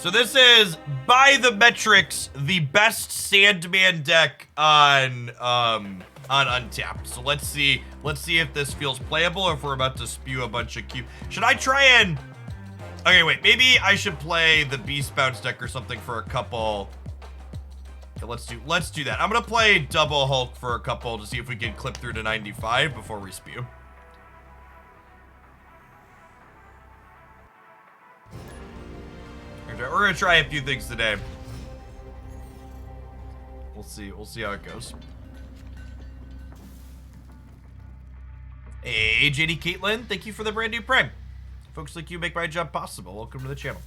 So this is, by the metrics, the best Sandman deck on Untapped. So let's see if this feels playable or if we're about to spew a bunch of cube. Should I try and... Okay, wait, maybe I should play the Beast Bounce deck or something for a couple. Okay, let's do that. I'm gonna play Double Hulk for a couple to see if we can clip through to 95 before we spew. We're gonna try a few things today. We'll see how it goes. Hey, JD Caitlin, thank you for the brand new Prime. Folks like you make my job possible. Welcome to the channel.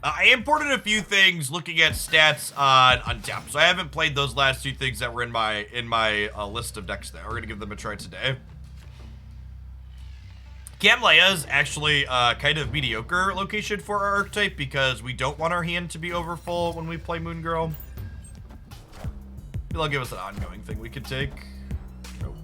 I imported a few things looking at stats on Untapped, so I haven't played those last two things that were in my list of decks there. We're gonna give them a try today. Camp Leia is actually kind of mediocre location for our archetype because we don't want our hand to be over full when we play Moon Girl. It'll give us an ongoing thing we could take. Nope.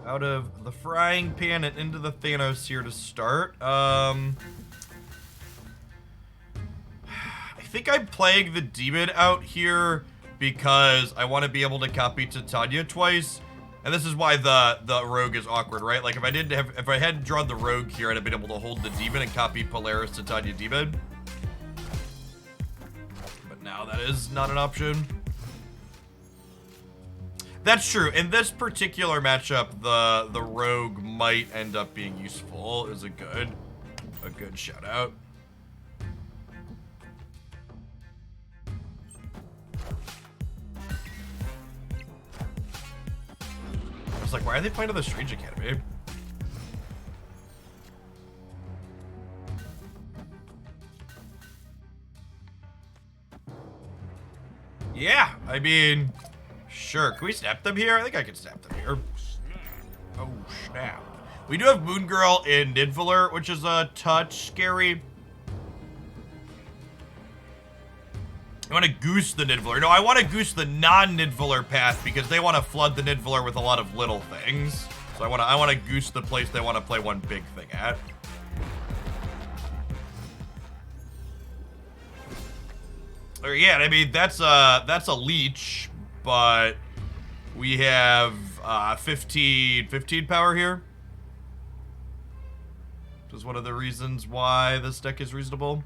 Out of the frying pan and into the Thanos here to start. I think I'm playing the demon out here because I want to be able to copy Titania twice, and this is why the rogue is awkward, right? Like if I hadn't drawn the rogue here, I'd have been able to hold the demon and copy Polaris Titania demon. But now that is not an option. That's true. In this particular matchup, the rogue might end up being useful. Is a good shout out. I was like, why are they playing to the Strange Academy? Yeah, I mean, sure. Can we snap them here? I think I can snap them here. Oh, snap. We do have Moon Girl in Nidavellir, which is a touch scary. I want to goose the Nidavellir. No, I want to goose the non-Nidavellir path because they want to flood the Nidavellir with a lot of little things. So I want to goose the place they want to play one big thing at. Or yeah, I mean that's a leech, but we have 15 power here. Which is one of the reasons why this deck is reasonable.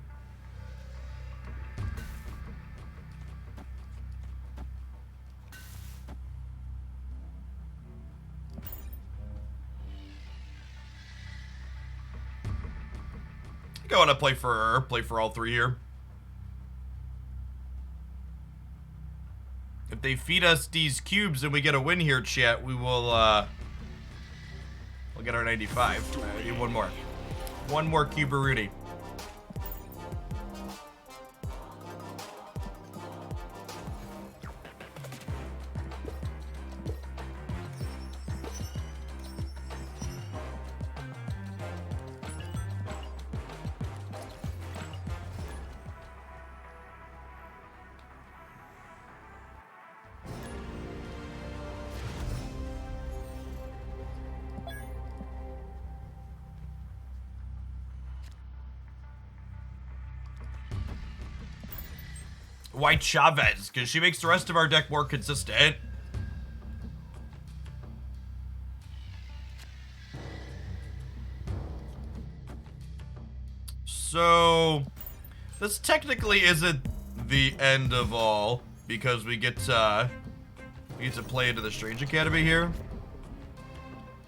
I think I want to play for all three here. If they feed us these cubes and we get a win here, chat, we will we'll get our 95. I need one more. One more Cubaruni. White Chavez, because she makes the rest of our deck more consistent. So, this technically isn't the end of all, because we get to play into the Strange Academy here.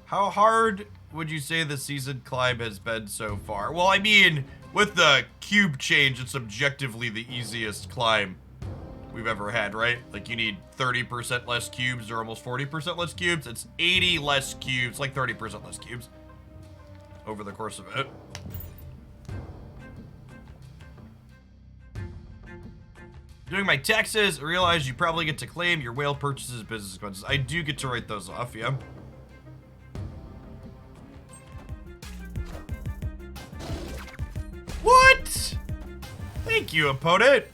How hard would you say the season climb has been so far? Well, I mean, with the cube change, it's objectively the easiest climb we've ever had, right? Like you need 30% less cubes or almost 40% less cubes. It's 80 less cubes, like 30% less cubes over the course of it. Doing my taxes, I realize you probably get to claim your whale purchases, business expenses. I do get to write those off, yeah. What? Thank you, opponent.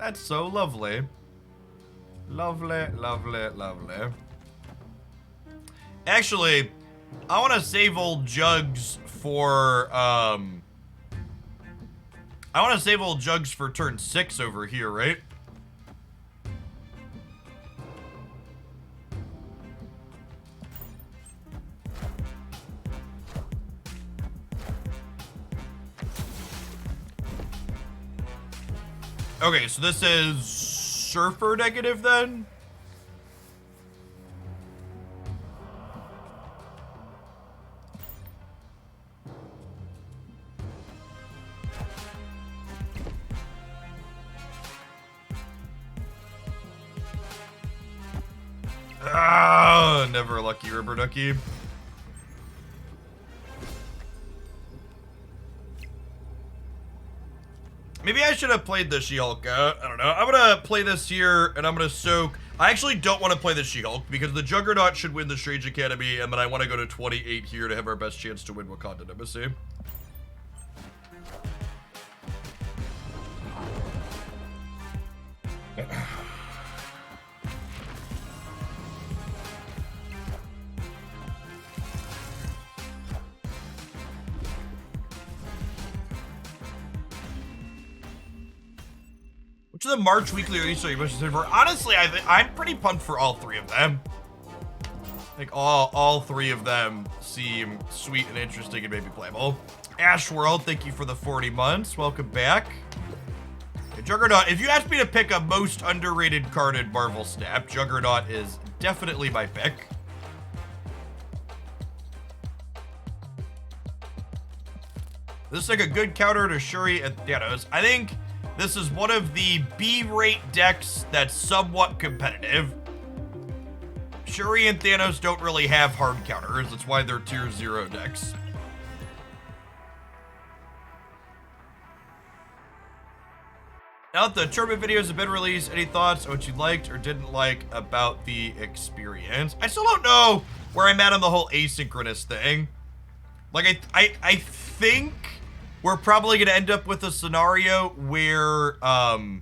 That's so lovely. Lovely, lovely, lovely. Actually, I want to save old Jugs for, I want to save old Jugs for turn 6 over here, right? Okay, so this is Surfer negative then? Ah, never a lucky rubber ducky. Maybe I should have played the She-Hulk. I don't know. I'm gonna play this here, and I'm gonna soak. I actually don't want to play the She-Hulk because the Juggernaut should win the Strange Academy, and then I want to go to 28 here to have our best chance to win Wakanda Embassy. Which of the March weekly release are you most excited for? Honestly, I'm pretty pumped for all three of them. Like all three of them seem sweet and interesting and maybe playable. Ash World, thank you for the 40 months. Welcome back. Okay, Juggernaut, if you asked me to pick a most underrated card in Marvel Snap, Juggernaut is definitely my pick. This is like a good counter to Shuri and Thanos. I think this is one of the B-rate decks that's somewhat competitive. Shuri and Thanos don't really have hard counters. That's why they're tier 0 decks. Now that the tournament videos have been released, any thoughts on what you liked or didn't like about the experience? I still don't know where I'm at on the whole asynchronous thing. Like, I think we're probably going to end up with a scenario where, I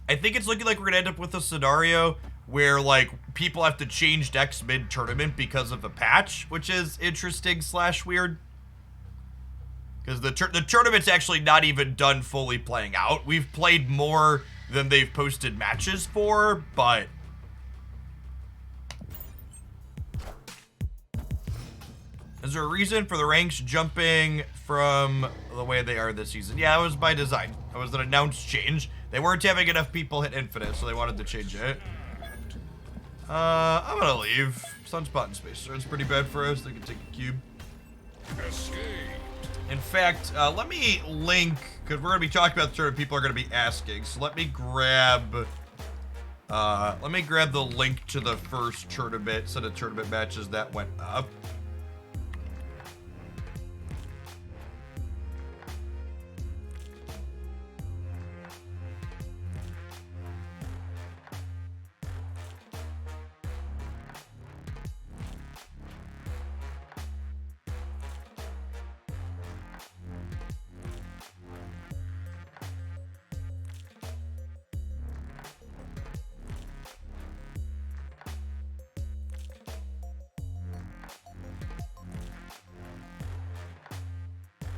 think it's looking like we're going to end up with a scenario where, like, people have to change decks mid-tournament because of a patch, which is interesting / weird. Because the tournament's actually not even done fully playing out. We've played more than they've posted matches for, but is there a reason for the ranks jumping from the way they are this season? Yeah, it was by design. It was an announced change. They weren't having enough people hit infinite, so they wanted to change it. I'm gonna leave. Sunspot and Spacer is pretty bad for us. They can take a cube. Escape. In fact, let me link, because we're gonna be talking about the tournament people are gonna be asking. So let me grab the link to the first tournament, set of tournament matches that went up.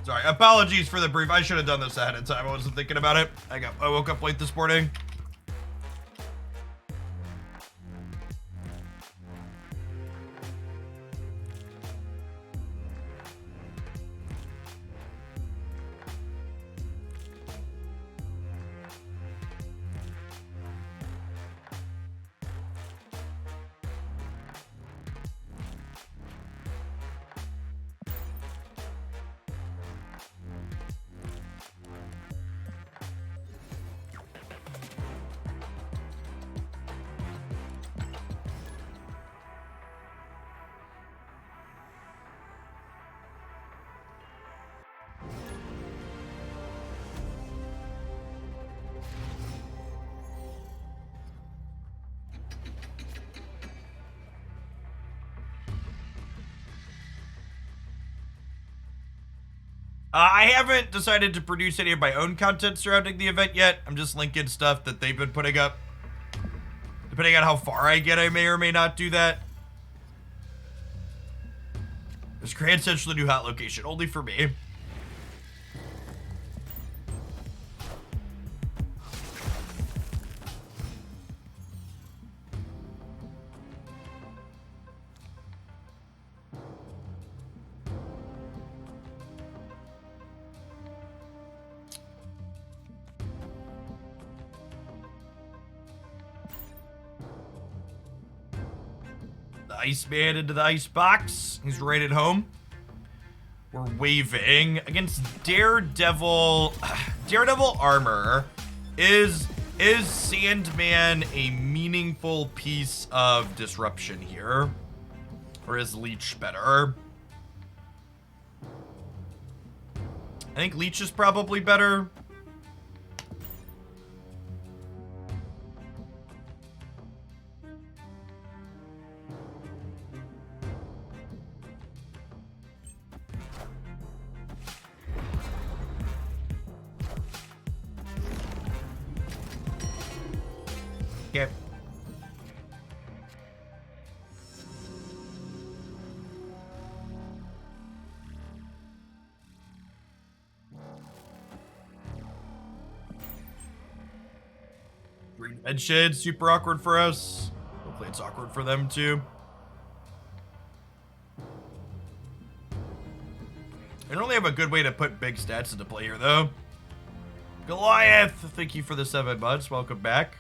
Sorry, apologies for the brief. I should have done this ahead of time. I wasn't thinking about it. I woke up late this morning. I haven't decided to produce any of my own content surrounding the event yet. I'm just linking stuff that they've been putting up. Depending on how far I get, I may or may not do that. There's Grand Central, the new hot location, only for me. Iceman into the ice box. He's right at home. We're waving against Daredevil. Daredevil armor. Is Sandman a meaningful piece of disruption here? Or is Leech better? I think Leech is probably better. Okay. Green Red Shade, super awkward for us. Hopefully it's awkward for them too. I don't really have a good way to put big stats into play here though. Goliath, thank you for the 7 months. Welcome back.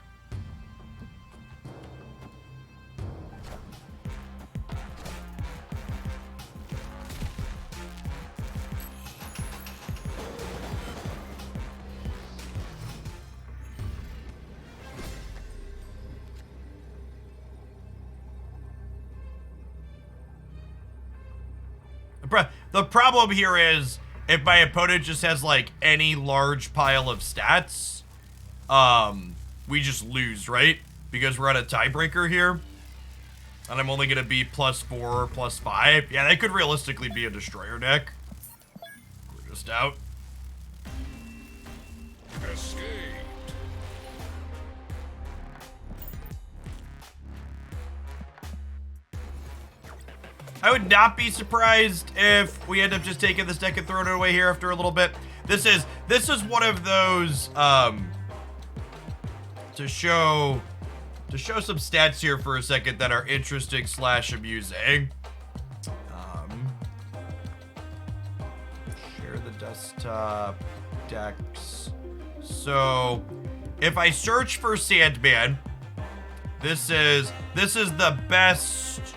The problem here is if my opponent just has like any large pile of stats, we just lose, right? Because we're at a tiebreaker here. And I'm only gonna be +4, +5. Yeah, that could realistically be a destroyer deck. We're just out. Escape. I would not be surprised if we end up just taking this deck and throwing it away here after a little bit. This is one of those to show some stats here for a second that are interesting / amusing. Share the desktop decks. So if I search for Sandman, this is the best.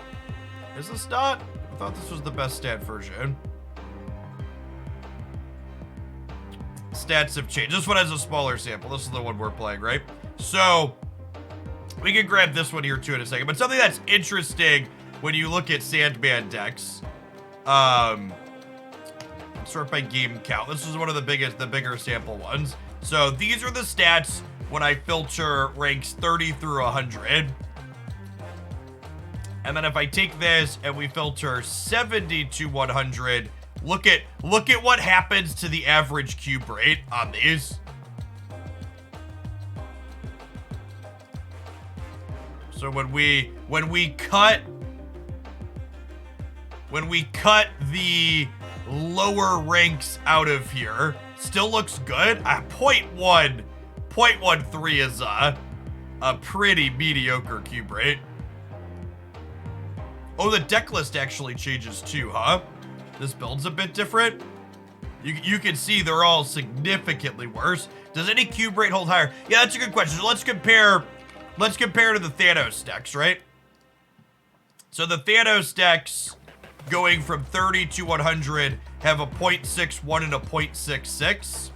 Is this not? I thought this was the best stat version. Stats have changed. This one has a smaller sample. This is the one we're playing, right? So, we can grab this one here too in a second. But something that's interesting when you look at Sandman decks, sort by game count. This is one of the bigger sample ones. So, these are the stats when I filter ranks 30 through 100. And then if I take this and we filter 70 to 100, look at what happens to the average cube rate on these. So when we cut the lower ranks out of here, still looks good. 0.13 is a pretty mediocre cube rate. Oh, the deck list actually changes too, huh? This build's a bit different. You can see they're all significantly worse. Does any cube rate hold higher? Yeah, that's a good question. So let's compare to the Thanos decks, right? So the Thanos decks going from 30 to 100 have a 0.61 and a 0.66.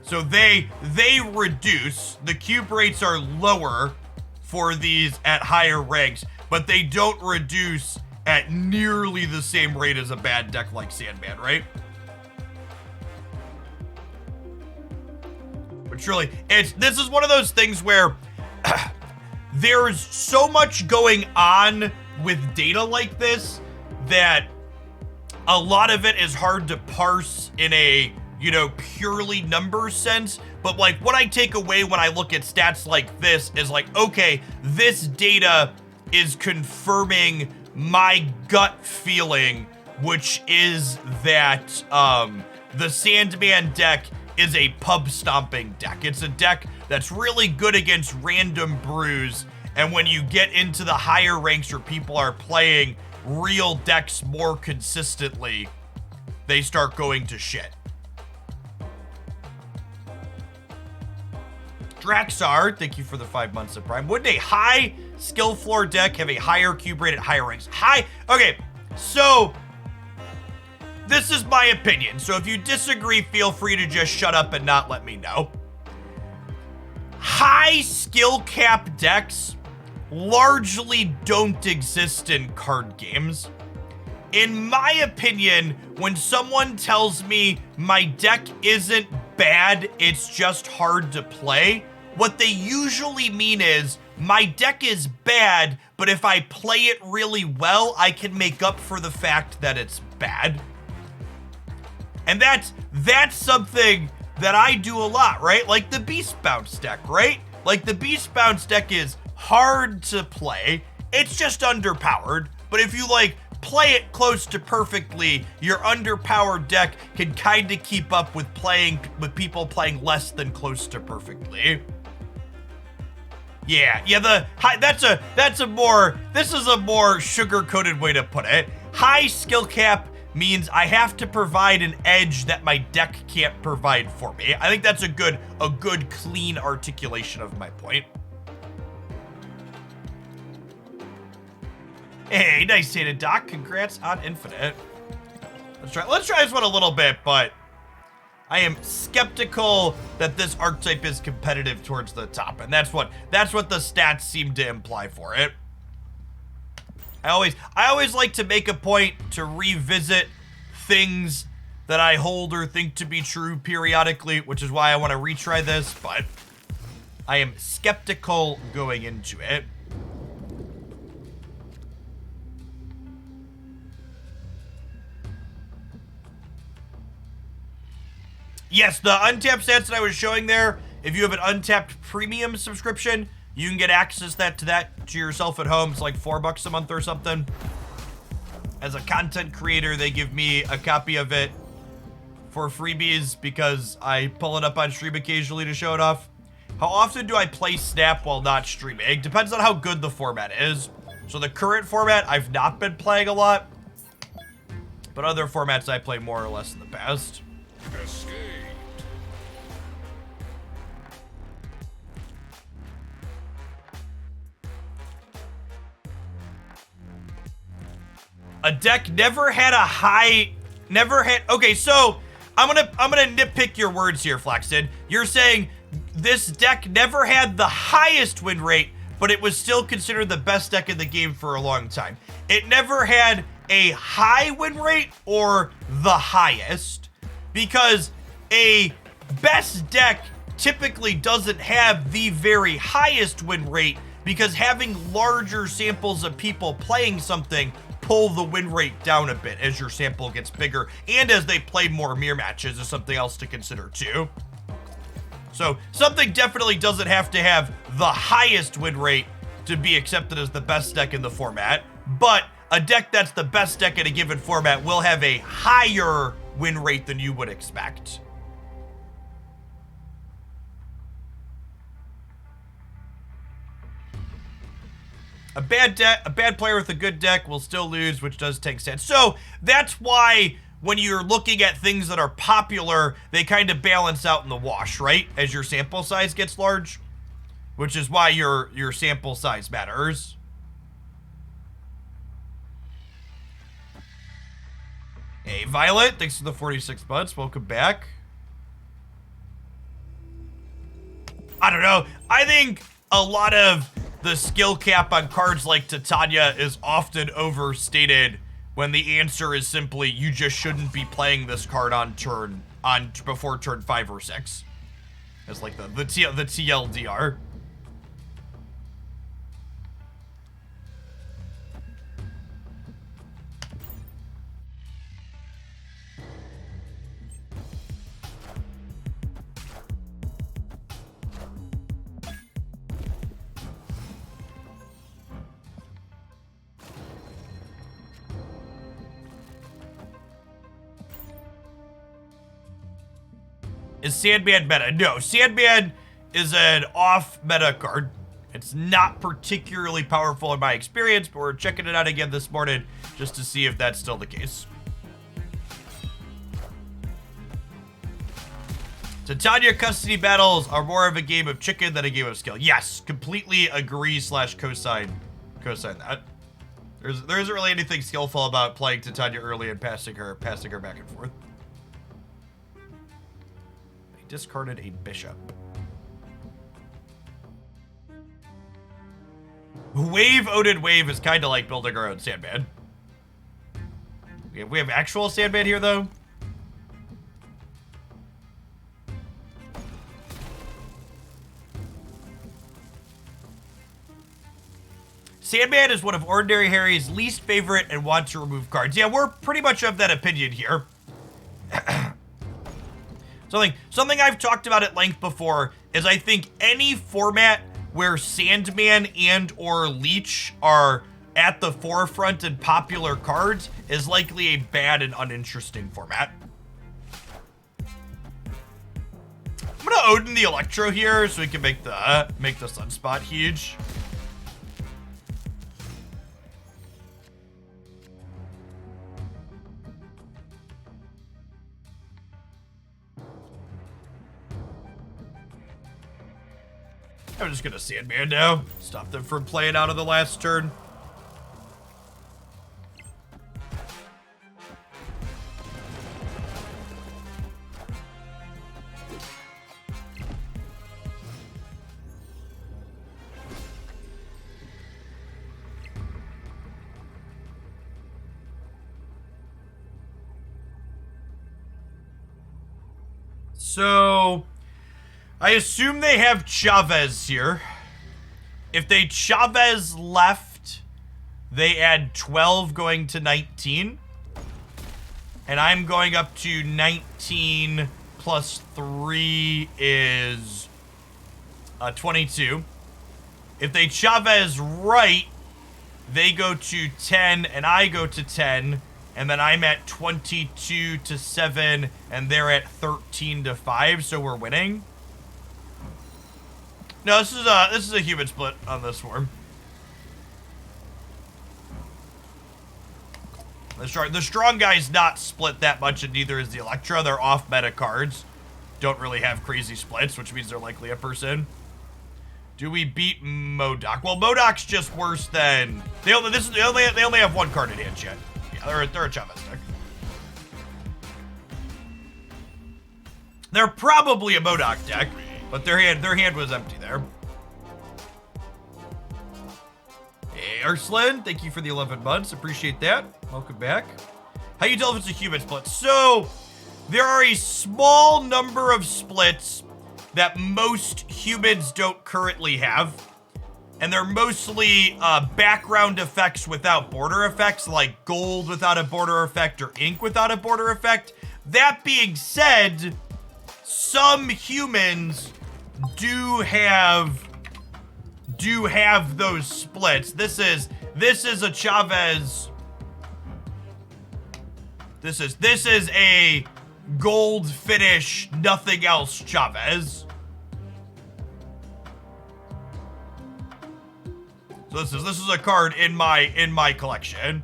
So they reduce. The cube rates are lower for these at higher ranks, but they don't reduce at nearly the same rate as a bad deck like Sandman, right? But truly, this is one of those things where there's so much going on with data like this that a lot of it is hard to parse in a, you know, purely number sense, but like what I take away when I look at stats like this is like, okay, this data is confirming my gut feeling, which is that the Sandman deck is a pub stomping deck. It's a deck that's really good against random brews, and when you get into the higher ranks where people are playing real decks more consistently, they start going to shit. Draxar, thank you for the 5 months of Prime. Wouldn't a high skill floor deck have a higher cube rate at higher ranks? Okay, so this is my opinion. So if you disagree, feel free to just shut up and not let me know. High skill cap decks largely don't exist in card games. In my opinion, when someone tells me my deck isn't bad, it's just hard to play, what they usually mean is my deck is bad, but if I play it really well, I can make up for the fact that it's bad. And that's something that I do a lot, right? Like the Beast Bounce deck, right? Like the Beast Bounce deck is hard to play. It's just underpowered. But if you like play it close to perfectly, your underpowered deck can kind of keep up with people playing less than close to perfectly. Yeah, this is a more sugar-coated way to put it. High skill cap means I have to provide an edge that my deck can't provide for me. I think that's a good clean articulation of my point. Hey, nice data, Doc. Congrats on Infinite. Let's try this one a little bit, but I am skeptical that this archetype is competitive towards the top, and that's what the stats seem to imply for it. I always like to make a point to revisit things that I hold or think to be true periodically, which is why I want to retry this, but I am skeptical going into it. Yes, the untapped stats that I was showing there, if you have an untapped premium subscription, you can get access to that to yourself at home. It's like $4 a month or something. As a content creator, they give me a copy of it for freebies because I pull it up on stream occasionally to show it off. How often do I play Snap while not streaming? It depends on how good the format is. So the current format, I've not been playing a lot, but other formats I play more or less in the past. Escape. A deck okay, so I'm gonna nitpick your words here, Flaxton. You're saying this deck never had the highest win rate, but it was still considered the best deck in the game for a long time. It never had a high win rate or the highest, because a best deck typically doesn't have the very highest win rate, because having larger samples of people playing something pull the win rate down a bit as your sample gets bigger, and as they play more mirror matches is something else to consider too. So something definitely doesn't have to have the highest win rate to be accepted as the best deck in the format, but a deck that's the best deck in a given format will have a higher win rate than you would expect. A bad player with a good deck will still lose, which does take sense. So that's why when you're looking at things that are popular, they kind of balance out in the wash, right? As your sample size gets large, which is why your sample size matters. Hey, Violet, thanks for the 46 months. Welcome back. I don't know. I think a lot of the skill cap on cards like Titania is often overstated when the answer is simply you just shouldn't be playing this card before turn 5 or 6. It's like the TLDR. Is Sandman meta? No, Sandman is an off-meta card. It's not particularly powerful in my experience, but we're checking it out again this morning just to see if that's still the case. Titania custody battles are more of a game of chicken than a game of skill. Yes, completely agree / cosign that. There isn't really anything skillful about playing Titania early and passing her back and forth. I discarded a bishop. Wave Odin Wave is kind of like building our own Sandman. We have actual Sandman here, though. Sandman is one of Ordinary Harry's least favorite and want to remove cards. Yeah, we're pretty much of that opinion here. Something I've talked about at length before is I think any format where Sandman and or Leech are at the forefront in popular cards is likely a bad and uninteresting format. I'm gonna Odin the Electro here so we can make the Sunspot huge. I'm just gonna Sandman now. Stop them from playing out of the last turn. So I assume they have Chavez here. If they Chavez left, they add 12 going to 19. And I'm going up to 19 plus 3 is 22. If they Chavez right, they go to 10 and I go to 10. And then I'm at 22 to 7 and they're at 13 to 5, so we're winning. No, this is a human split on this form. The strong guy's not split that much, and neither is the Electra. They're off meta cards. Don't really have crazy splits, which means they're likely a person. Do we beat MODOK? Well, MODOK's just worse than they only have one card in hand yet. Yeah, they're a Chavez deck. They're probably a MODOK deck. But their hand was empty there. Hey, Arslan, thank you for the 11 months. Appreciate that. Welcome back. How you tell if it's a human split? So, there are a small number of splits that most humans don't currently have. And they're mostly background effects without border effects, like gold without a border effect or ink without a border effect. That being said, some humans do have those splits. This is a Chavez. This is a gold finish, nothing else Chavez. So this is a card in my collection.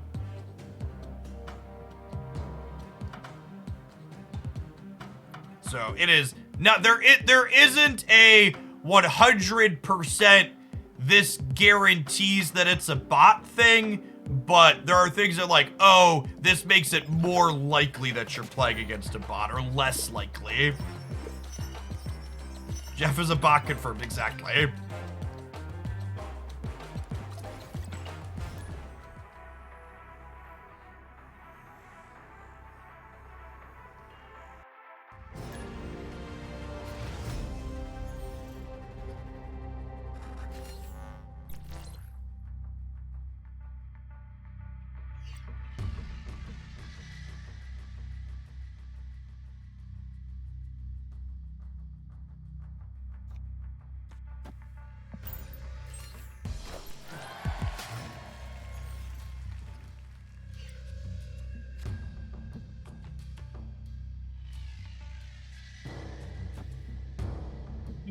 So it is not there isn't a 100% this guarantees that it's a bot thing, but there are things that like, oh, this makes it more likely that you're playing against a bot or less likely. Jeff is a bot confirmed, exactly.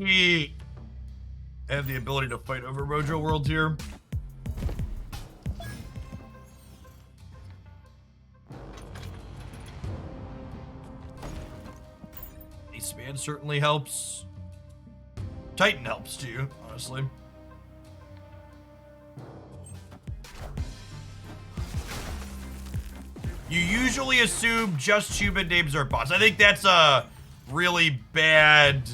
we have the ability to fight over Mojo World here. Ace Man certainly helps. Titan helps too, honestly. You usually assume just human names are bots. I think that's a really bad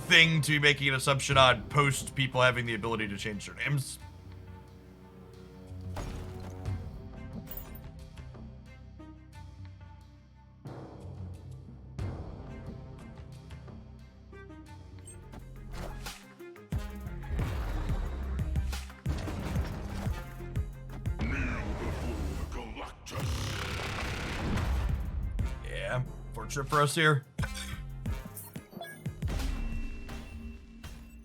thing to be making an assumption on post people having the ability to change their names. Yeah, fortunate for us here.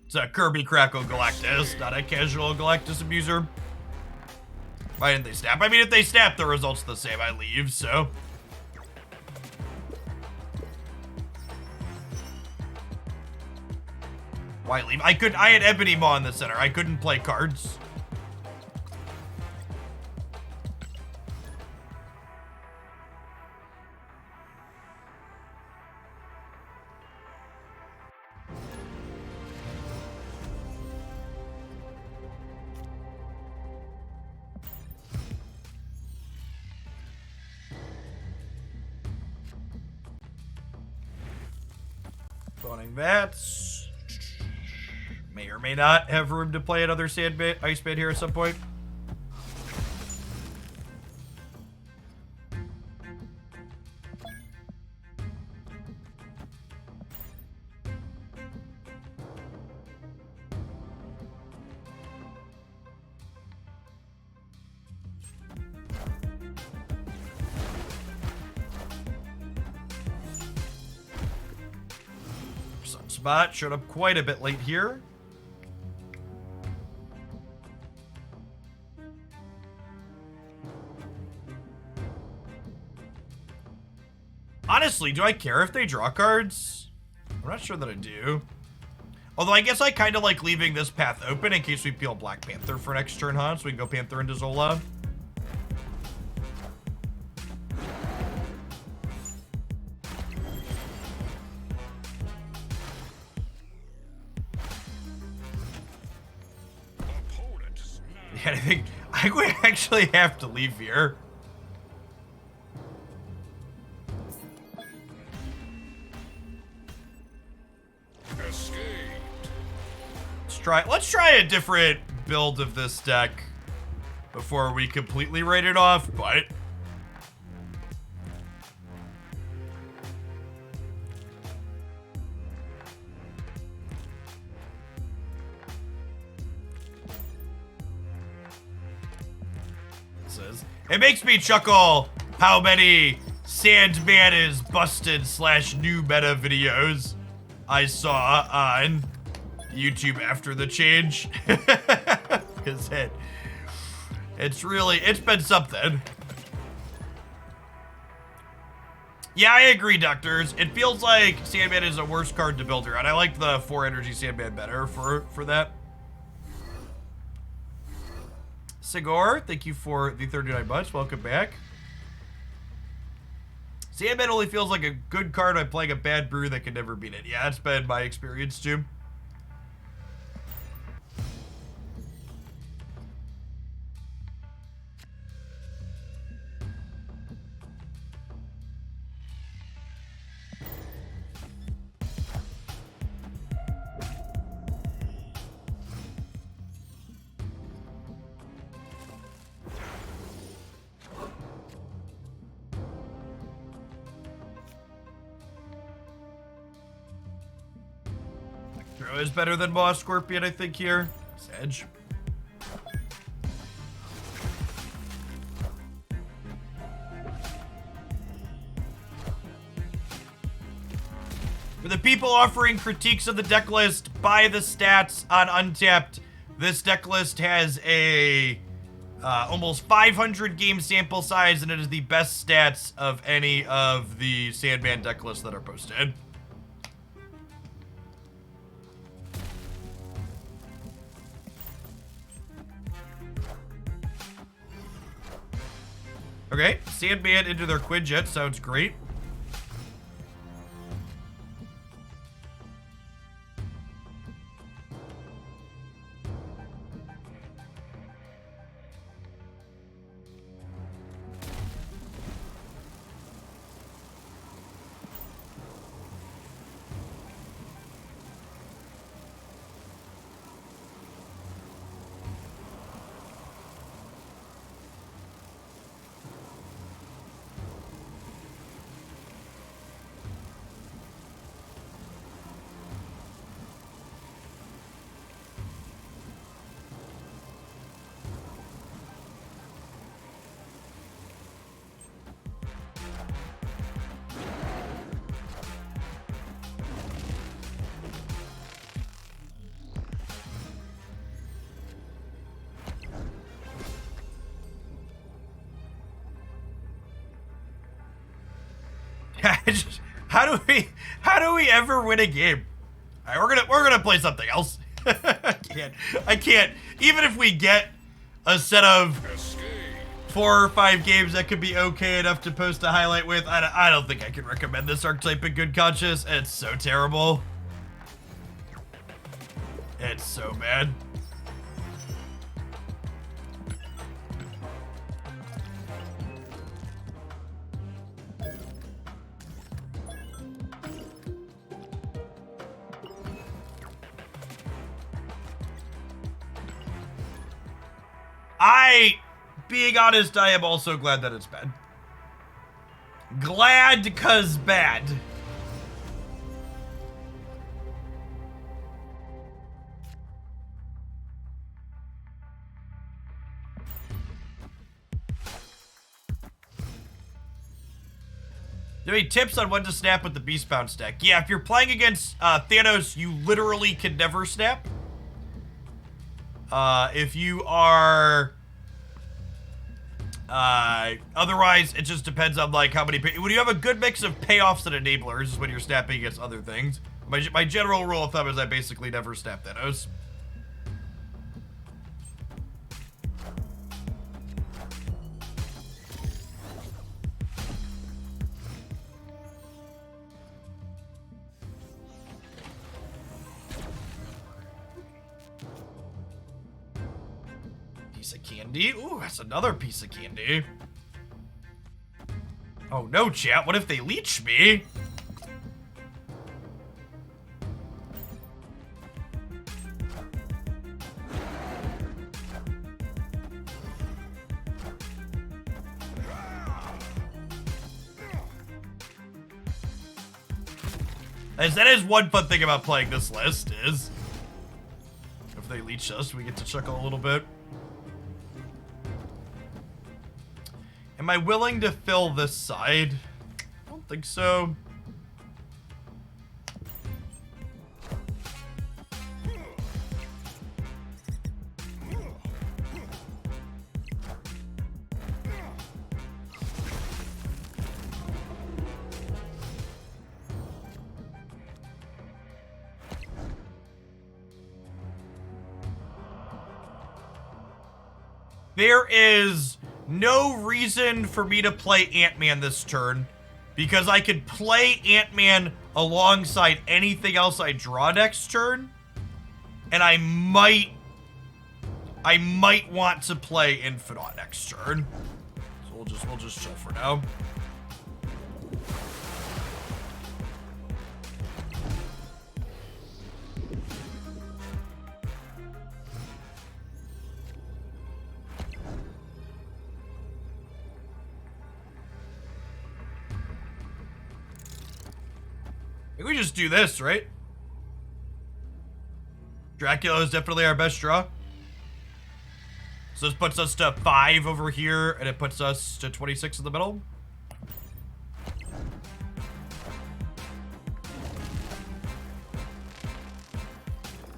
It's a Kirby Crackle Galactus, not a casual Galactus abuser. Why didn't they snap? I mean, if they snap, the result's the same. I leave, so. Why leave? I had Ebony Maw in the center. I couldn't play cards. Spawning Vats. May or may not have room to play another Ice Band here at some point. Sunspot showed up quite a bit late here. Honestly, do I care if they draw cards? I'm not sure that I do. Although I guess I kind of like leaving this path open in case we peel Black Panther for next turn, huh? So we can go Panther into Zola. Yeah, I think I would actually have to leave here. Let's try a different build of this deck before we completely write it off, but it makes me chuckle how many Sandman is busted / new meta videos I saw on YouTube after the change. Because it's been something. Yeah, I agree, Doctors. It feels like Sandman is a worse card to build around. I like the 4 energy Sandman better for that. Sigor, thank you for the 39 months. Welcome back. Sandman only feels like a good card when playing a bad brew that can never beat it. Yeah, that's been my experience too. Is better than Boss Scorpion, I think, here. Sedge. For the people offering critiques of the deck list, buy the stats on Untapped. This deck list has a almost 500 game sample size, and it is the best stats of any of the Sandman deck lists that are posted. Okay, Sandman into their Quinjet sounds great. How do we ever win a game? All right, we're gonna play something else. I can't. Even if we get a set of 4 or 5 games that could be okay enough to post a highlight with, I don't think I can recommend this archetype in good conscience. It's so terrible. It's so bad. Being honest, I am also glad that it's bad. Glad 'cause bad. Do you have any tips on when to snap with the Beastbound stack? Yeah, if you're playing against Thanos, you literally can never snap. If you are... otherwise, it just depends on, like, how many... When you have a good mix of payoffs and enablers is when you're snapping against other things. My general rule of thumb is I basically never snap Thanos. Piece of candy. Ooh, that's another piece of candy. Oh no, chat. What if they leech me? That is one fun thing about playing this list is if they leech us, we get to chuckle a little bit. Am I willing to fill this side? I don't think so. There is no reason for me to play Ant-Man this turn because I could play Ant-Man alongside anything else I draw next turn, and I might want to play Infinite next turn. So we'll just chill for now. I think we just do this, right? Dracula is definitely our best draw. So this puts us to 5 over here, and it puts us to 26 in the middle.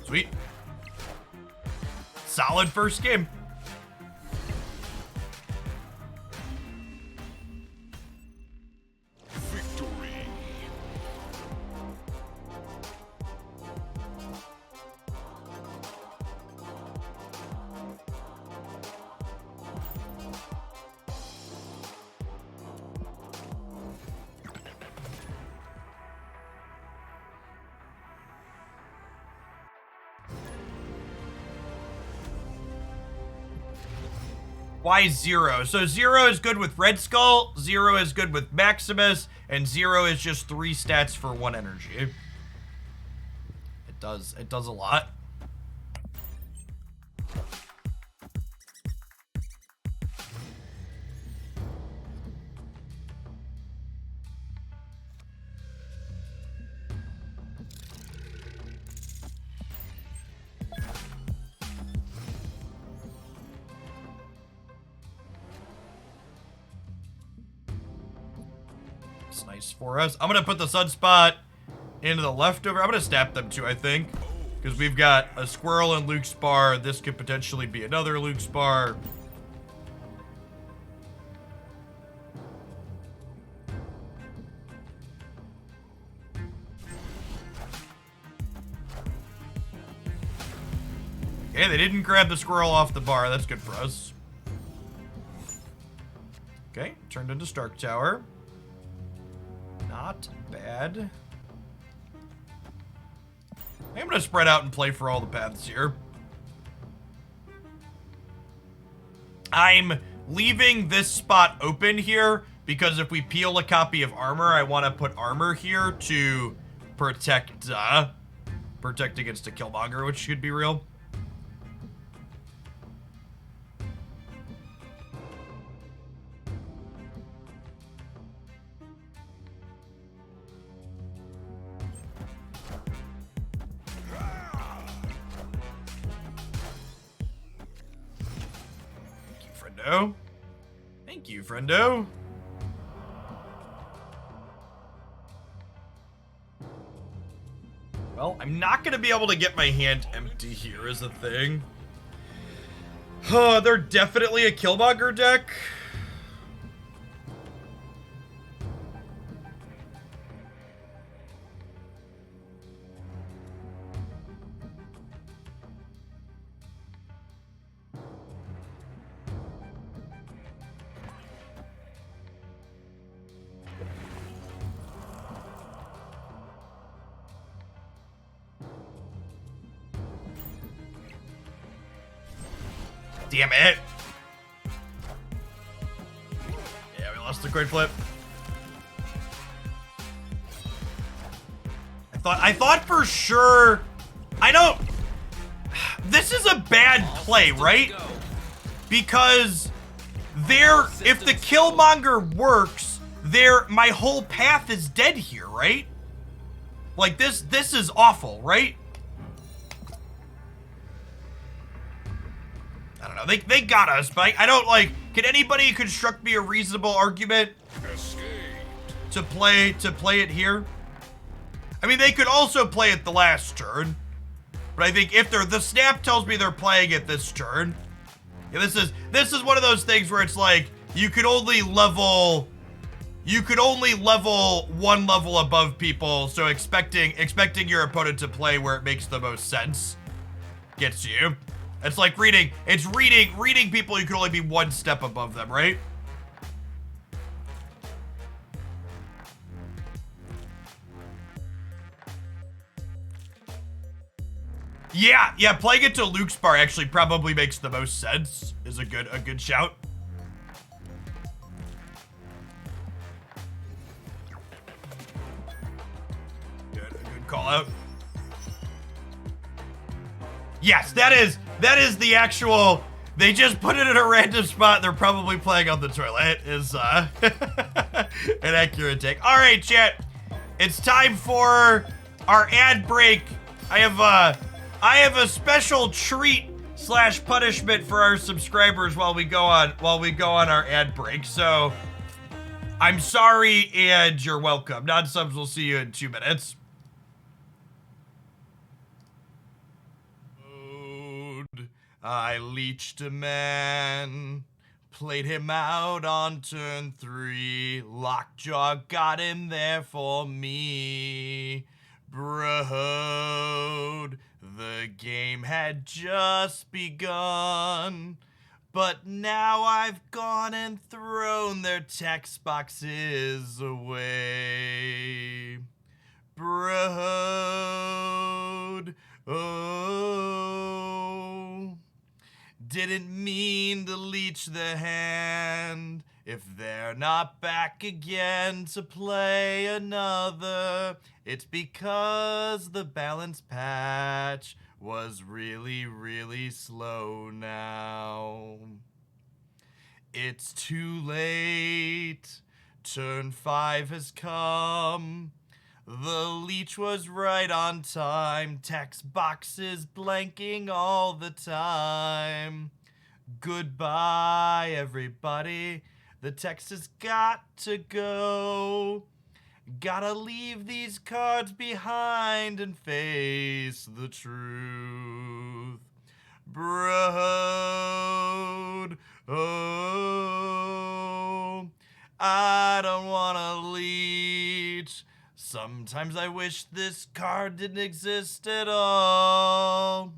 Sweet. Solid first game. Why 0? So 0 is good with Red Skull, 0 is good with Maximus, and 0 is just 3 stats for 1 energy. It does a lot. It's nice for us. I'm gonna put the Sunspot into the leftover. I'm gonna snap them too, I think. Because we've got a Squirrel and Luke Spar. This could potentially be another Luke Spar. Okay, they didn't grab the Squirrel off the bar. That's good for us. Okay, turned into Stark Tower. Not bad. I'm gonna spread out and play for all the paths here. I'm leaving this spot open here because if we peel a copy of armor, I want to put armor here to protect against a Killmonger, which should be real. Friendo. Thank you, friendo. Well, I'm not gonna be able to get my hand empty here is a thing. They're definitely a Killmonger deck. Damn it. Yeah, we lost the coin flip. I thought for sure. This is a bad play, right? Because if the Killmonger works, my whole path is dead here, right? Like this is awful, right? I don't know. They got us, but I don't like. Can anybody construct me a reasonable argument to play it here? I mean, they could also play it the last turn, but I think if the snap tells me they're playing it this turn, yeah, this is one of those things where it's like you could only level 1 level above people, so expecting your opponent to play where it makes the most sense gets you. It's like reading people you can only be 1 step above them, right? Yeah, playing it to Luke's bar actually probably makes the most sense. Is a good shout. Good call out. Yes, that is the actual. They just put it in a random spot. They're probably playing on the toilet. Is an accurate take. All right, chat. It's time for our ad break. I have a special treat / punishment for our subscribers while we go on our ad break. So I'm sorry and you're welcome. Non-subs will see you in 2 minutes. I leeched a man, played him out on turn 3. Lockjaw got him there for me. Brood, the game had just begun, but now I've gone and thrown their text boxes away. Brood, oh. Didn't mean mean to leech the hand. If they're not back again to play another, it's because the balance patch was really, really slow now. It's too late. Turn 5 has come. The leech was right on time. Text boxes blanking all the time. Goodbye, everybody. The text has got to go. Gotta leave these cards behind and face the truth. Broad, oh, I don't wanna leech. Sometimes I wish this card didn't exist at all.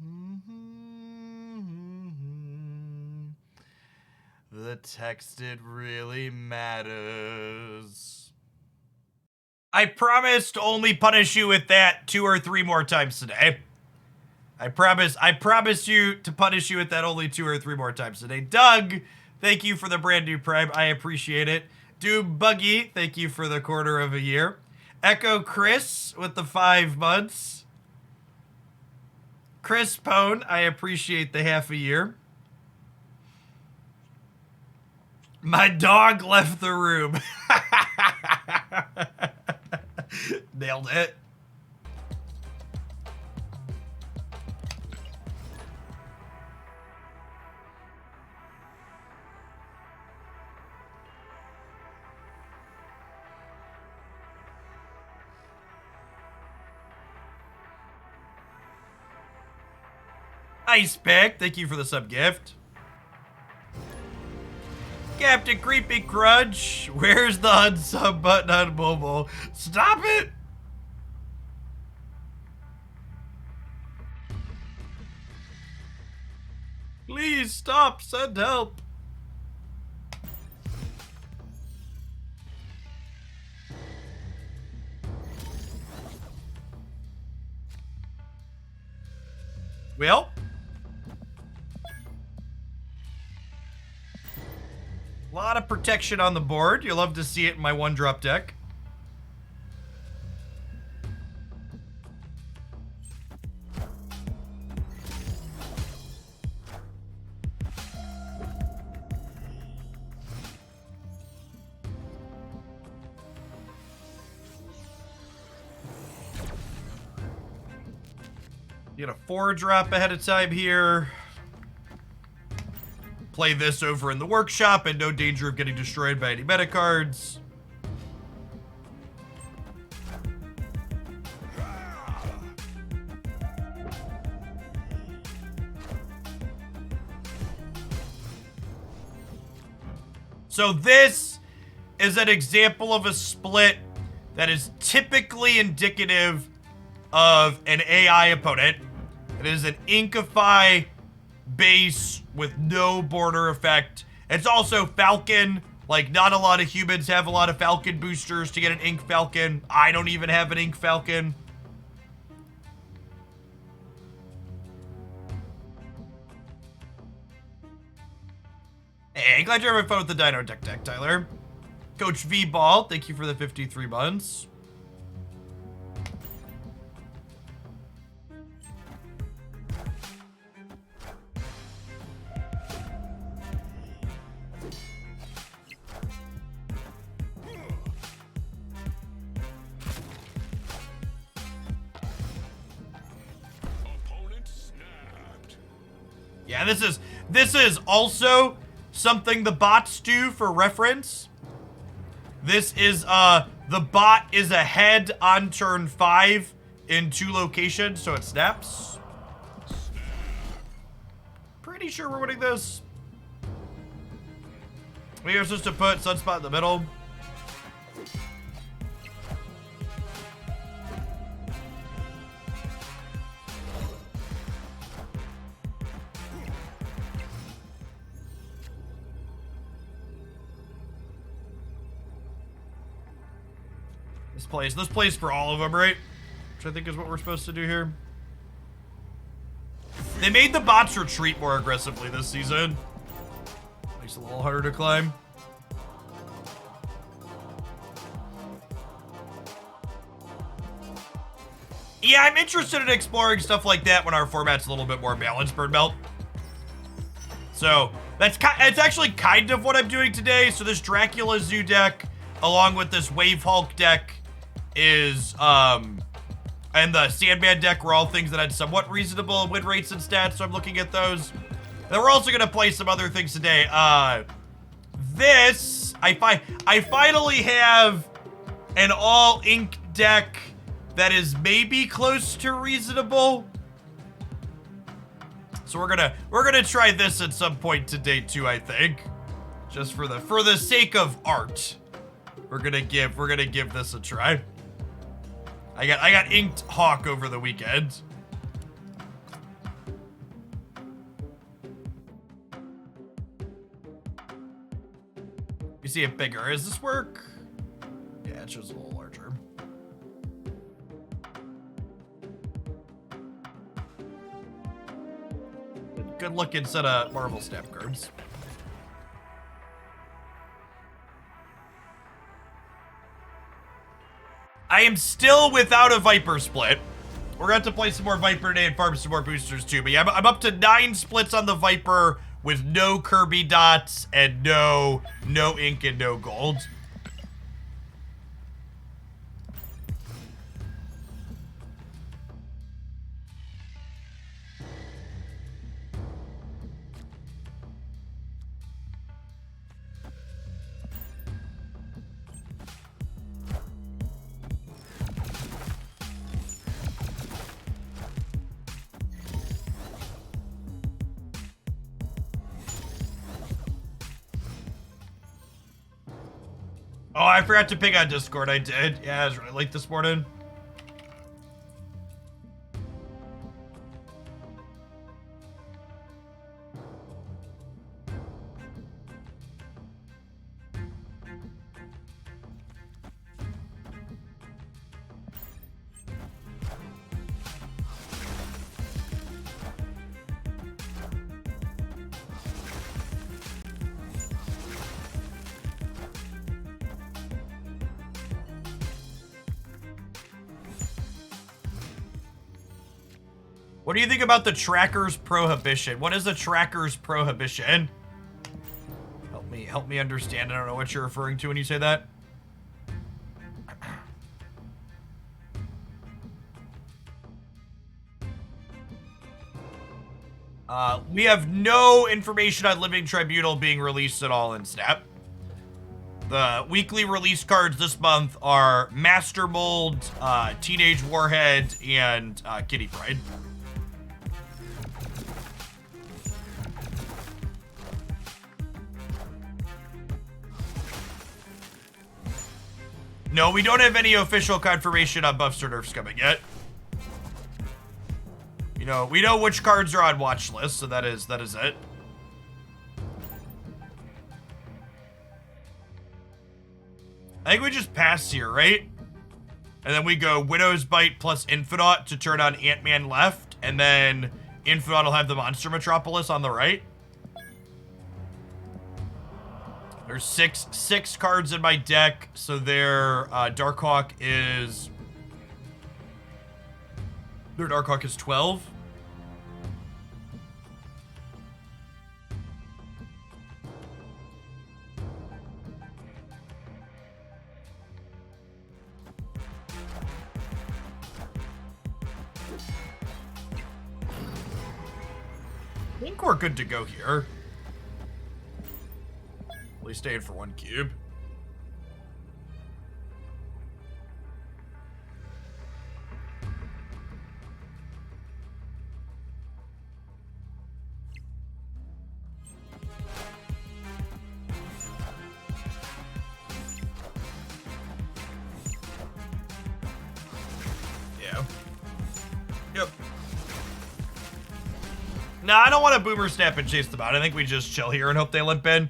The text, it really matters. I promise to only punish you with that 2 or 3 more times today. I promise you to punish you with that only 2 or 3 more times today. Doug, thank you for the brand new Prime. I appreciate it. Dude Buggy, thank you for the quarter of a year. Echo Chris with the 5 months. Chris Pone, I appreciate the half a year. My dog left the room. Nailed it. Ice Pick, thank you for the sub gift. Captain Creepy Crunch, where's the unsub button on mobile? Stop it! Please stop, send help. Well, a lot of protection on the board. You'll love to see it in my 1-drop deck. You get a 4-drop ahead of time here. Play this over in the workshop and no danger of getting destroyed by any meta cards. So this is an example of a split that is typically indicative of an AI opponent. It is an Inkify base with no border effect. It's also Falcon. Like, not a lot of humans have a lot of Falcon boosters to get an Ink Falcon. I don't even have an Ink Falcon. Hey, glad you're having fun with the Dino Deck, Tyler. Coach V-Ball, thank you for the 53 months. Yeah, this is also something the bots do for reference. This is the bot is ahead on turn 5 in 2 locations, so it snaps. Pretty sure we're winning this. We are supposed to put Sunspot in the middle. This plays for all of them, right? Which I think is what we're supposed to do here. They made the bots retreat more aggressively this season. Makes it a little harder to climb. Yeah, I'm interested in exploring stuff like that when our format's a little bit more balanced, Birdmelt. So it's actually kind of what I'm doing today. So this Dracula Zoo deck, along with this Wave Hulk deck, is and the Sandman deck were all things that had somewhat reasonable win rates and stats. So I'm looking at those. And we're also gonna play some other things today. I finally have an all ink deck that is maybe close to reasonable. So we're gonna try this at some point today too, I think. Just for the sake of art. We're gonna give this a try. I got inked Hawk over the weekend. You see it bigger. Does this work? Yeah, it shows a little larger. Good looking set of Marvel Snap cards. I am still without a Viper split. We're going to have to play some more Viper today and farm some more boosters too. But yeah, I'm up to 9 splits on the Viper with no Kirby dots and no ink and no gold. Oh, I forgot to ping on Discord. I did. Yeah, I was really late this morning. What do you think about the Tracker's Prohibition? What is the Tracker's Prohibition? Help me understand. I don't know what you're referring to when you say that. We have no information on Living Tribunal being released at all in Snap. The weekly release cards this month are Master Mold, Teenage Warhead, and Kitty Pride. No, we don't have any official confirmation on buffs or nerfs coming yet. You know, we know which cards are on watch list, so that is it. I think we just pass here, right? And then we go Widow's Bite plus Infinite to turn on Ant-Man left, and then Infinite will have the Monster Metropolis on the right. There's six cards in my deck, so their Darkhawk is 12. I think we're good to go here. Only staying for 1 cube. Yeah. Yep. Nah, I don't want to boomer snap and chase them out. I think we just chill here and hope they limp in.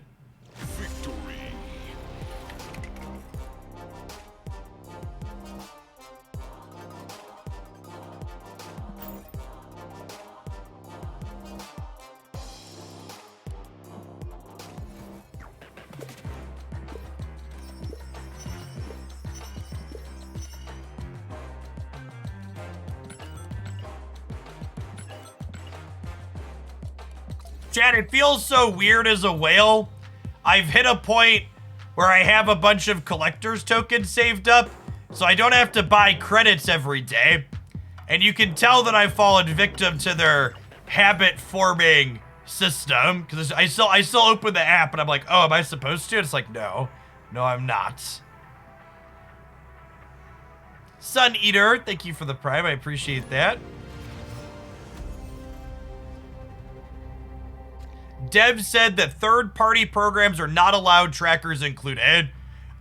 Chad, it feels so weird as a whale. I've hit a point where I have a bunch of collector's tokens saved up, so I don't have to buy credits every day. And you can tell that I've fallen victim to their habit-forming system, because I still open the app and I'm like, oh, am I supposed to? It's like, no, I'm not. Sun Eater, thank you for the prime. I appreciate that. Dev said that third-party programs are not allowed, trackers included.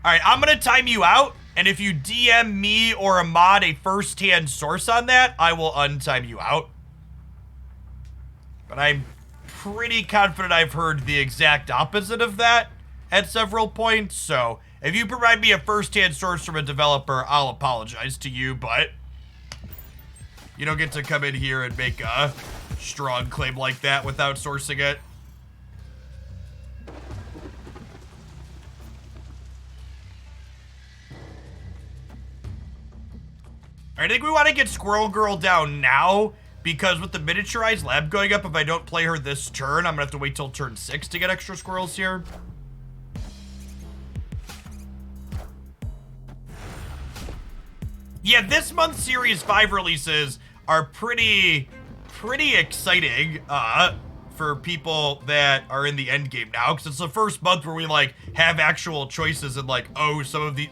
All right, I'm gonna time you out, and if you DM me or Ahmad a first-hand source on that, I will untime you out. But I'm pretty confident I've heard the exact opposite of that at several points, so if you provide me a first-hand source from a developer, I'll apologize to you, but you don't get to come in here and make a strong claim like that without sourcing it. I think we want to get Squirrel Girl down now, because with the miniaturized lab going up, if I don't play her this turn, I'm going to have to wait till turn 6 to get extra squirrels here. Yeah, this month's Series 5 releases are pretty exciting for people that are in the end game now, because it's the first month where we like have actual choices and like, oh,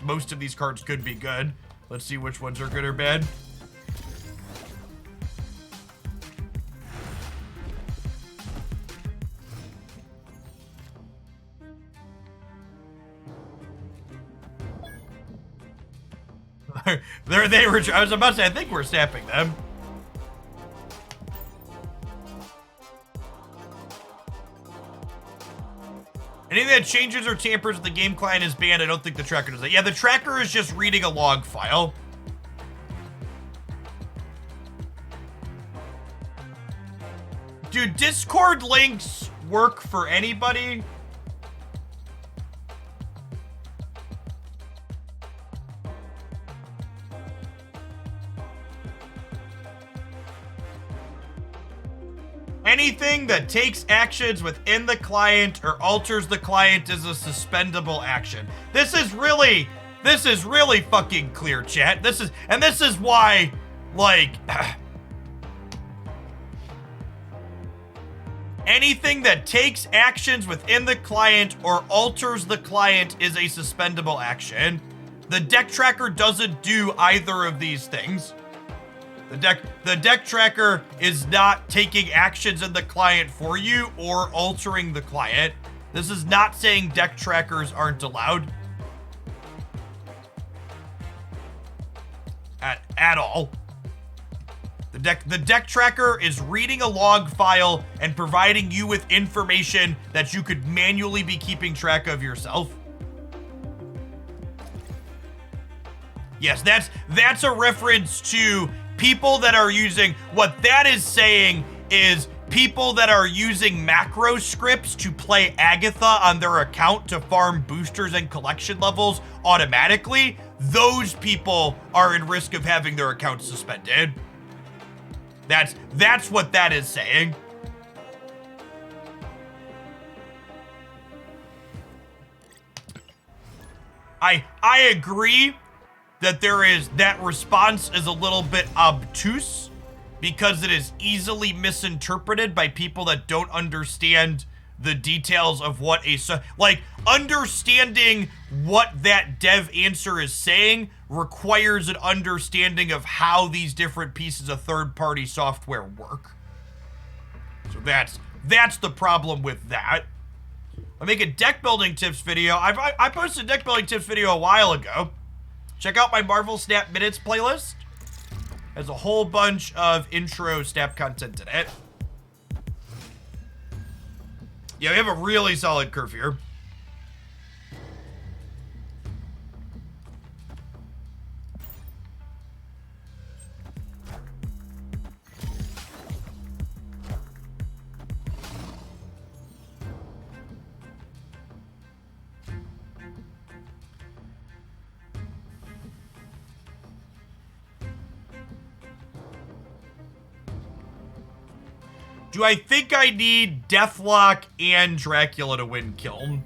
most of these cards could be good. Let's see which ones are good or bad. I was about to say, I think we're snapping them. Anything that changes or tampers with the game client is banned. I don't think the tracker does that. Yeah, the tracker is just reading a log file. Do Discord links work for anybody? Anything that takes actions within the client or alters the client is a suspendable action. This is really fucking clear, chat. This is why, like, anything that takes actions within the client or alters the client is a suspendable action. The deck tracker doesn't do either of these things. The deck tracker is not taking actions in the client for you or altering the client. This is not saying deck trackers aren't allowed. At all. The deck tracker is reading a log file and providing you with information that you could manually be keeping track of yourself. Yes, that's a reference to people that are using, what that is saying is people that are using macro scripts to play Agatha on their account to farm boosters and collection levels automatically. Those people are in risk of having their accounts suspended. That's what that is saying. I agree that that response is a little bit obtuse because it is easily misinterpreted by people that don't understand the details of what like understanding what that dev answer is saying requires an understanding of how these different pieces of third-party software work. So that's the problem with that. I make a deck building tips video. I posted a deck building tips video a while ago. Check out my Marvel Snap Minutes playlist. There's a whole bunch of intro Snap content in it. Yeah, we have a really solid curve here. Do I think I need Deathlock and Dracula to win Kiln?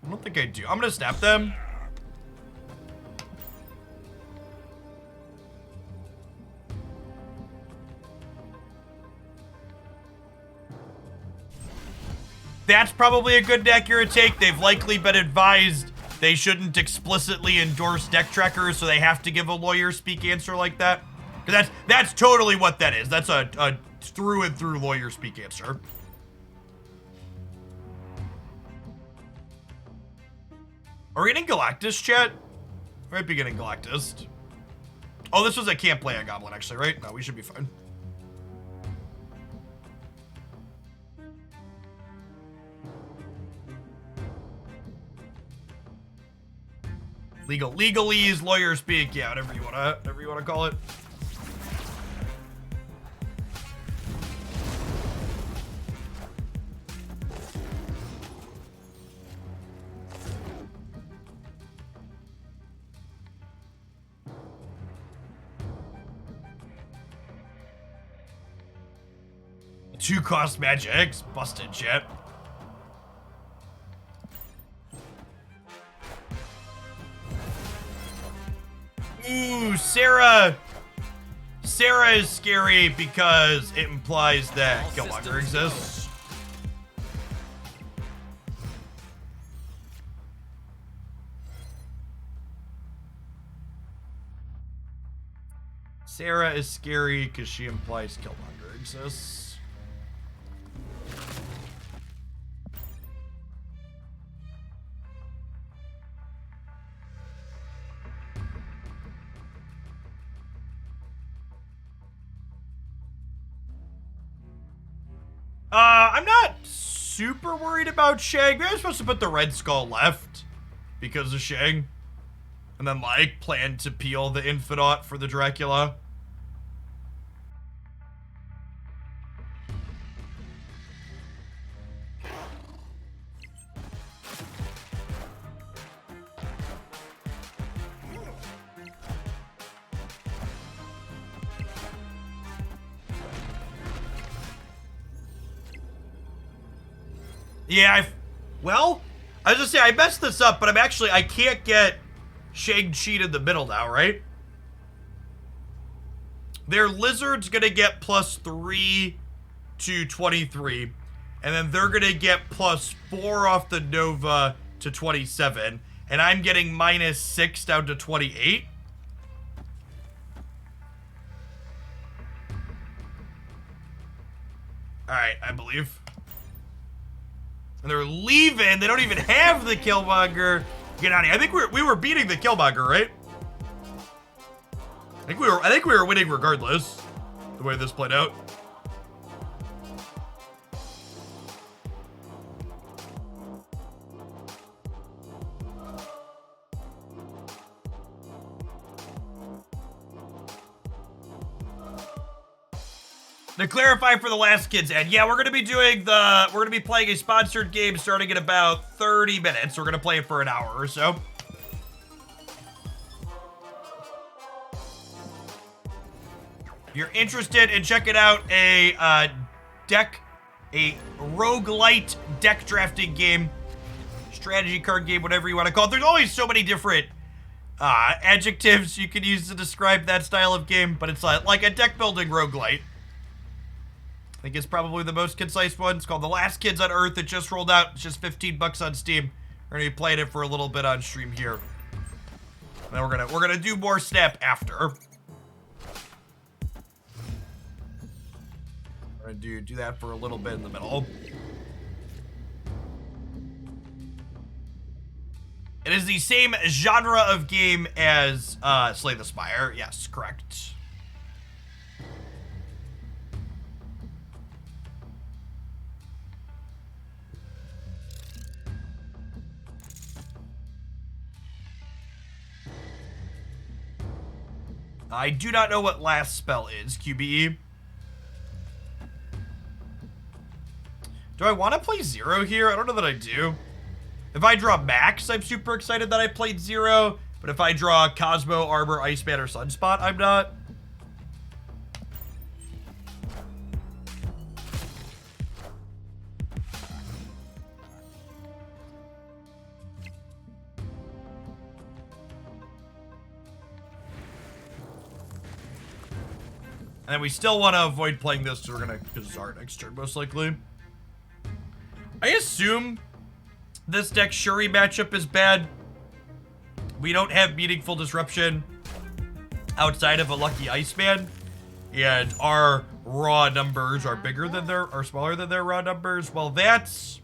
I don't think I do. I'm gonna snap them. That's probably a good accurate take. They've likely been advised they shouldn't explicitly endorse deck trackers, so they have to give a lawyer speak answer like that. Because that's totally what that is. That's a through and through lawyer speak answer. Are we getting Galactus, chat? Might be getting Galactus. Oh, this was I can't play a goblin, actually, right? No, we should be fine. Legalese, lawyer speak, yeah, whatever you wanna call it. Two cost magics, busted shit. Ooh, Sarah is scary because it implies that Killmonger exists. Sarah is scary because she implies Killmonger exists. I'm not super worried about Shang. Maybe I'm supposed to put the Red Skull left because of Shang. And then, like, plan to peel the Infinite for the Dracula. Yeah, well, I was gonna say, I messed this up, but I can't get Shang-Chi in the middle now, right? Their Lizard's gonna get +3 to 23, and then they're gonna get +4 off the Nova to 27, and I'm getting -6 down to 28. Alright, I believe. And they're leaving. They don't even have the Killmonger. Get out of here. I think we were beating the Killmonger, right? I think we were winning regardless. The way this played out. To clarify for the last kids, Ed, yeah, we're gonna be playing a sponsored game starting in about 30 minutes. We're gonna play it for an hour or so. If you're interested in checking out a roguelite deck drafting game, strategy card game, whatever you want to call it. There's always so many different adjectives you can use to describe that style of game, but it's like a deck building roguelite. I think it's probably the most concise one. It's called The Last Kids on Earth. It just rolled out. It's just 15 bucks on Steam. We're gonna be playing it for a little bit on stream here. And then we're gonna do more Snap after. We're gonna do that for a little bit in the middle. It is the same genre of game as Slay the Spire. Yes, correct. I do not know what last spell is, QBE. Do I want to play Zero here? I don't know that I do. If I draw Max, I'm super excited that I played Zero. But if I draw Cosmo, Arbor, Iceman, or Sunspot, I'm not. And we still want to avoid playing this, so we're going to Kazar next turn, most likely. I assume this deck Shuri matchup is bad. We don't have meaningful disruption outside of a Lucky Iceman. And our raw numbers are bigger than are smaller than their raw numbers. Well, that's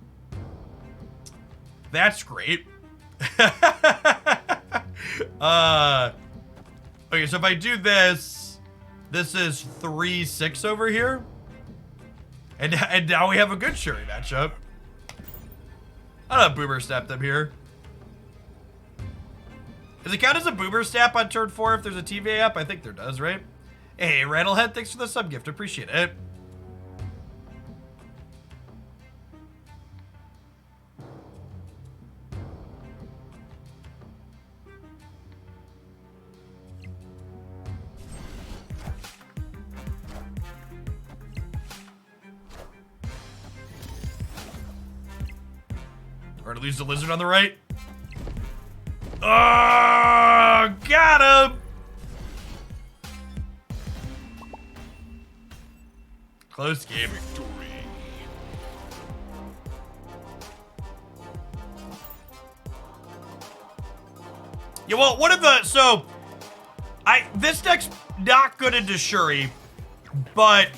great. Okay, so if I do this, this is 3-6 over here. And now we have a good Shuri matchup. I don't know, Boomer Snap them here. Does it count as a Boomer Snap on turn 4 if there's a TVA up? I think there does, right? Hey, Rattlehead, thanks for the sub gift. Appreciate it. Or to lose the lizard on the right. Oh, got him! Close game. Victory. Yeah, well, one of the, so, this deck's not good into Shuri, but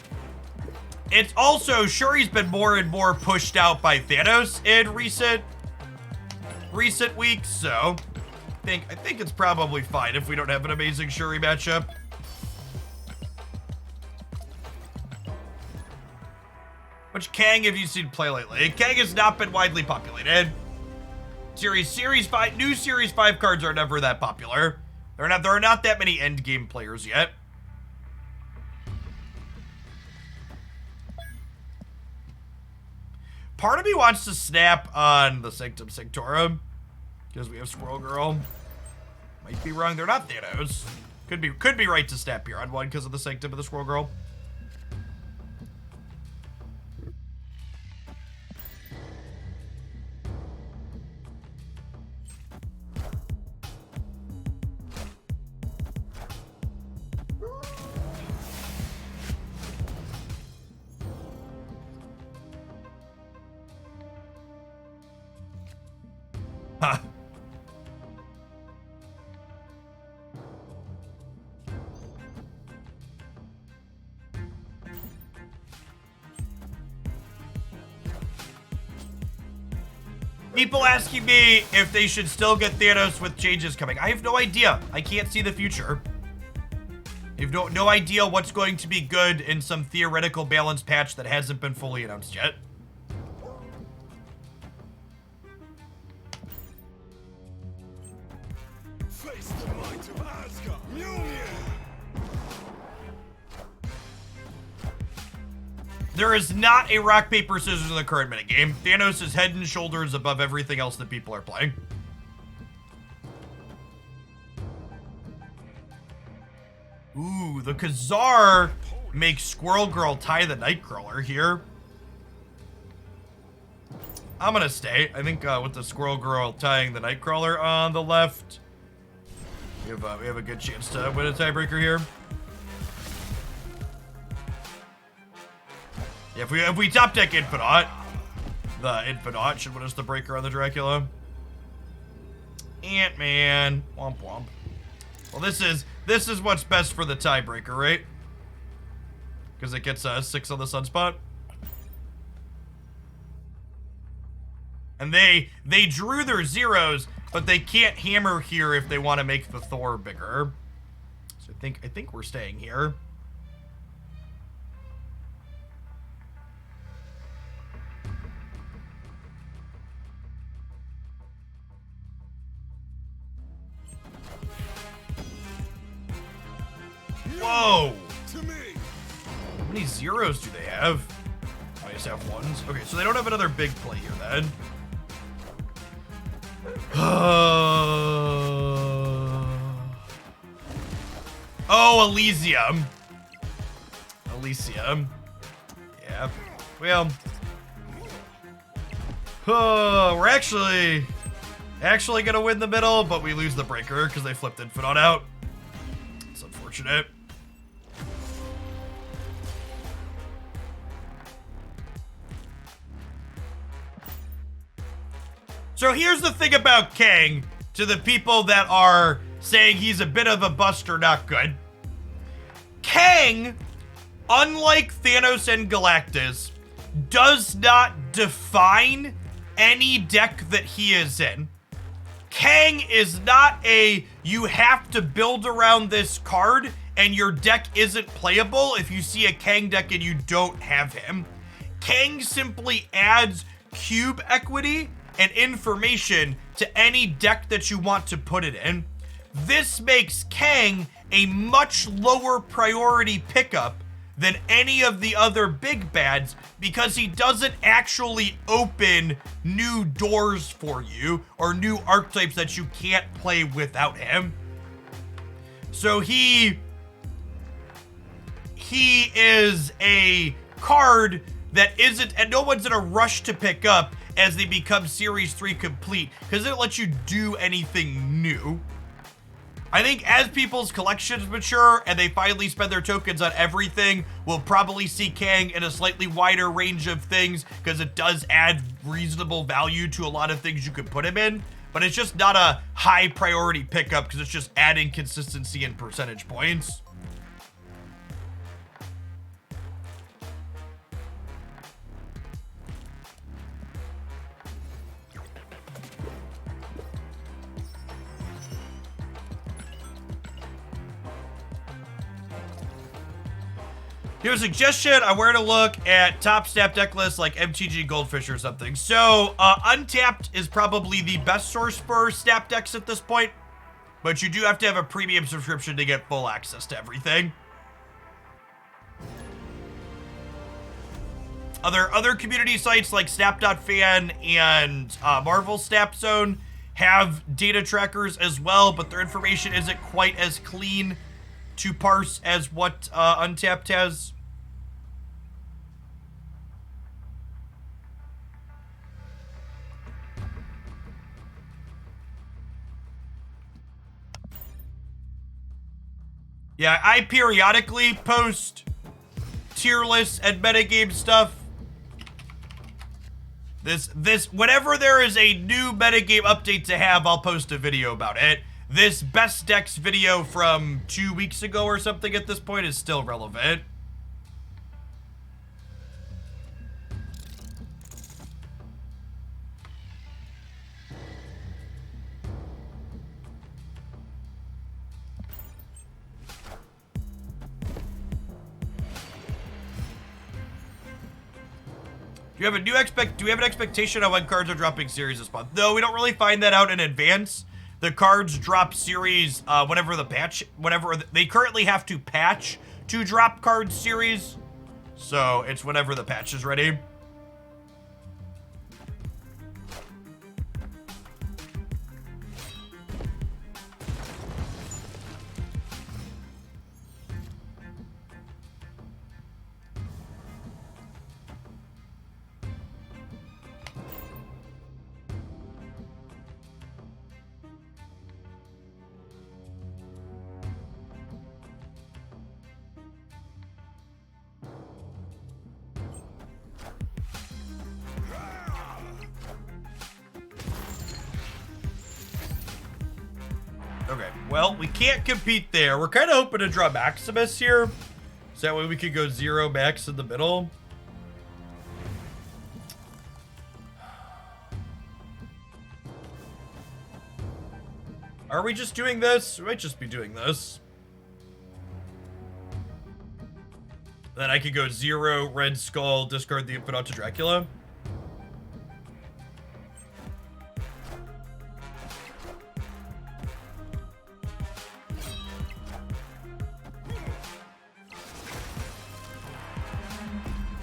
it's also, Shuri's been more and more pushed out by Thanos in recent weeks, so I think it's probably fine if we don't have an amazing Shuri matchup. Which Kang have you seen play lately? Kang has not been widely populated. Series 5, new Series 5 cards are never that popular. There are not that many endgame players yet. Part of me wants to snap on the Sanctum Sanctorum because we have Squirrel Girl. Might be wrong. They're not Thanos. Could be right to snap here on one because of the Sanctum of the Squirrel Girl. Huh. People asking me if they should still get Thanos with changes coming. I have no idea. I can't see the future. I have no idea what's going to be good in some theoretical balance patch that hasn't been fully announced yet. Face the might of Asgard. Mjolnir. There is not a rock, paper, scissors in the current minigame. Thanos is head and shoulders above everything else that people are playing. Ooh, the Kazar makes Squirrel Girl tie the Nightcrawler here. I'm gonna stay. I think with the Squirrel Girl tying the Nightcrawler on the left, we have a good chance to win a tiebreaker here. Yeah, if we top deck Infinite, the Infinite should win us the breaker on the Dracula. Ant-Man, womp womp. Well, this is what's best for the tiebreaker, right? Because it gets 6 on the Sunspot. And they drew their zeros, but they can't hammer here if they want to make the Thor bigger. So I think we're staying here. Whoa! To me. How many zeros do they have? I just have ones. Okay, so they don't have another big play here then. Oh, Elysium. Elysium. Yeah. Well. We're actually gonna win the middle, but we lose the breaker because they flipped Infinite out. It's unfortunate. So here's the thing about Kang, to the people that are saying he's a bit of a bust or not good. Kang, unlike Thanos and Galactus, does not define any deck that he is in. Kang is not a, you have to build around this card and your deck isn't playable if you see a Kang deck and you don't have him. Kang simply adds cube equity and information to any deck that you want to put it in. This makes Kang a much lower priority pickup than any of the other big bads because he doesn't actually open new doors for you or new archetypes that you can't play without him. So he is a card that isn't, and no one's in a rush to pick up as they become Series 3 complete because it lets you do anything new. I think as people's collections mature and they finally spend their tokens on everything, we'll probably see Kang in a slightly wider range of things because it does add reasonable value to a lot of things you could put him in, but it's just not a high priority pickup because it's just adding consistency and percentage points. Here's a suggestion on where to look at top snap deck lists like MTG Goldfish or something. So, Untapped is probably the best source for snap decks at this point, but you do have to have a premium subscription to get full access to everything. Other community sites like Snap.fan and Marvel Snap Zone have data trackers as well, but their information isn't quite as clean to parse as what Untapped has. Yeah, I periodically post tier lists and metagame stuff. Whenever there is a new metagame update to have, I'll post a video about it. This best decks video from 2 weeks ago or something at this point is still relevant. Do we have an expectation on when cards are dropping series this month? No, we don't really find that out in advance. The cards drop series whenever they currently have to patch to drop card series. So it's whenever the patch is ready. Okay, well, we can't compete there. We're kind of hoping to draw Maximus here. So that way we could go 0 Max in the middle. Are we just doing this? We might just be doing this. Then I could go 0 Red Skull, discard the Infinite to Dracula.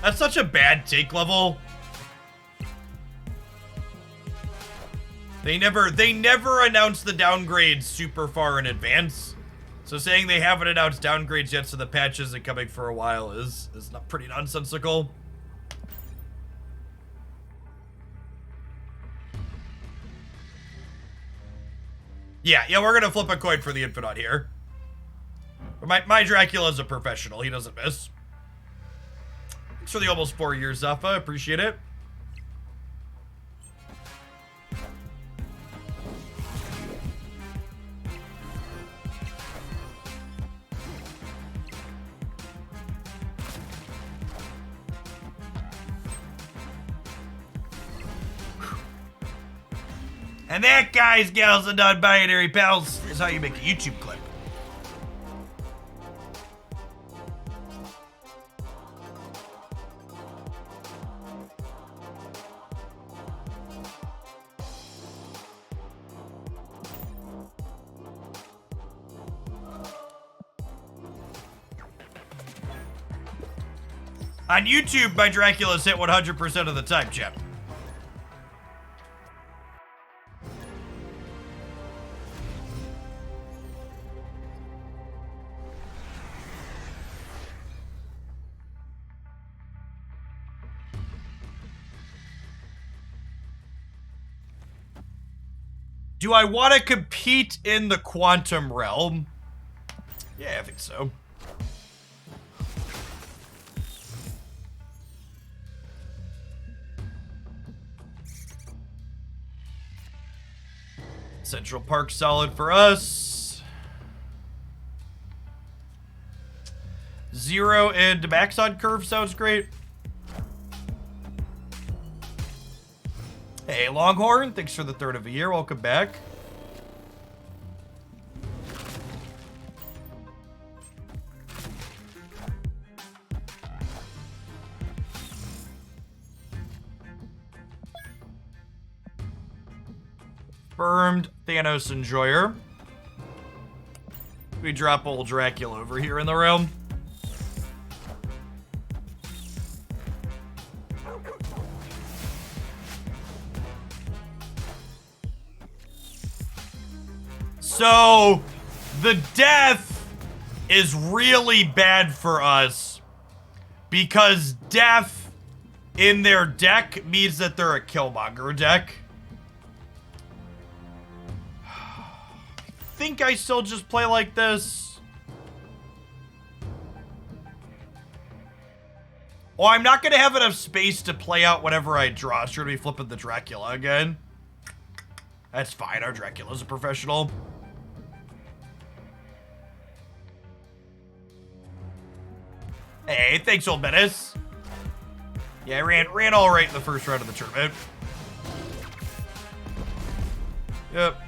That's such a bad take level. They never announced the downgrades super far in advance. So saying they haven't announced downgrades yet, so the patch isn't coming for a while is not pretty nonsensical. Yeah, we're gonna flip a coin for the Infinite here. But my Dracula's a professional, he doesn't miss. Thanks for the almost 4 years, Zaffa. Appreciate it. And that, guys, gals, and non-binary pals, is how you make a YouTube clip. On YouTube, my Dracula's hit 100% of the time, chat. Do I want to compete in the quantum realm? Yeah, I think so. Central Park solid for us. 0 and max on curve sounds great. Hey, Longhorn, thanks for the third of the year. Welcome back. Confirmed Thanos Enjoyer. We drop old Dracula over here in the realm. So, the death is really bad for us because death in their deck means that they're a Killmonger deck. I think I still just play like this. Oh, I'm not going to have enough space to play out whatever I draw. So we're going to be flipping the Dracula again. That's fine. Our Dracula's a professional. Hey, thanks, old Menace. Yeah, I ran all right in the first round of the tournament. Yep.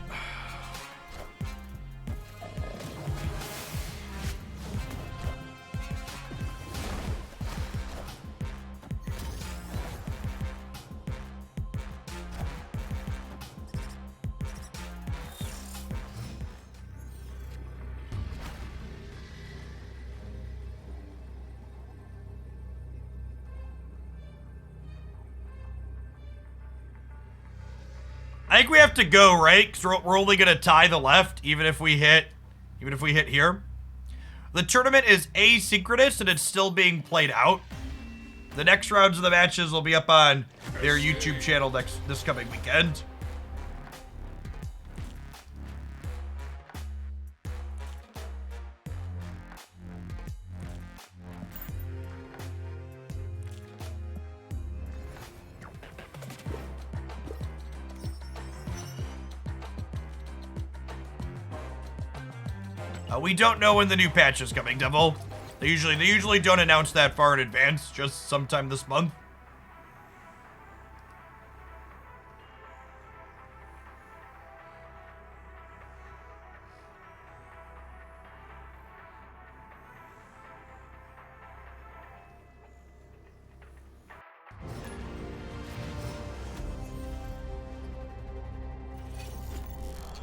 I think we have to go, right? Because we're only going to tie the left, even if we hit here. The tournament is asynchronous, and it's still being played out. The next rounds of the matches will be up on their YouTube channel this coming weekend. We don't know when the new patch is coming, Devil. They usually don't announce that far in advance, just sometime this month.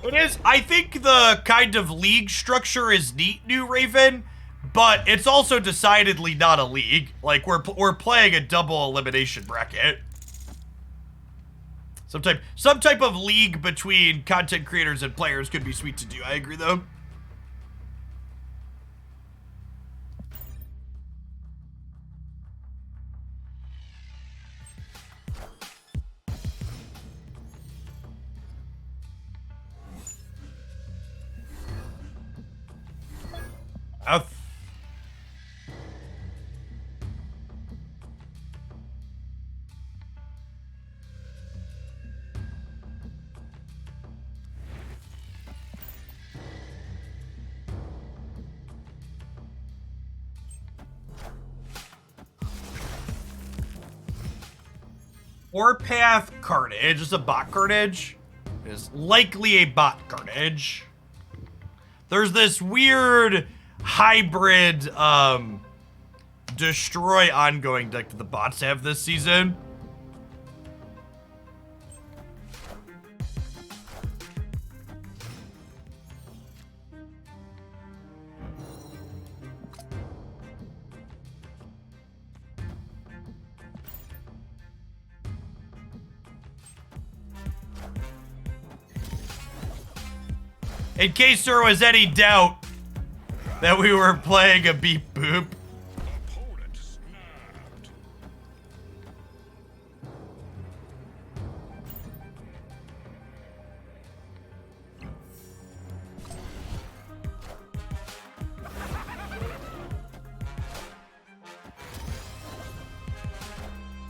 It is. I think the kind of league structure is neat, New Raven, but it's also decidedly not a league. Like, we're playing a double elimination bracket. Some type of league between content creators and players could be sweet to do. I agree, though. Warpath Carnage, just a bot Carnage. is likely a bot carnage. There's this weird hybrid destroy ongoing deck that the bots have this season. In case there was any doubt that we were playing a beep boop. Opponent snapped.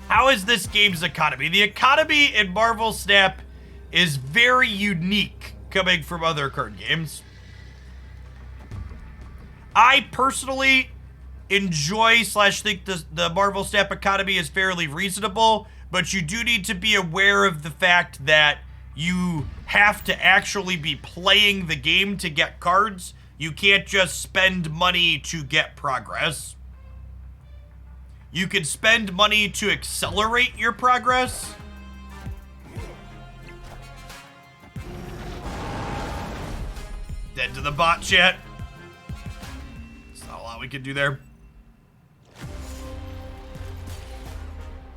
How is this game's economy? The economy in Marvel Snap is very unique coming from other card games. I personally enjoy / think the Marvel Snap economy is fairly reasonable, but you do need to be aware of the fact that you have to actually be playing the game to get cards. You can't just spend money to get progress. You can spend money to accelerate your progress. Dead to the bot, chat. There's not a lot we can do there.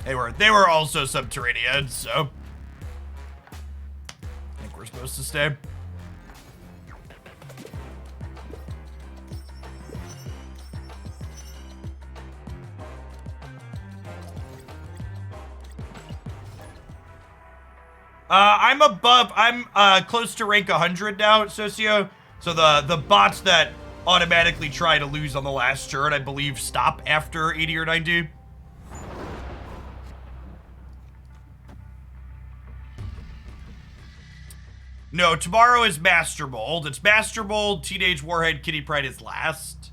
They were also Subterranean, so I think we're supposed to stay. I'm close to rank 100 now at Socio. So the bots that automatically try to lose on the last turn, I believe, stop after 80 or 90. No, tomorrow is Master Mold. It's Master Mold, Teenage Warhead, Kitty Pryde is last.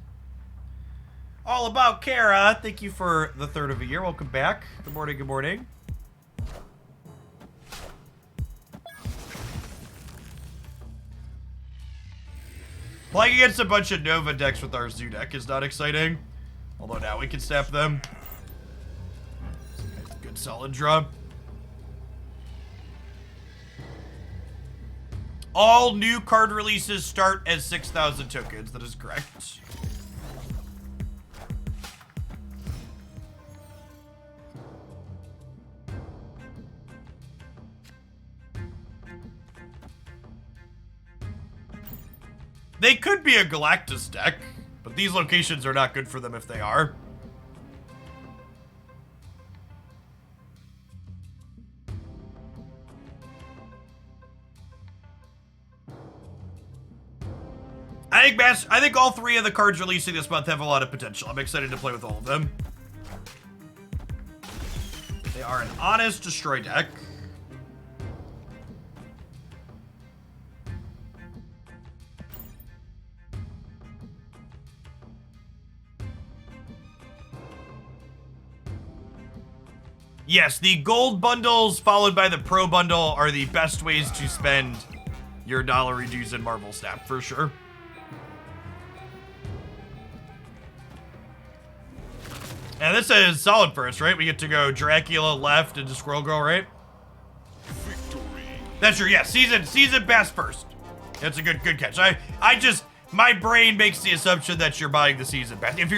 All about Kara. Thank you for the third of a year. Welcome back. Good morning, good morning. Playing against a bunch of Nova decks with our Zoo deck is not exciting. Although now we can snap them. Good solid draw. All new card releases start as 6,000 tokens. That is correct. They could be a Galactus deck, but these locations are not good for them if they are. I think all three of the cards releasing this month have a lot of potential. I'm excited to play with all of them. They are an honest destroy deck. Yes, the gold bundles followed by the pro bundle are the best ways to spend your dollar dues in Marvel Snap, for sure. And this is solid for us, right? We get to go Dracula left into Squirrel Girl, right? Victory. That's true, yeah. Season pass first. That's a good catch. My brain makes the assumption that you're buying the season pass. If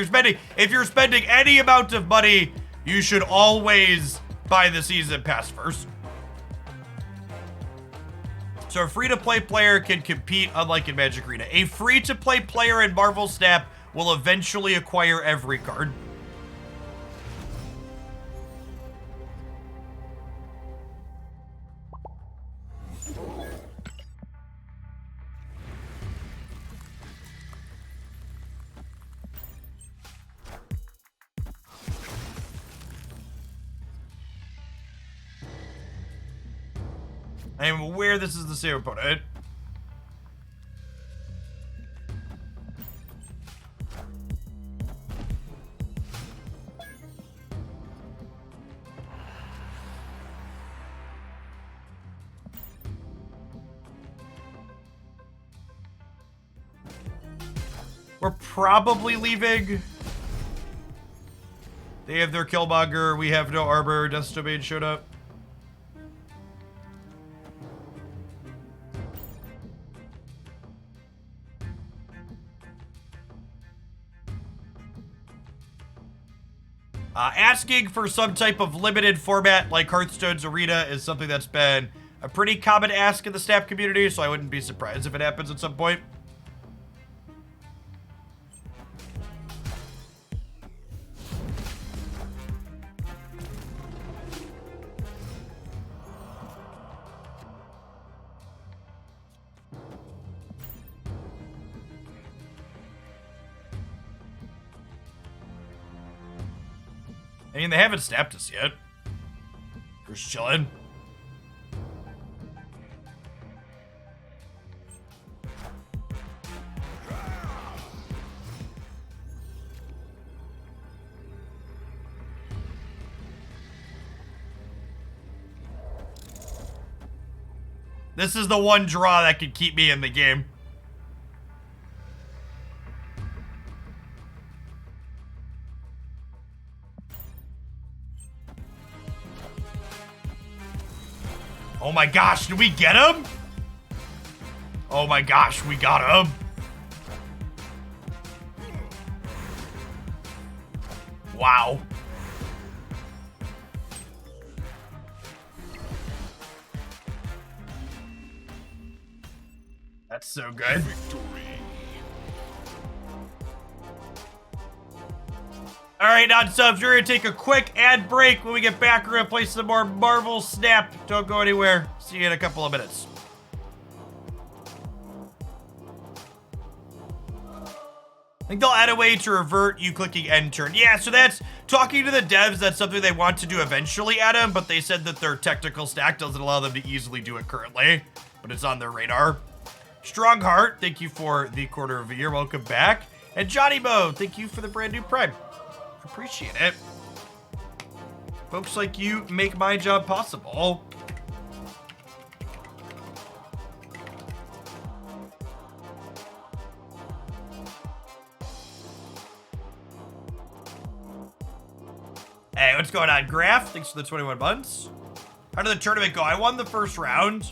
you're spending any amount of money, you should always buy the season pass first. So a free-to-play player can compete, unlike in Magic Arena. A free-to-play player in Marvel Snap will eventually acquire every card. I am aware this is the same opponent. We're probably leaving. They have their Killmonger. We have no armor. Death's Domain showed up. Asking for some type of limited format like Hearthstone's Arena is something that's been a pretty common ask in the Snap community, so I wouldn't be surprised if it happens at some point. I mean, they haven't snapped us yet. We're just chilling. This is the one draw that could keep me in the game. Oh my gosh, did we get him? Oh my gosh, we got him. Wow. That's so good. Alright, non-subs, we're gonna take a quick ad break. When we get back, we're gonna play some more Marvel Snap. Don't go anywhere. See you in a couple of minutes. I think they'll add a way to revert you clicking end turn. Yeah, so that's talking to the devs. That's something they want to do eventually, Adam, but they said that their technical stack doesn't allow them to easily do it currently, but it's on their radar. Strong Heart, thank you for the quarter of a year. Welcome back. And Johnny Mo, thank you for the brand new Prime. Appreciate it. Folks like you make my job possible. Hey, what's going on, Graph? Thanks for the 21 months. How did the tournament go? I won the first round.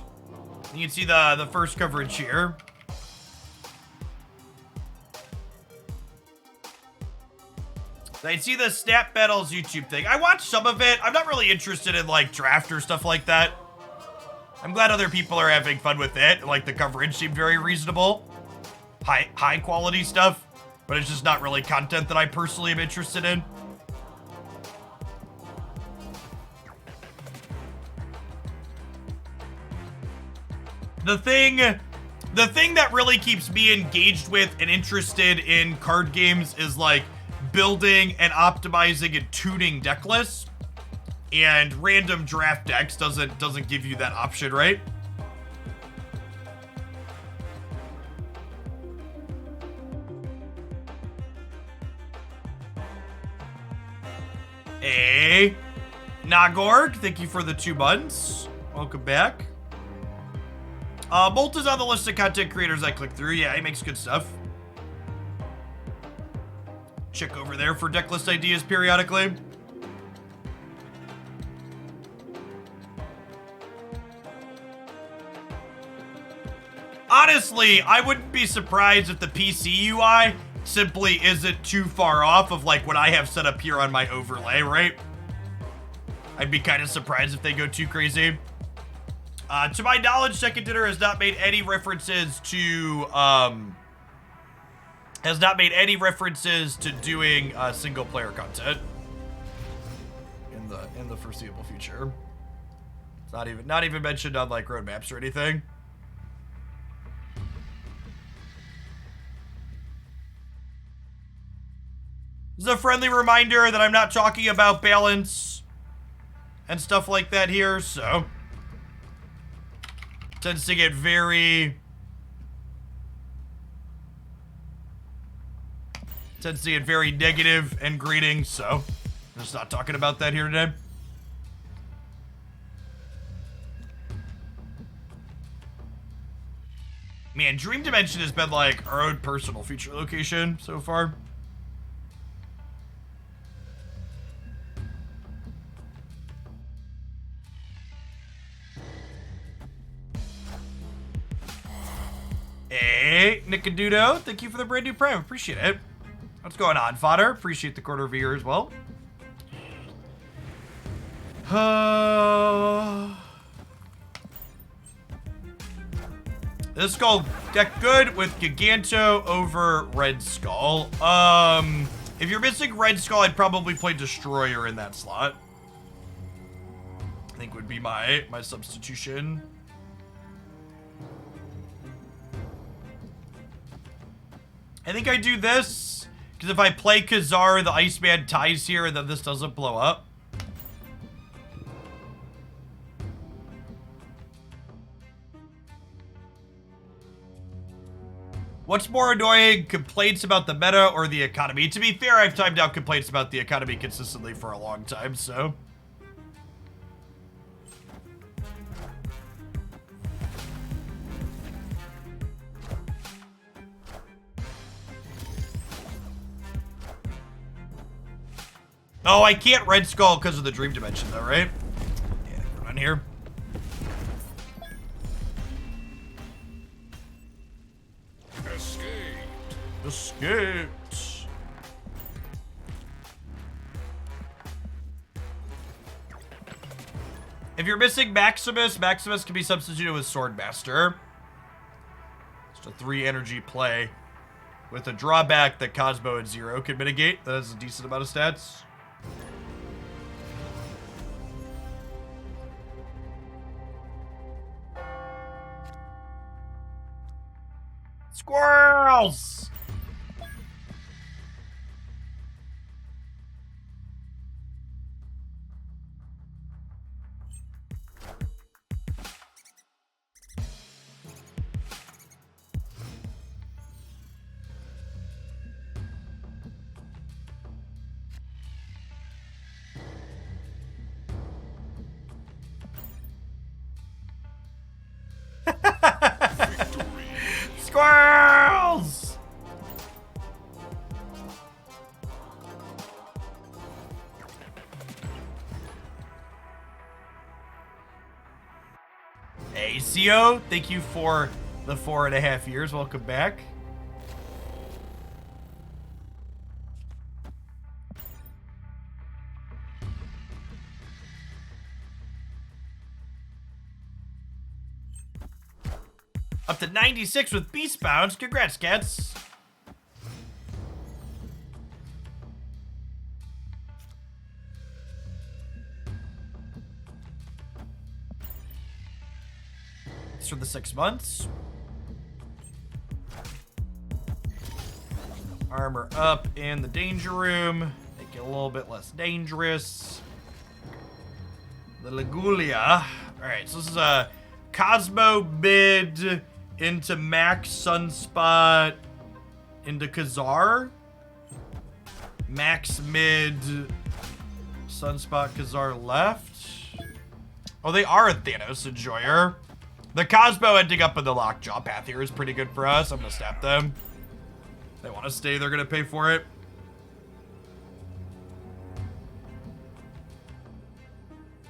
You can see the first coverage here. I see the Snap Battles YouTube thing. I watched some of it. I'm not really interested in like draft or stuff like that. I'm glad other people are having fun with it. Like the coverage seemed very reasonable. High quality stuff, but it's just not really content that I personally am interested in. The thing that really keeps me engaged with and interested in card games is like building and optimizing and tuning deck lists, and random draft decks doesn't give you that option, right? Hey, Nagorg, thank you for the 2 months. Welcome back. Molt is on the list of content creators I click through. Yeah, he makes good stuff. Check over there for deck list ideas periodically. Honestly, I wouldn't be surprised if the PC UI simply isn't too far off of like what I have set up here on my overlay, right? I'd be kind of surprised if they go too crazy. To my knowledge, Second Dinner has not made any references to doing single player content in the foreseeable future. It's not even mentioned on like roadmaps or anything. This is a friendly reminder that I'm not talking about balance and stuff like that here, so tends to get very negative and greeting, so I'm just not talking about that here today. Man, Dream Dimension has been like our own personal feature location so far. Hey, Nickadudo, thank you for the brand new prime. Appreciate it. What's going on, fodder? Appreciate the quarter of a year as well. This Skull deck good with Giganto over Red Skull. If you're missing Red Skull, I'd probably play Destroyer in that slot. I think would be my substitution. I think I do this, because if I play Kazar, the Iceman ties here, and then this doesn't blow up. What's more annoying, complaints about the meta or the economy? To be fair, I've timed out complaints about the economy consistently for a long time, so... Oh, I can't Red Skull because of the Dream Dimension, though, right? Yeah, going on here. Escaped. If you're missing Maximus, Maximus can be substituted with Swordmaster. Just a 3 energy play with a drawback that Cosmo at 0 could mitigate. That has a decent amount of stats. Squirrels! Squirrels! Hey, CO, thank you for the 4.5 years. Welcome back. Up to 96 with Beast Bounce. Congrats, cats. Thanks for the 6 months. Armor up in the danger room. Make it a little bit less dangerous. The Legulia. Alright, so this is a Cosmo mid into Max Sunspot into Kazar. Max mid Sunspot Kazar left. Oh, they are a Thanos enjoyer. The Cosmo ending up in the Lockjaw path here is pretty good for us. I'm gonna snap them. They want to stay, they're gonna pay for it.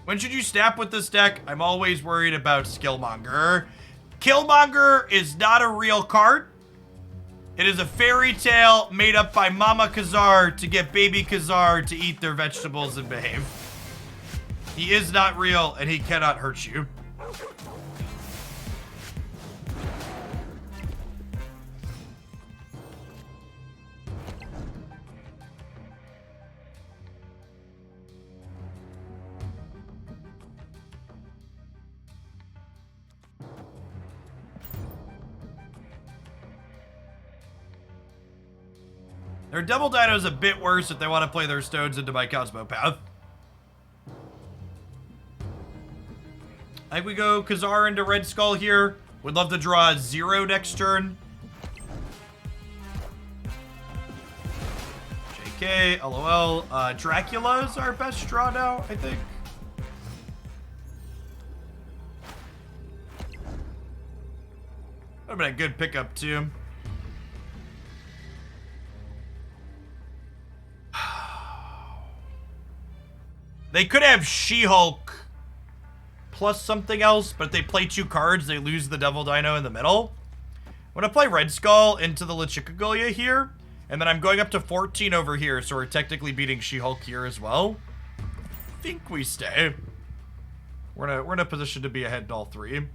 When should you snap with this deck? I'm always worried about Skillmonger. Killmonger is not a real card. It is a fairy tale made up by Mama Kazar to get baby Kazar to eat their vegetables and behave. He is not real and he cannot hurt you. Their double dino's a bit worse if they want to play their stones into my Cosmo path. I think we go Kazar into Red Skull here. Would love to draw a 0 next turn. JK, LOL. Dracula's our best draw now, I think. have been a good pickup, too. They could have She-Hulk plus something else, but if they play 2 cards, they lose the Devil Dino in the middle. I'm gonna play Red Skull into the LeChugagolia here, and then I'm going up to 14 over here, so we're technically beating She-Hulk here as well. I think we stay. We're in a position to be ahead in all 3.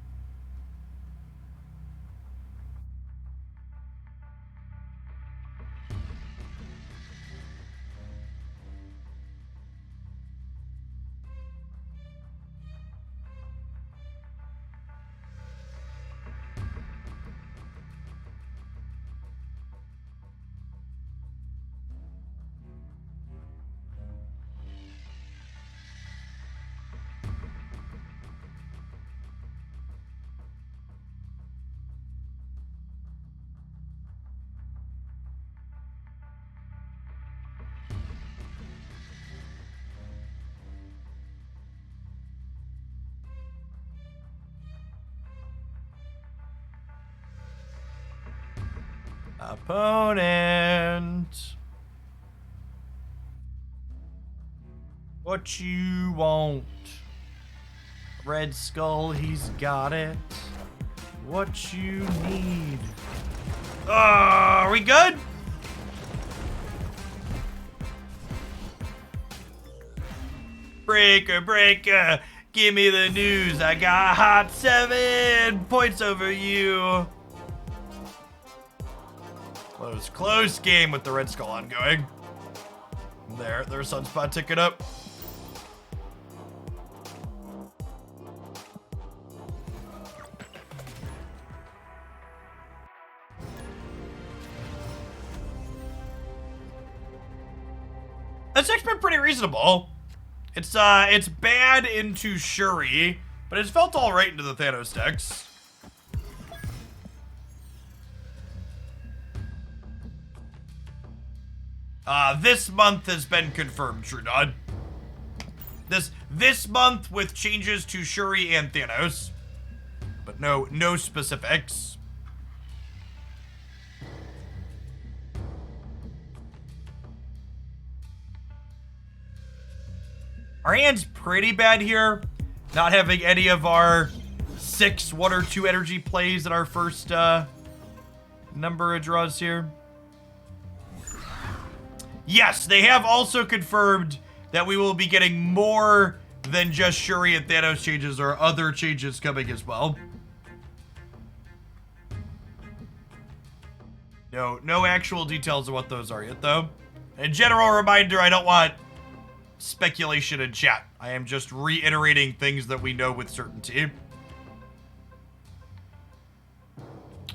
Opponent. What you want? Red Skull, he's got it. What you need? Are we good? Breaker, breaker, give me the news. I got hot 7 points over you. Close game with the Red Skull ongoing. Their Sunspot ticket up. This deck's been pretty reasonable. It's bad into Shuri, but it's felt all right into the Thanos decks. This month has been confirmed, Trudon. This month with changes to Shuri and Thanos, but no specifics. Our hand's pretty bad here, not having any of our 6 1 or 2 energy plays in our first number of draws here. Yes, they have also confirmed that we will be getting more than just Shuri and Thanos changes or other changes coming as well. No actual details of what those are yet, though. A general reminder, I don't want speculation in chat. I am just reiterating things that we know with certainty.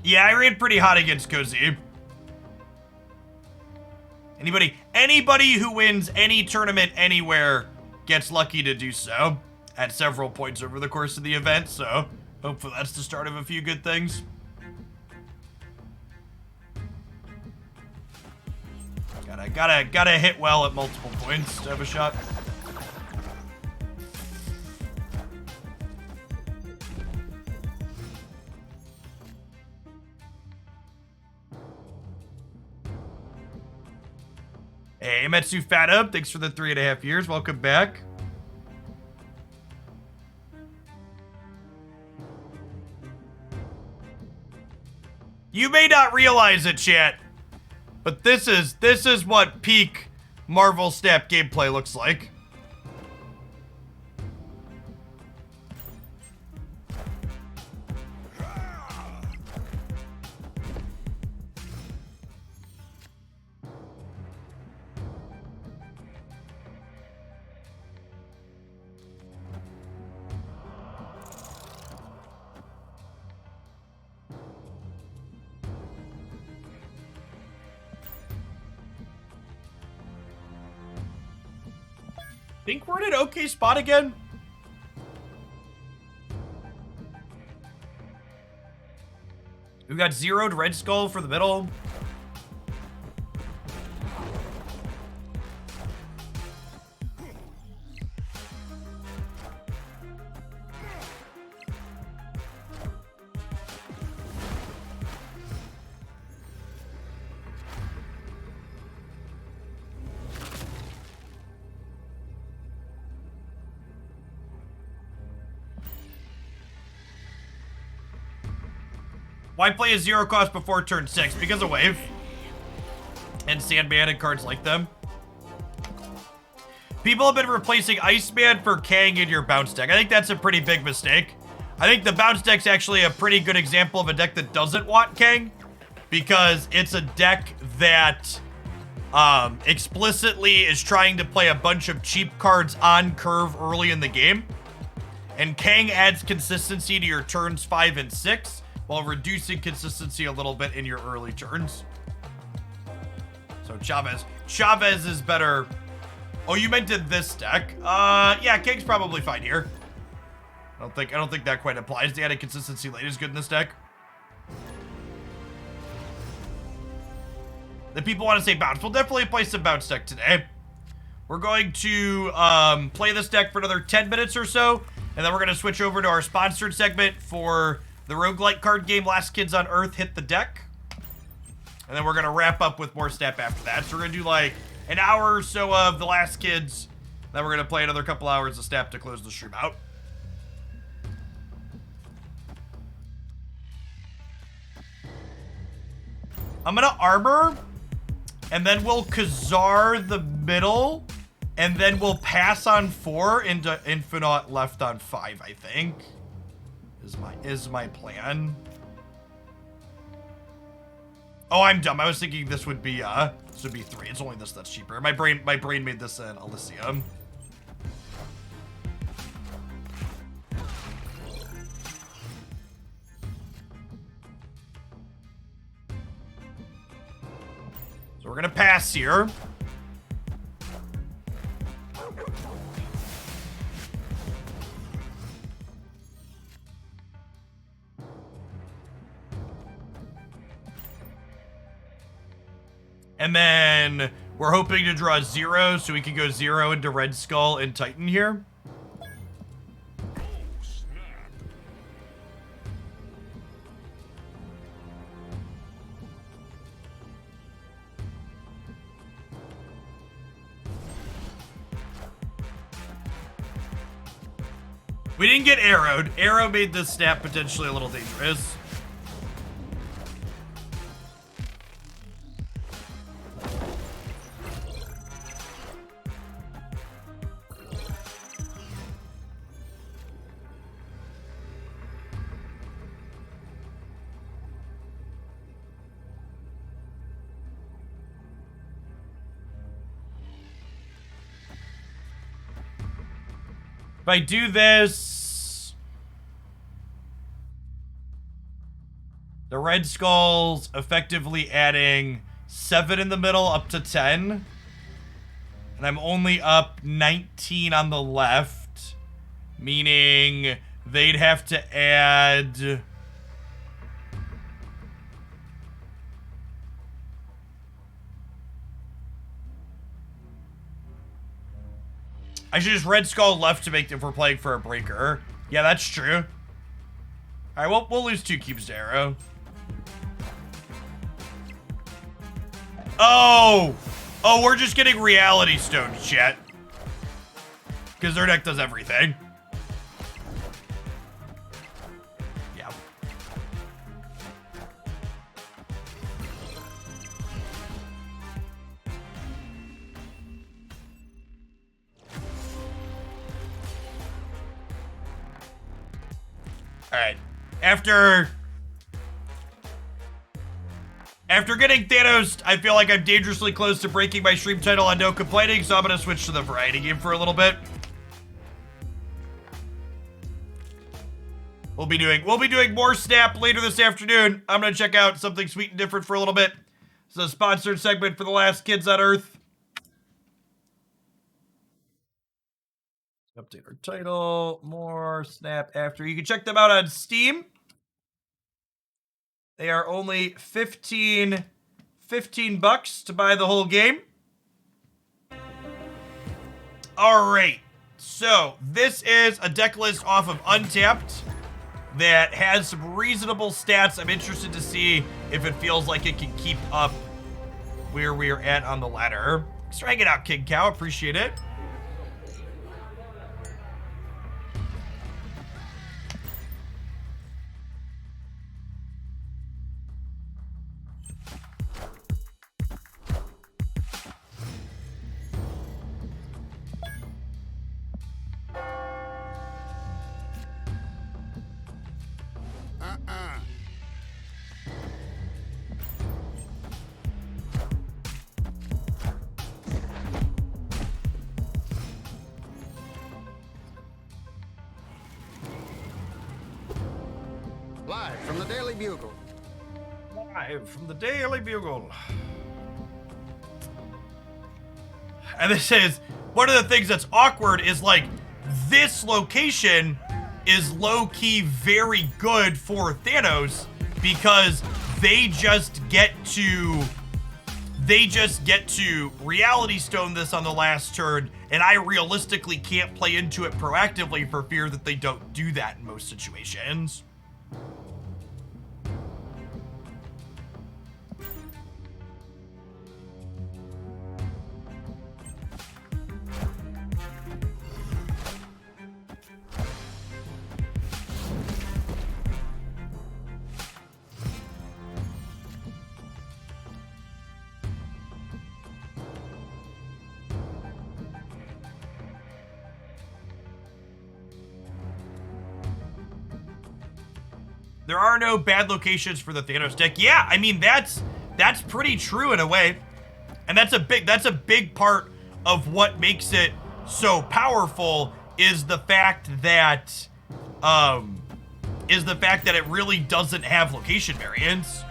Yeah, I ran pretty hot against Cozy. Anybody who wins any tournament anywhere gets lucky to do so at several points over the course of the event, so hopefully that's the start of a few good things. Gotta hit well at multiple points to have a shot. Hey, Metsu Fat thanks for the 3.5 years. Welcome back. You may not realize it, chat, but this is what peak Marvel Snap gameplay looks like. Think we're in an okay spot again? We got zeroed Red Skull for the middle. Why play a 0 cost before turn 6? Because of Wave. And Sandman and cards like them. People have been replacing Iceman for Kang in your bounce deck. I think that's a pretty big mistake. I think the bounce deck's actually a pretty good example of a deck that doesn't want Kang. Because it's a deck that explicitly is trying to play a bunch of cheap cards on curve early in the game. And Kang adds consistency to your turns 5 and 6 while reducing consistency a little bit in your early turns. So Chavez is better. Oh, you meant in this deck? Yeah, Kang's probably fine here. I don't think that quite applies. The added consistency late is good in this deck. The people want to say bounce. We'll definitely play some bounce deck today. We're going to play this deck for another 10 minutes or so, and then we're going to switch over to our sponsored segment for the roguelike card game Last Kids on Earth Hit the Deck. And then we're going to wrap up with more Snap after that. So we're going to do like an hour or so of The Last Kids. Then we're going to play another couple hours of Snap to close the stream out. I'm going to Armor. And then we'll Kazar the middle, and then we'll pass on 4 into Infinite left on 5, I think. Is my plan. Oh, I'm dumb. I was thinking this would be 3. It's only this that's cheaper. My brain made this an Elysium. So we're gonna pass here. And then we're hoping to draw 0 so we can go 0 into Red Skull and Titan here. We didn't get arrowed. Arrow made this Snap potentially a little dangerous. If I do this, the Red Skull's effectively adding 7 in the middle up to 10. And I'm only up 19 on the left, meaning they'd have to add... I should just Red Skull left to make if we're playing for a breaker. Yeah, that's true. All right, we'll lose 2 cubes to arrow. Oh, we're just getting reality stones, chat. Because their deck does everything. Yeah. Alright. After getting Thanos, I feel like I'm dangerously close to breaking my stream title on no complaining, so I'm gonna switch to the variety game for a little bit. We'll be doing more Snap later this afternoon. I'm gonna check out something sweet and different for a little bit. It's a sponsored segment for The Last Kids on Earth. Update our title, more Snap after. You can check them out on Steam. They are only $15 to buy the whole game. All right, so this is a deck list off of Untapped that has some reasonable stats. I'm interested to see if it feels like it can keep up where we're at on the ladder. Let's try and get out, King Cow. Appreciate it. Live from the Daily Bugle. Live from the Daily Bugle. And this is one of the things that's awkward is like this location is low-key very good for Thanos because they just get to Reality Stone this on the last turn, and I realistically can't play into it proactively for fear that they don't do that in most situations. There are no bad locations for the Thanos deck. Yeah, I mean that's pretty true in a way. And that's a big part of what makes it so powerful is the fact that it really doesn't have location variance.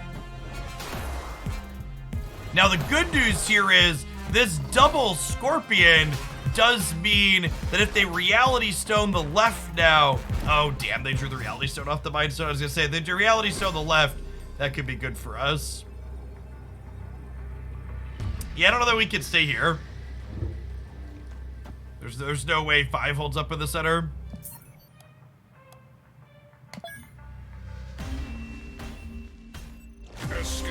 Now the good news here is this double Scorpion does mean that if they Reality Stone the left now, oh damn, they drew the Reality Stone off the Mind Stone. I was gonna say, they drew Reality Stone the left, that could be good for us. Yeah, I don't know that we can stay here. There's no way 5 holds up in the center. Escape.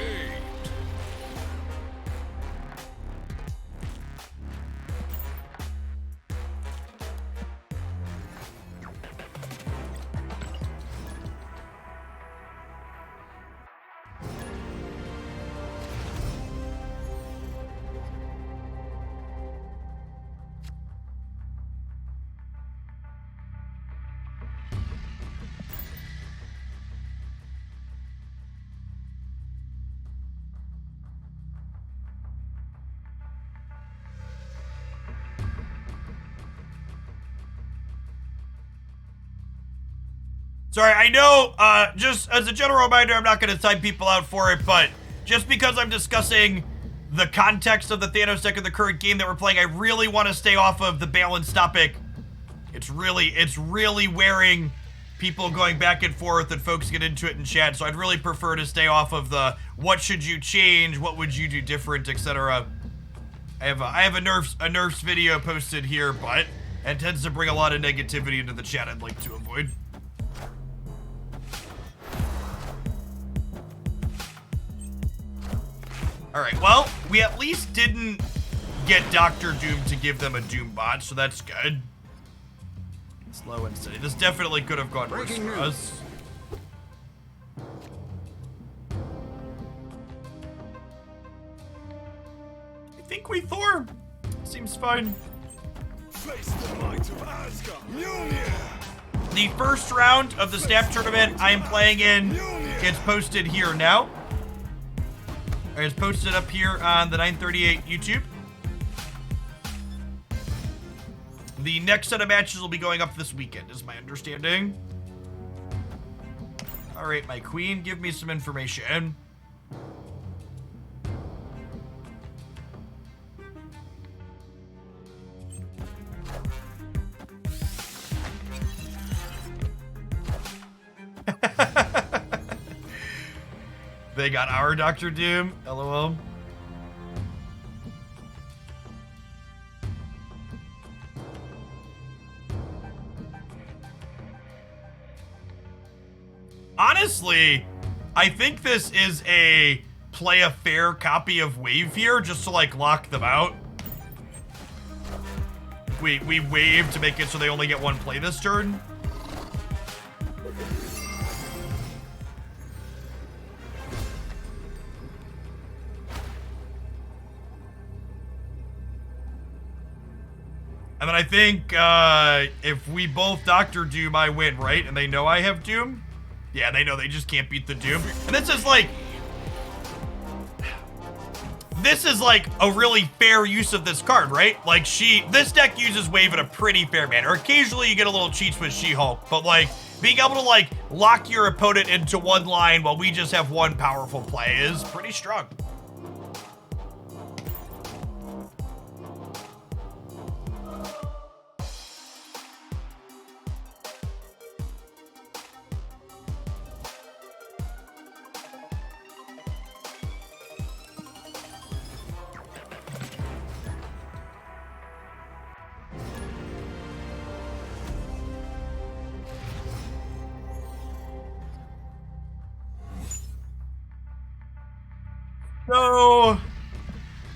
Sorry, I know, just as a general reminder, I'm not going to time people out for it, but just because I'm discussing the context of the Thanos deck of the current game that we're playing, I really want to stay off of the balanced topic. It's really wearing people going back and forth and folks get into it in chat, so I'd really prefer to stay off of the what should you change, what would you do different, etc. I have a nerfs video posted here, but it tends to bring a lot of negativity into the chat I'd like to avoid. Alright, well, we at least didn't get Dr. Doom to give them a Doom bot, so that's good. Slow and steady. This definitely could have gone worse for us. I think we Thor. Seems fine. Face the might of Asgard. Mjolnir. The first round of the staff tournament I am playing in gets posted here now. It's posted up here on the 938 YouTube. The next set of matches will be going up this weekend, is my understanding. All right, my queen, give me some information. They got our Dr. Doom, LOL. Honestly, I think this is a play a fair copy of Wave here, just to like lock them out. We wave to make it so they only get one play this turn. And then I think if we both Dr. Doom, I win, right? And they know I have Doom? Yeah, they know they just can't beat the Doom. And this is like a really fair use of this card, right? Like this deck uses Wave in a pretty fair manner. Occasionally you get a little cheats with She-Hulk, but like being able to like lock your opponent into one line while we just have one powerful play is pretty strong. So,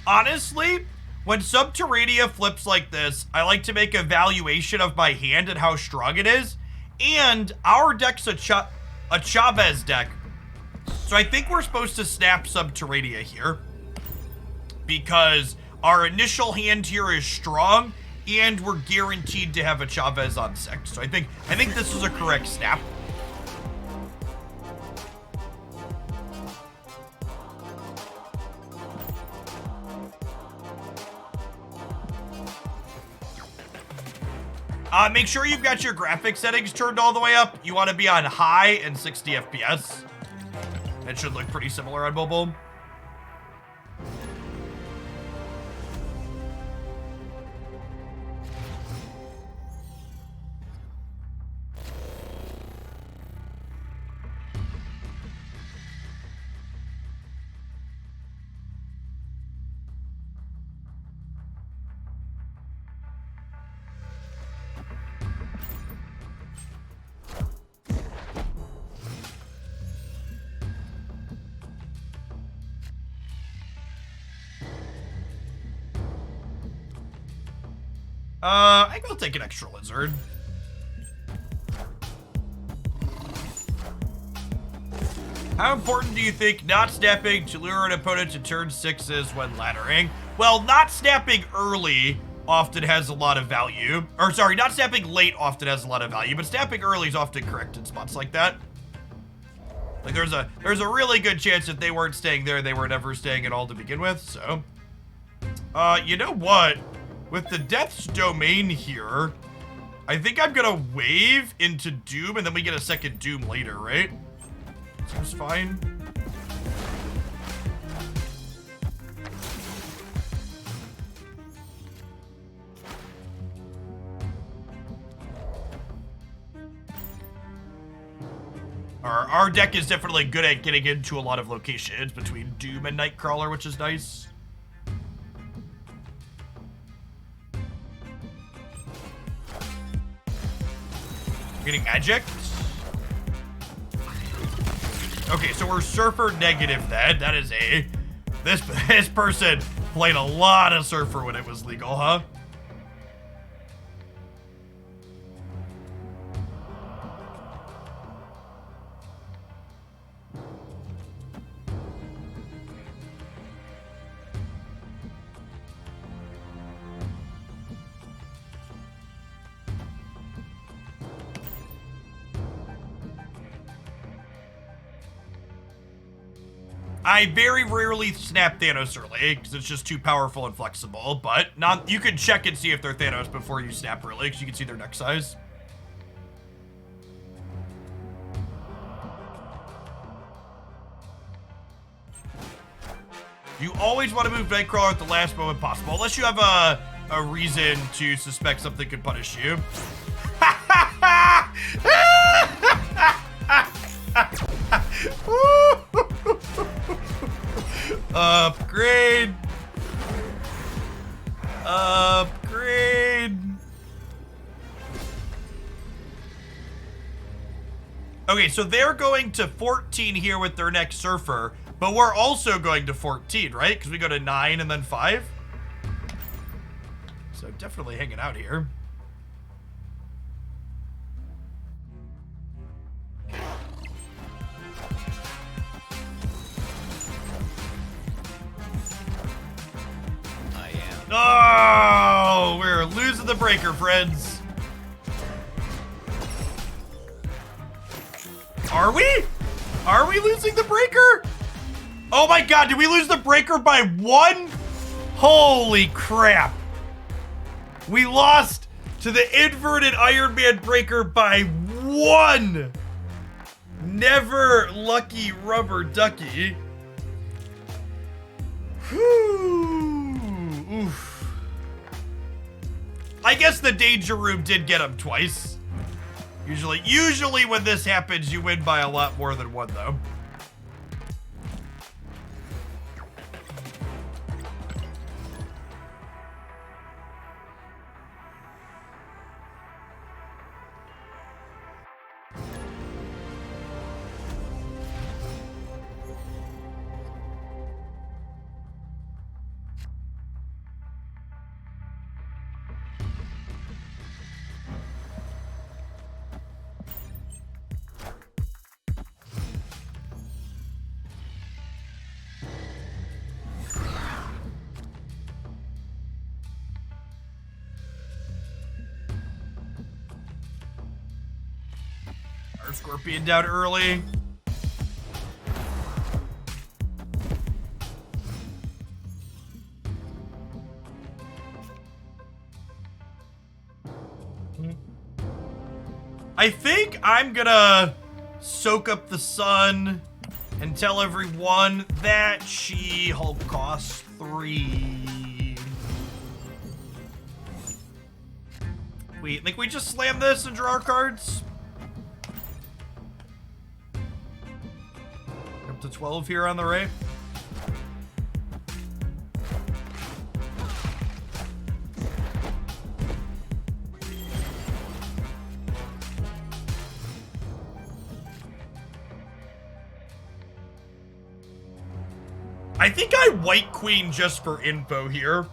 honestly, when Subterranea flips like this, I like to make a valuation of my hand and how strong it is. And our deck's a Chavez deck. So I think we're supposed to snap Subterranea here. Because our initial hand here is strong, and we're guaranteed to have a Chavez on 6. So I think this is a correct snap. Make sure you've got your graphics settings turned all the way up. You want to be on high and 60 FPS. That should look pretty similar on mobile. I think I'll take an extra lizard. How important do you think not snapping to lure an opponent to turn 6 is when laddering? Well, not snapping early often has a lot of value. Or sorry, not snapping late often has a lot of value, but snapping early is often correct in spots like that. Like there's a really good chance if they weren't staying there, they were never staying at all to begin with, so. You know what? With the Death's Domain here, I think I'm gonna wave into Doom and then we get a second Doom later, right? Seems fine. Our deck is definitely good at getting into a lot of locations between Doom and Nightcrawler, which is nice. Getting magic. Okay, so we're Surfer negative then. That is a... This person played a lot of Surfer when it was legal, huh? I very rarely snap Thanos early, because it's just too powerful and flexible, but you can check and see if they're Thanos before you snap early, because you can see their deck size. You always want to move Nightcrawler at the last moment possible, unless you have a reason to suspect something could punish you. Upgrade. Upgrade. Okay, so they're going to 14 here with their next Surfer, but we're also going to 14, right? Because we go to 9 and then 5. So definitely hanging out here. Oh, we're losing the breaker, friends. Are we? Are we losing the breaker? Oh my god, did we lose the breaker by 1? Holy crap. We lost to the inverted Iron Man breaker by 1. one! Never lucky rubber ducky. Whew. Oof. I guess the danger room did get him twice. Usually when this happens, you win by a lot more than one, though. Our Scorpion down early. I think I'm gonna soak up the sun and tell everyone that She-Hulk costs 3. Wait, like we just slam this and draw our cards? Up to 12 here on the right. I think I White Queen just for info here.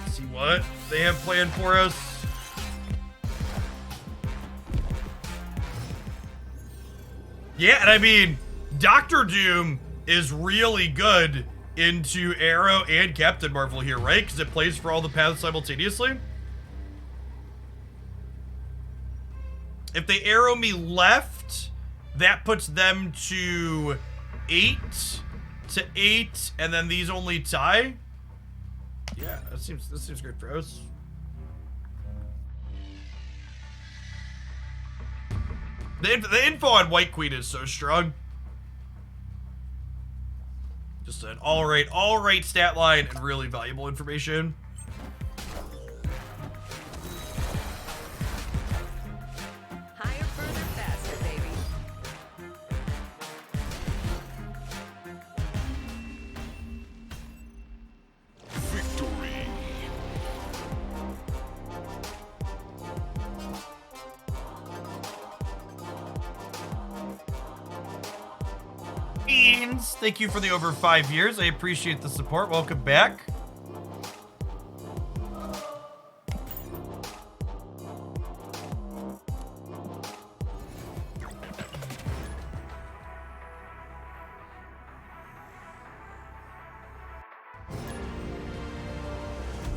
See what they have planned for us. Yeah, and I mean, Doctor Doom is really good into Arrow and Captain Marvel here, right? Because it plays for all the paths simultaneously. If they arrow me left, that puts them to 8 to 8, and then these only tie. Yeah, that seems great for us. The info on White Queen is so strong. Just an all right stat line and really valuable information. Thank you for the over 5 years. I appreciate the support. Welcome back.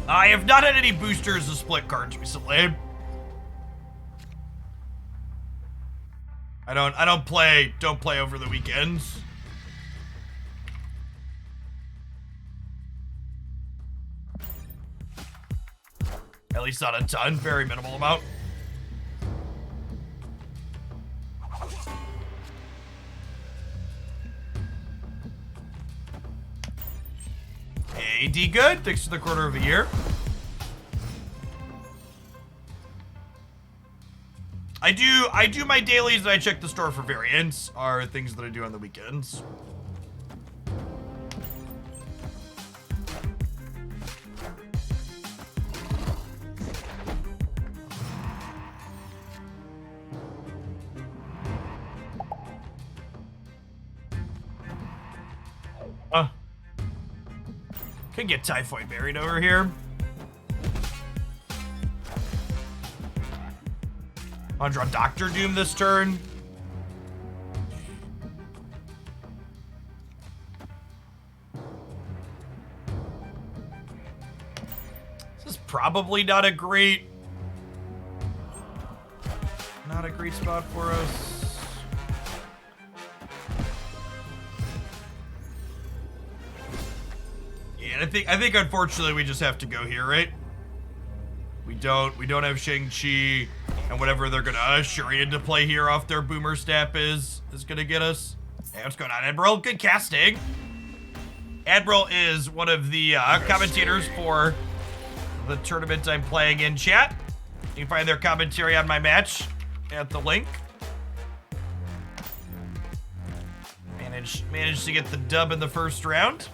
I have not had any boosters of split cards recently. I don't play over the weekends. At least not a ton, very minimal amount. Hey, D good, thanks for the quarter of a year. I do my dailies and I check the store for variants, are things that I do on the weekends. Can get Typhoid buried over here. I'll draw Doctor Doom this turn. This is probably not a great spot for us. And I think unfortunately we just have to go here, right? We don't have Shang-Chi, and whatever they're gonna usher into play here off their boomer snap is gonna get us. Hey, what's going on, Admiral? Good casting. Admiral is one of the commentators for the tournament I'm playing in chat. You can find their commentary on my match at the link. Managed to get the dub in the first round.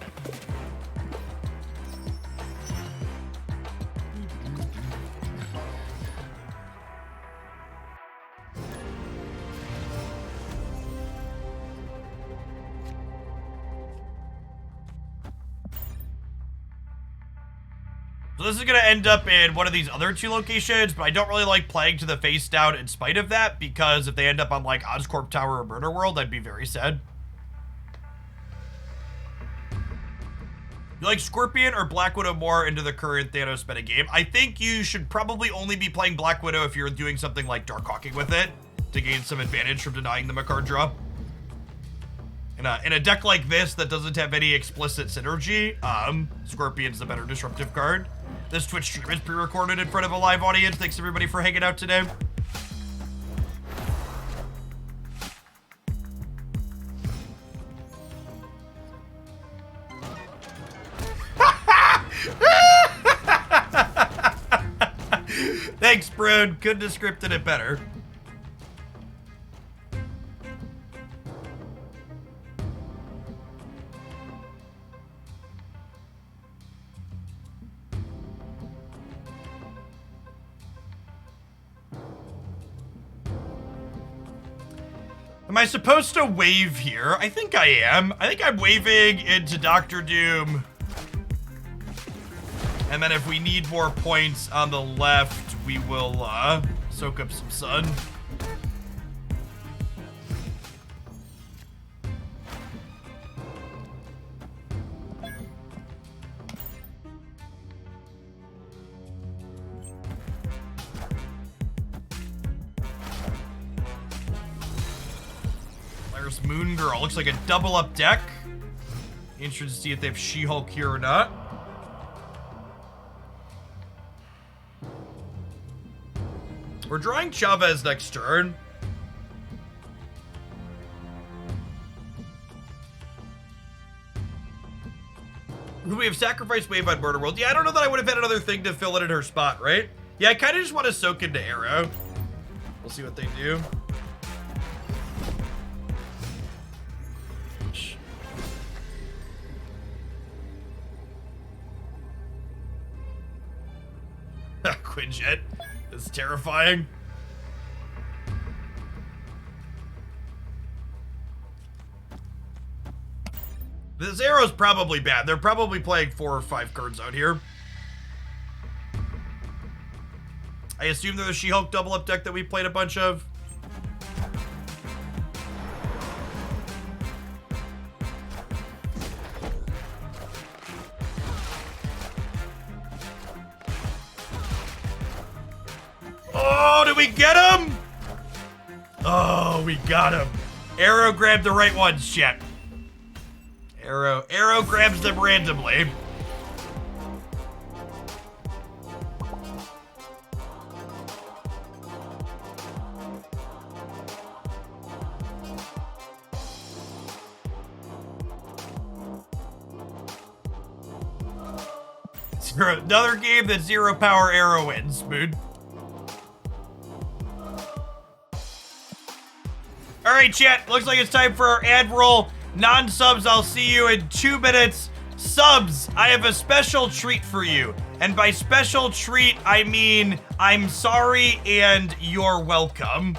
So this is gonna end up in one of these other two locations, but I don't really like playing to the face down in spite of that, because if they end up on like Oscorp Tower or Murder World, I'd be very sad. You like Scorpion or Black Widow more into the current Thanos meta game? I think you should probably only be playing Black Widow if you're doing something like Dark Hawking with it to gain some advantage from denying them a card draw. In a deck like this that doesn't have any explicit synergy, Scorpion's the better disruptive card. This Twitch stream is pre-recorded in front of a live audience. Thanks everybody for hanging out today. Thanks, Brood. Couldn't have scripted it better. Am I supposed to wave here? I think I am. I think I'm waving into Doctor Doom. And then if we need more points on the left, we will soak up some sun. There's Moon Girl. Looks like a double up deck. Interested to see if they have She-Hulk here or not. We're drawing Chavez next turn. We have Sacrifice Wave on Murder World. Yeah, I don't know that I would have had another thing to fill it in her spot, right? Yeah, I kind of just want to soak into Arrow. We'll see what they do. Quinjet is terrifying. This Arrow's probably bad. They're probably playing 4 or 5 cards out here. I assume they're the She-Hulk double up deck that we played a bunch of. Oh, did we get him? Oh, we got him. Arrow grabbed the right ones, chat. Arrow grabs them randomly. Another game that 0 power Arrow wins, Moon. All right, chat. Looks like it's time for our Admiral. Non-subs, I'll see you in 2 minutes. Subs, I have a special treat for you. And by special treat, I mean I'm sorry and you're welcome.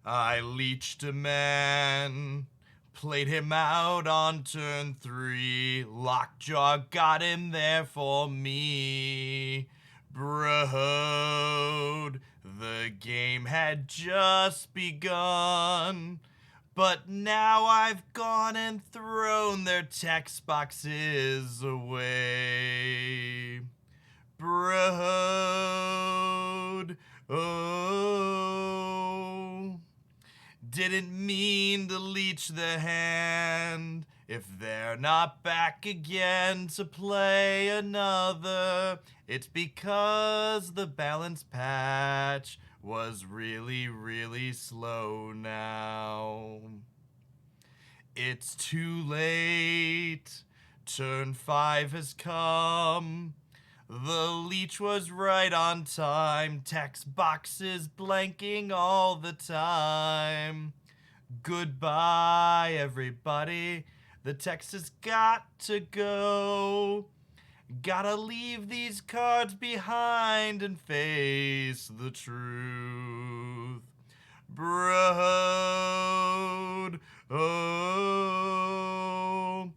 I leeched a man. Played him out on turn 3. Lockjaw got him there for me. Brood, the game had just begun. But now I've gone and thrown their text boxes away. Brood, oh. didn't mean to leech the hand. If they're not back again to play another, it's because the balance patch was really, really slow now. It's too late. Turn 5 has come. The leech was right on time. Text boxes blanking all the time. Goodbye, everybody. The text has got to go. Gotta leave these cards behind and face the truth. Broad, oh,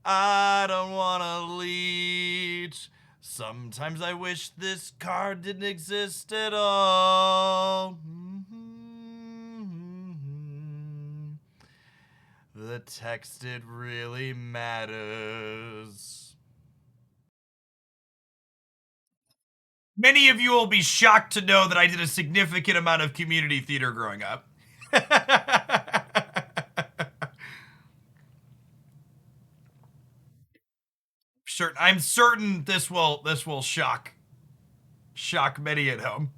I don't wanna leech. Sometimes I wish this card didn't exist at all. The text, it really matters. Many of you will be shocked to know that I did a significant amount of community theater growing up. I'm certain this will shock many at home.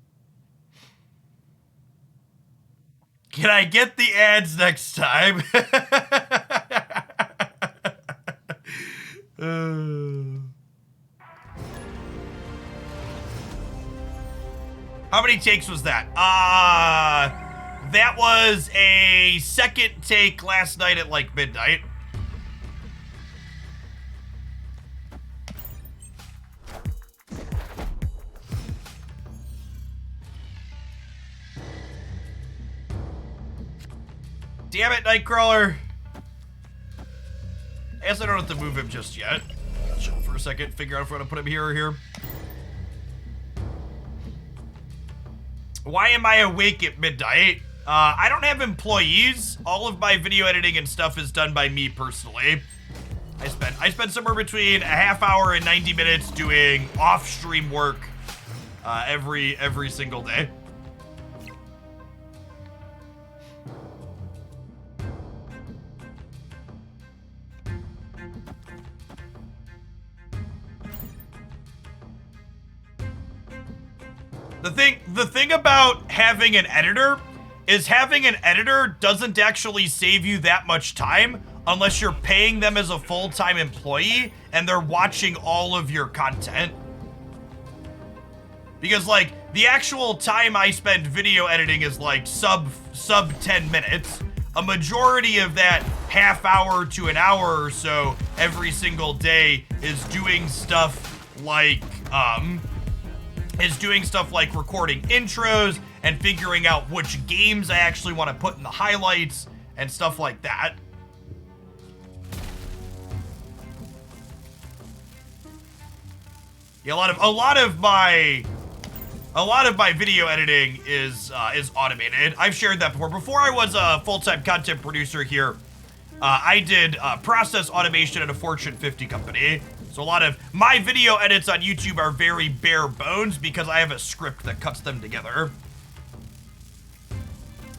Can I get the ads next time? How many takes was that? That was a second take last night at like midnight. Damn it, Nightcrawler. I guess I don't have to move him just yet. Chill for a second, figure out if we're gonna put him here or here. Why am I awake at midnight? I don't have employees. All of my video editing and stuff is done by me personally. I spend somewhere between a half hour and 90 minutes doing off-stream work every single day. The thing about having an editor is having an editor doesn't actually save you that much time unless you're paying them as a full-time employee and they're watching all of your content. Because like the actual time I spend video editing is like sub 10 minutes. A majority of that half hour to an hour or so every single day is doing stuff like recording intros and figuring out which games I actually want to put in the highlights and stuff like that. Yeah, a lot of my video editing is automated. I've shared that before. Before I was a full-time content producer here, I did process automation at a Fortune 50 company. So a lot of my video edits on YouTube are very bare bones because I have a script that cuts them together.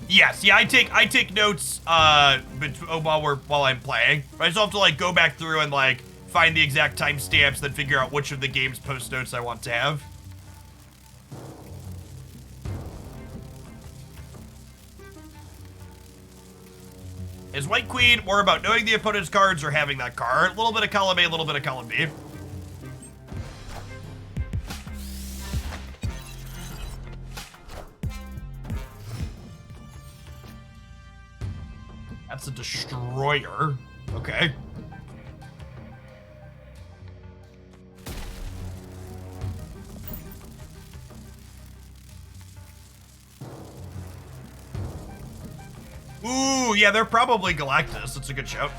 Yes, yeah, I take notes while I'm playing. I still have to like go back through and like find the exact timestamps, then figure out which of the game's post notes I want to have. Is White Queen more about knowing the opponent's cards or having that card? A little bit of column A, a little bit of column B. That's a destroyer. Okay. Ooh, yeah, they're probably Galactus. That's a good shout.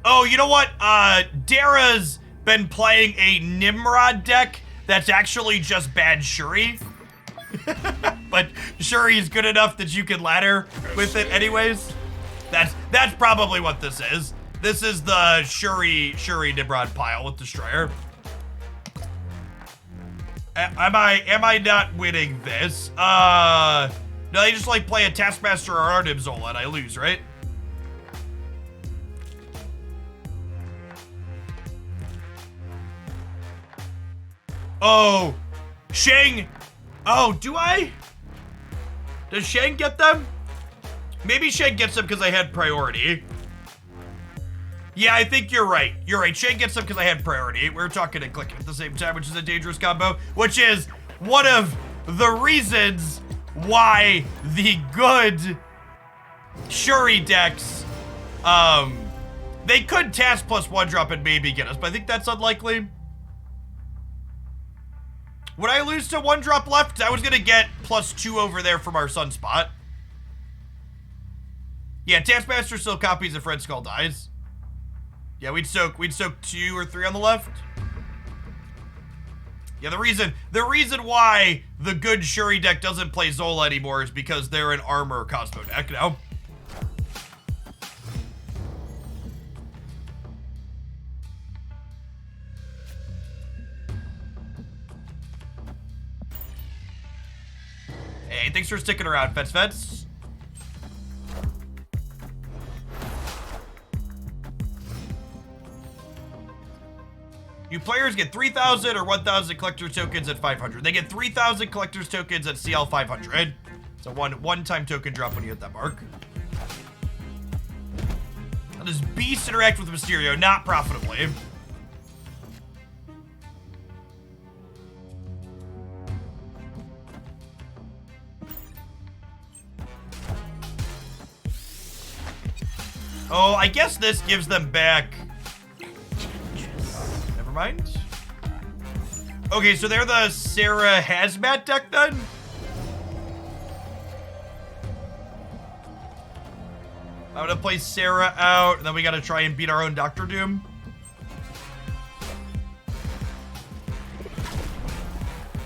Oh, you know what? Dara's been playing a Nimrod deck that's actually just bad Shuri. But Shuri is good enough that you can ladder with it anyways. That's probably what this is. This is the Shuri Nimrod pile with Destroyer. Am I not winning this? No, they just like play a Taskmaster or Arnim Zola and I lose, right? Oh, Shang. Oh, do I? Does Shang get them? Maybe Shang gets them because I had priority. Yeah, I think you're right. You're right. Shang gets them because I had priority. We were talking and clicking at the same time, which is a dangerous combo, which is one of the reasons why the good Shuri decks, they could Task plus 1-drop and maybe get us, but I think that's unlikely. Would I lose to 1-drop left? I was gonna get +2 over there from our Sunspot. Yeah, Taskmaster still copies if Red Skull dies. Yeah, we'd soak 2 or 3 on the left. Yeah, the reason why the good Shuri deck doesn't play Zola anymore is because they're an armor Cosmo deck now. Hey, thanks for sticking around, Fets. You players get 3,000 or 1,000 collector's tokens at 500. They get 3,000 collector's tokens at CL 500. It's a one-time token drop when you hit that mark. How does Beast interact with Mysterio? Not profitably. Oh, I guess this gives them back. Never mind. Okay, so they're the Sarah Hazmat deck then? I'm gonna play Sarah out, and then we gotta try and beat our own Doctor Doom.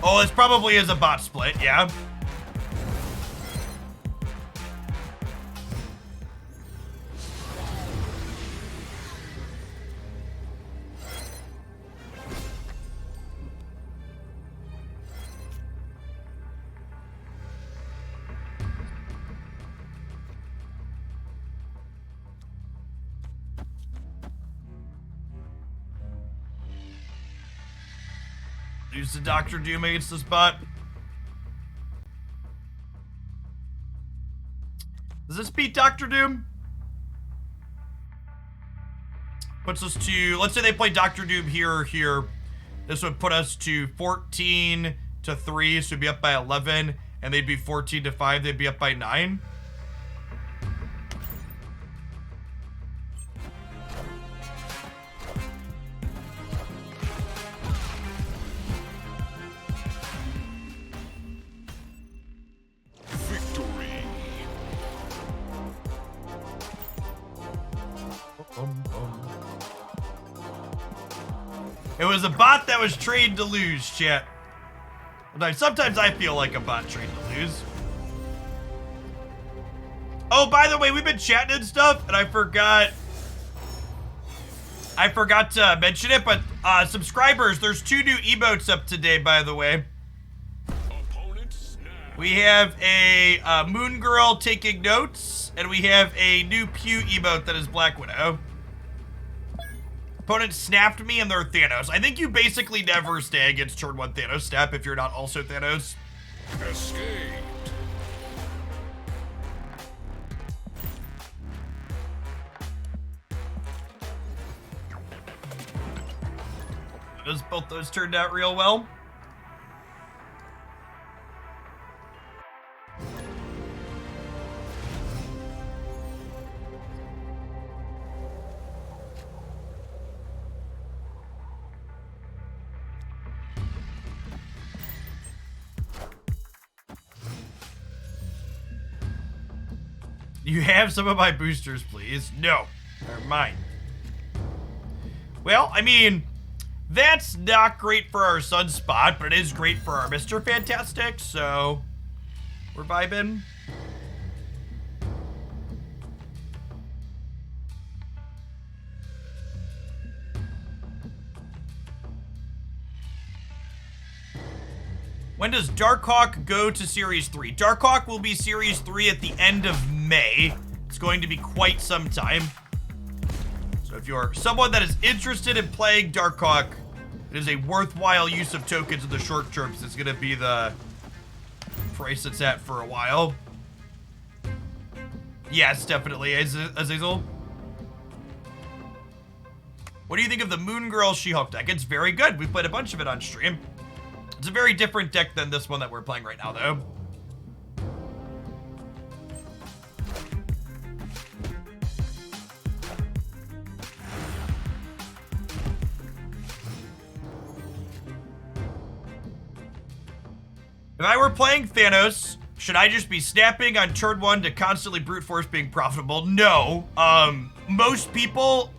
Oh, this probably is a bot split, yeah. Use the Doctor Doom against this bot. Does this beat Doctor Doom? Puts us to, let's say they play Doctor Doom here or here. This would put us to 14 to 3, so we'd be up by 11, and they'd be 14 to 5, they'd be up by 9. It was a bot that was trained to lose, chat. Sometimes I feel like a bot trained to lose. Oh, by the way, we've been chatting and stuff, and I forgot to mention it, but subscribers, there's 2 new emotes up today, by the way. We have a Moon Girl taking notes, and we have a new Pew emote that is Black Widow. Opponent snapped me and they're Thanos. I think you basically never stay against turn 1 Thanos snap if you're not also Thanos. Escaped. Both those turned out real well. You have some of my boosters, please? No, they're mine. Well, I mean, that's not great for our Sunspot, but it is great for our Mr. Fantastic, so we're vibing. When does Darkhawk go to Series 3? Darkhawk will be Series 3 at the end of May. It's going to be quite some time. So if you're someone that is interested in playing Darkhawk, it is a worthwhile use of tokens in the short term. It's going to be the price it's at for a while. Yes, definitely, Azazel. What do you think of the Moon Girl She-Hulk deck? It's very good. We played a bunch of it on stream. It's a very different deck than this one that we're playing right now, though. If I were playing Thanos, should I just be snapping on turn 1 to constantly brute force being profitable? No. Most people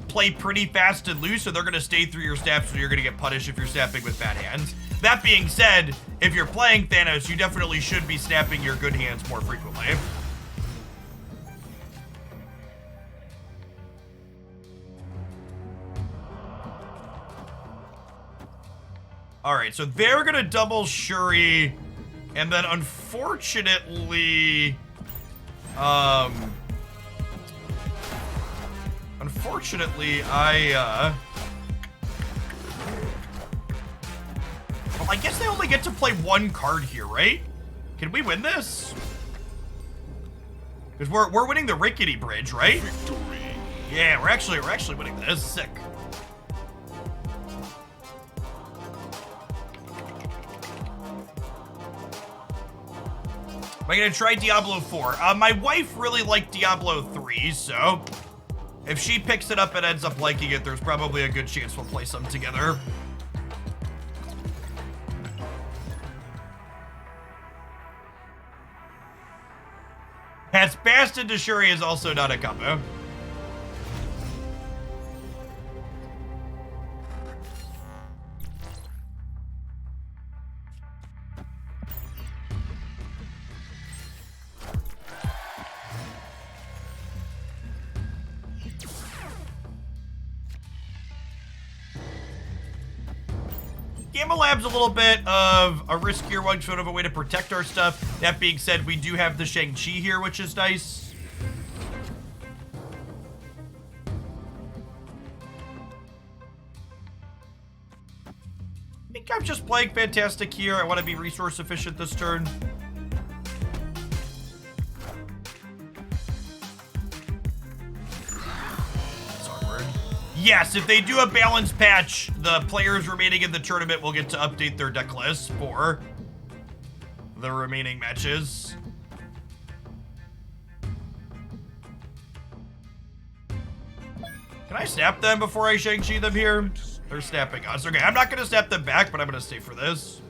play pretty fast and loose, so they're gonna stay through your snaps, so you're gonna get punished if you're snapping with bad hands. That being said, if you're playing Thanos, you definitely should be snapping your good hands more frequently. Alright, so they're gonna double Shuri, and then unfortunately, well, I guess they only get to play one card here, right? Can we win this? Because we're winning the Rickety Bridge, right? Victory. Yeah, we're actually winning this. Sick. Am I gonna try Diablo 4? My wife really liked Diablo 3, so if she picks it up and ends up liking it, there's probably a good chance we'll play some together. Has Bastard to Shuri is also not a combo. Gamma Lab's a little bit of a riskier one, sort of a way to protect our stuff. That being said, we do have the Shang-Chi here, which is nice. I think I'm just playing Fantastic here. I want to be resource efficient this turn. Yes, if they do a balance patch, the players remaining in the tournament will get to update their deck list for the remaining matches. Can I snap them before I Shang-Chi them here? They're snapping us. Okay, I'm not going to snap them back, but I'm going to stay for this.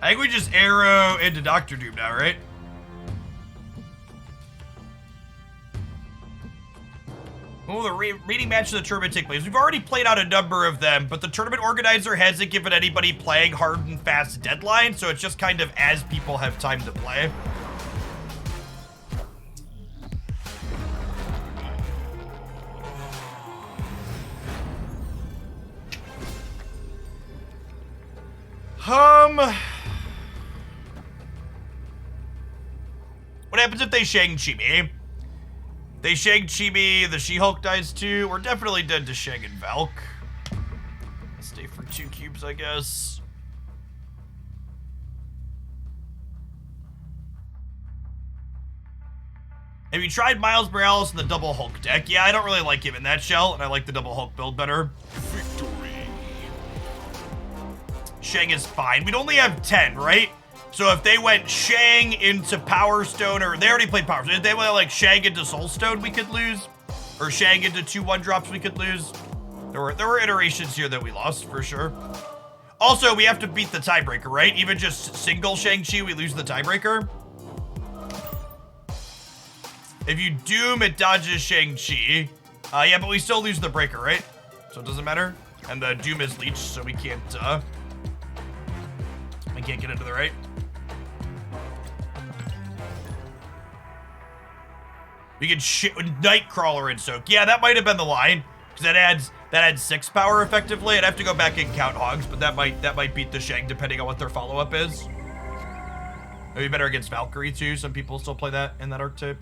I think we just arrow into Doctor Doom now, right? When will the reading match of the tournament take place? We've already played out a number of them, but the tournament organizer hasn't given anybody playing hard and fast deadline, so it's just kind of as people have time to play. What happens if they Shang-Chi me? They Shang-Chi me, the She-Hulk dies too. We're definitely dead to Shang and Valk. Stay for 2 cubes, I guess. Have you tried Miles Morales in the double Hulk deck? Yeah, I don't really like him in that shell, and I like the double Hulk build better. Victory. Shang is fine. We'd only have 10, right? So if they went Shang into Power Stone, or they already played Power Stone, if they went like Shang into Soul Stone, we could lose. Or Shang into 2 1-drops, we could lose. There were iterations here that we lost, for sure. Also, we have to beat the tiebreaker, right? Even just single Shang-Chi, we lose the tiebreaker. If you Doom, it dodges Shang-Chi. Yeah, but we still lose the breaker, right? So it doesn't matter. And the Doom is leech, so we can't get into the right. We can shit with Nightcrawler and Soak. Yeah, that might have been the line, because that adds 6 power effectively. I'd have to go back and count hogs, but that might beat the Shang depending on what their follow-up is. Maybe better against Valkyrie too. Some people still play that in that archetype.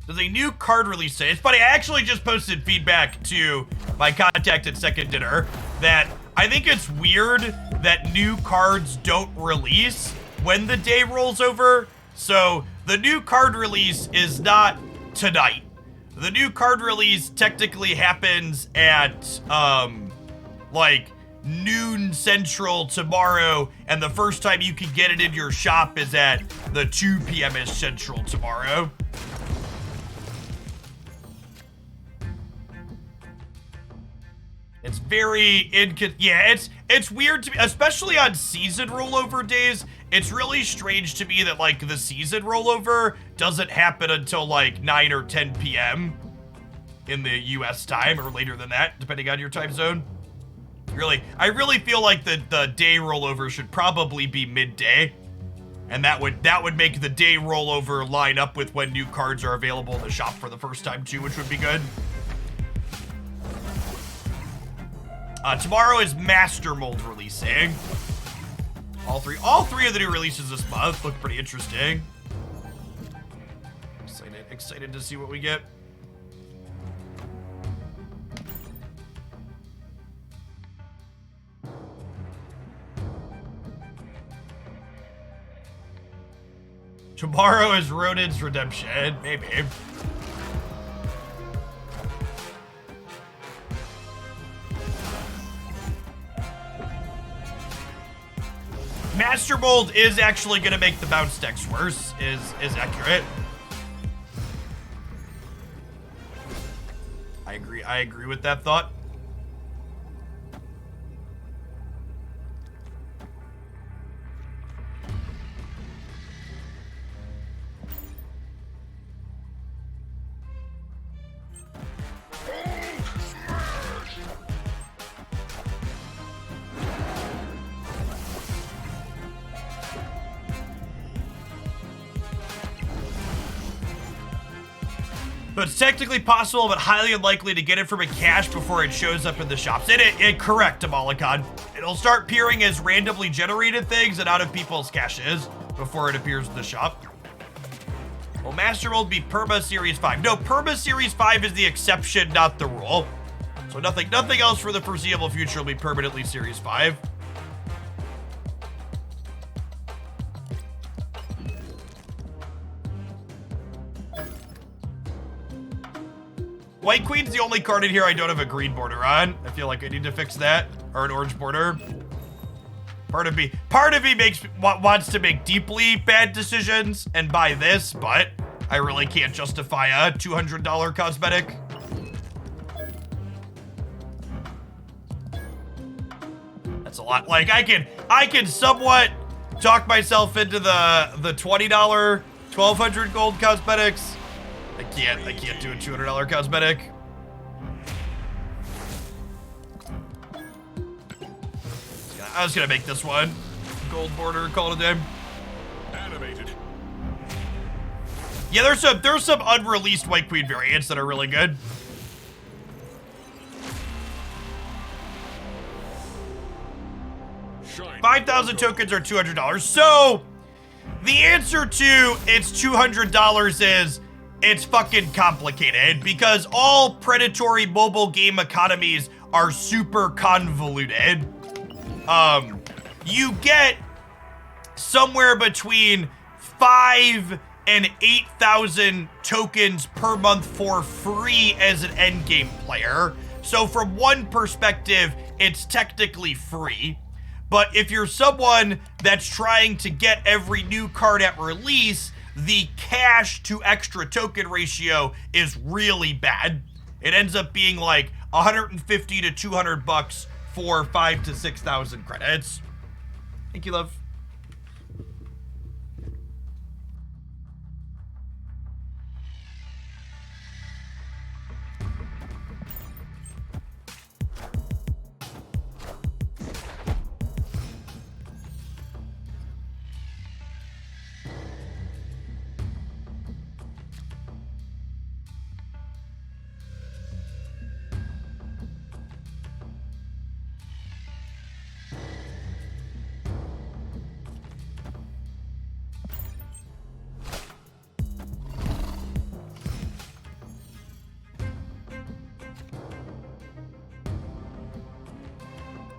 There's a new card release today. It's funny, I actually just posted feedback to my contact at Second Dinner that I think it's weird that new cards don't release when the day rolls over. So the new card release is not tonight. The new card release technically happens at like noon central tomorrow, and the first time you can get it in your shop is at the 2 p.m.ish central tomorrow. It's very it's weird to me, especially on season rollover days. It's really strange to me that like the season rollover doesn't happen until like 9 or 10 p.m. in the US time, or later than that, depending on your time zone. I really feel like the day rollover should probably be midday. And that would make the day rollover line up with when new cards are available in the shop for the first time too, which would be good. Tomorrow is Master Mold releasing. All three of the new releases this month look pretty interesting. Excited to see what we get. Tomorrow is Ronin's Redemption, maybe. Master Mold is actually gonna make the bounce decks worse, is accurate. I agree with that thought. But it's technically possible, but highly unlikely to get it from a cache before it shows up in the shops. Correct, Amalakan. It'll start appearing as randomly generated things and out of people's caches before it appears in the shop. Will Master Mold be Perma Series 5? No, Perma Series 5 is the exception, not the rule. So nothing else for the foreseeable future will be permanently Series 5. White Queen's the only card in here I don't have a green border on. I feel like I need to fix that. Or an orange border. Part of me wants to make deeply bad decisions and buy this, but I really can't justify a $200 cosmetic. That's a lot. Like I can somewhat talk myself into the $20, 1,200 gold cosmetics. I can't do a $200 cosmetic. I was gonna make this one. Gold border, call it a day. Animated. Yeah, there's some unreleased White Queen variants that are really good. Shine. 5,000 tokens are $200. So the answer to it's $200 is it's fucking complicated because all predatory mobile game economies are super convoluted. You get somewhere between 5 and 8,000 tokens per month for free as an endgame player. So from one perspective, it's technically free. But if you're someone that's trying to get every new card at release, the cash to extra token ratio is really bad. It ends up being like 150 to 200 bucks 4, 5 to 6,000 credits. Thank you, love.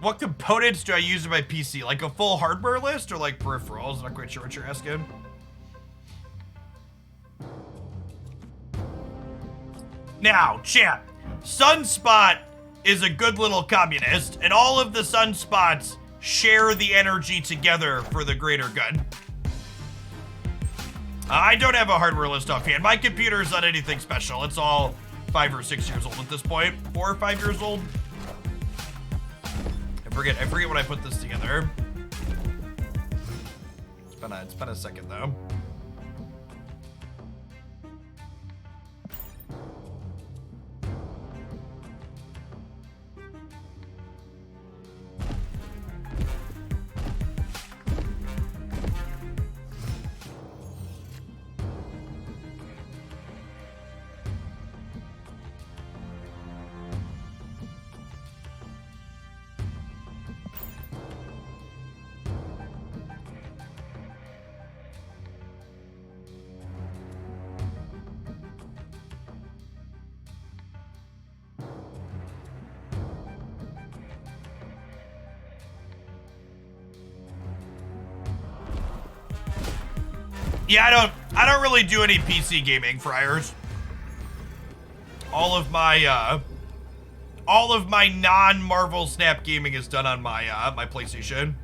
What components do I use in my PC? Like a full hardware list or like peripherals? Not quite sure what you're asking. Now, champ, Sunspot is a good little communist, and all of the Sunspots share the energy together for the greater good. I don't have a hardware list offhand. My computer is not anything special. It's all 5 or 6 years old at this point. 4 or 5 years old. I forget when I put this together. It's been a second though. Yeah, I don't really do any PC gaming, Friars. All of my non-Marvel Snap gaming is done on my my PlayStation.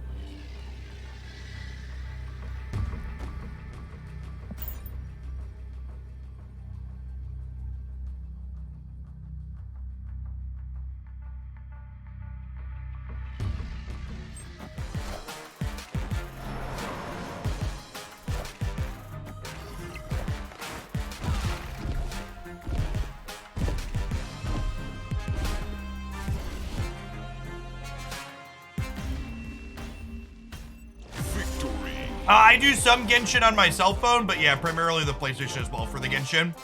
I do some Genshin on my cell phone, but yeah, primarily the PlayStation as well for the Genshin.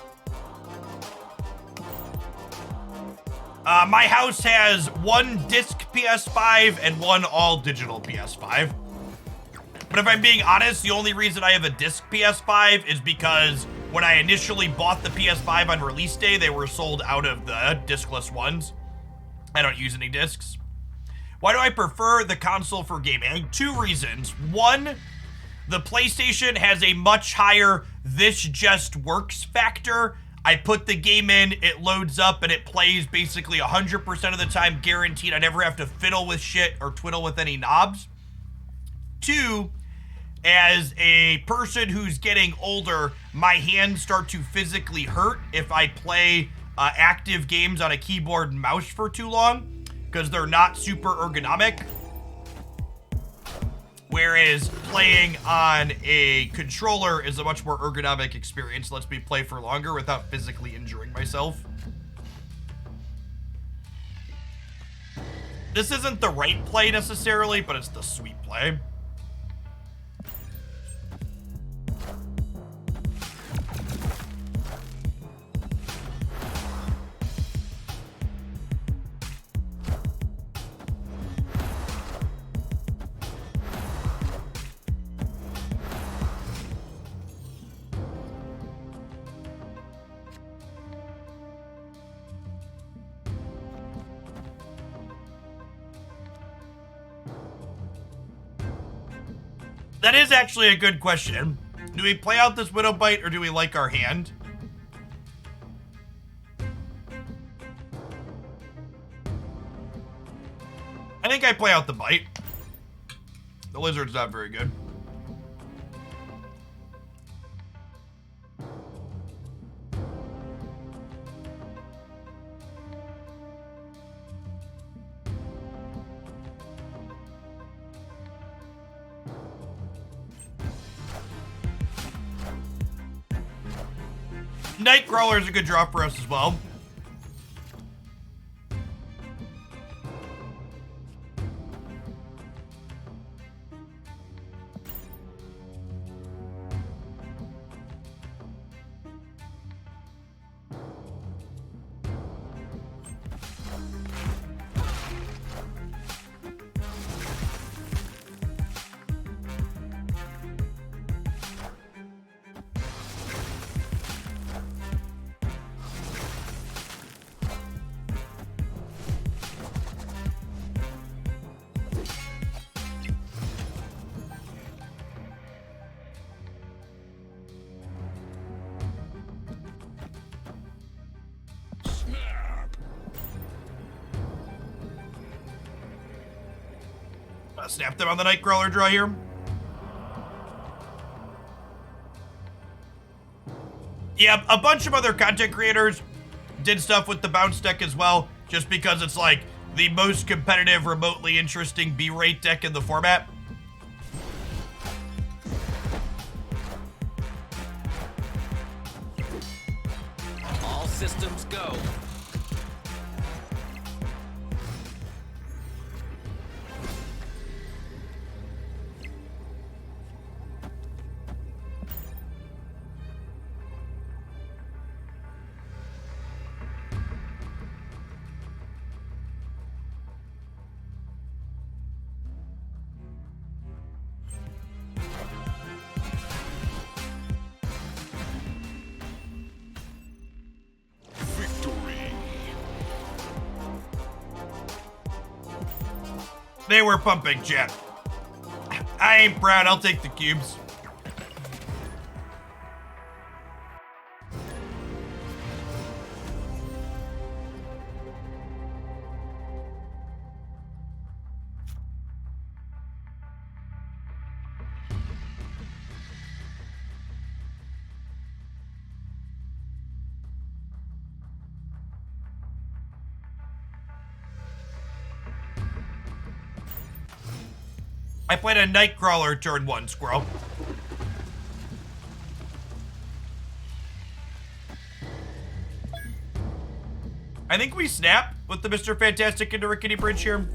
My house has one disc PS5 and one all-digital PS5. But if I'm being honest, the only reason I have a disc PS5 is because when I initially bought the PS5 on release day, they were sold out of the discless ones. I don't use any discs. Why do I prefer the console for gaming? 2 reasons. 1, the PlayStation has a much higher this just works factor. I put the game in, it loads up, and it plays basically 100% of the time, guaranteed. I never have to fiddle with shit or twiddle with any knobs. 2, as a person who's getting older, my hands start to physically hurt if I play active games on a keyboard and mouse for too long, because they're not super ergonomic. Whereas playing on a controller is a much more ergonomic experience. Lets me play for longer without physically injuring myself. This isn't the right play necessarily, but it's the sweet play. That is actually a good question. Do we play out this Widow Bite or do we like our hand? I think I play out the bite. The lizard's not very good. Nightcrawler is a good draw for us as well. Snap them on the Nightcrawler draw here. Yeah, a bunch of other content creators did stuff with the bounce deck as well, just because it's like the most competitive, remotely interesting B-rate deck in the format. All systems go. They were pumping, chat. I ain't proud, I'll take the cubes. I played a Nightcrawler turn 1, Squirrel. I think we snap with the Mr. Fantastic into Rickety Bridge here.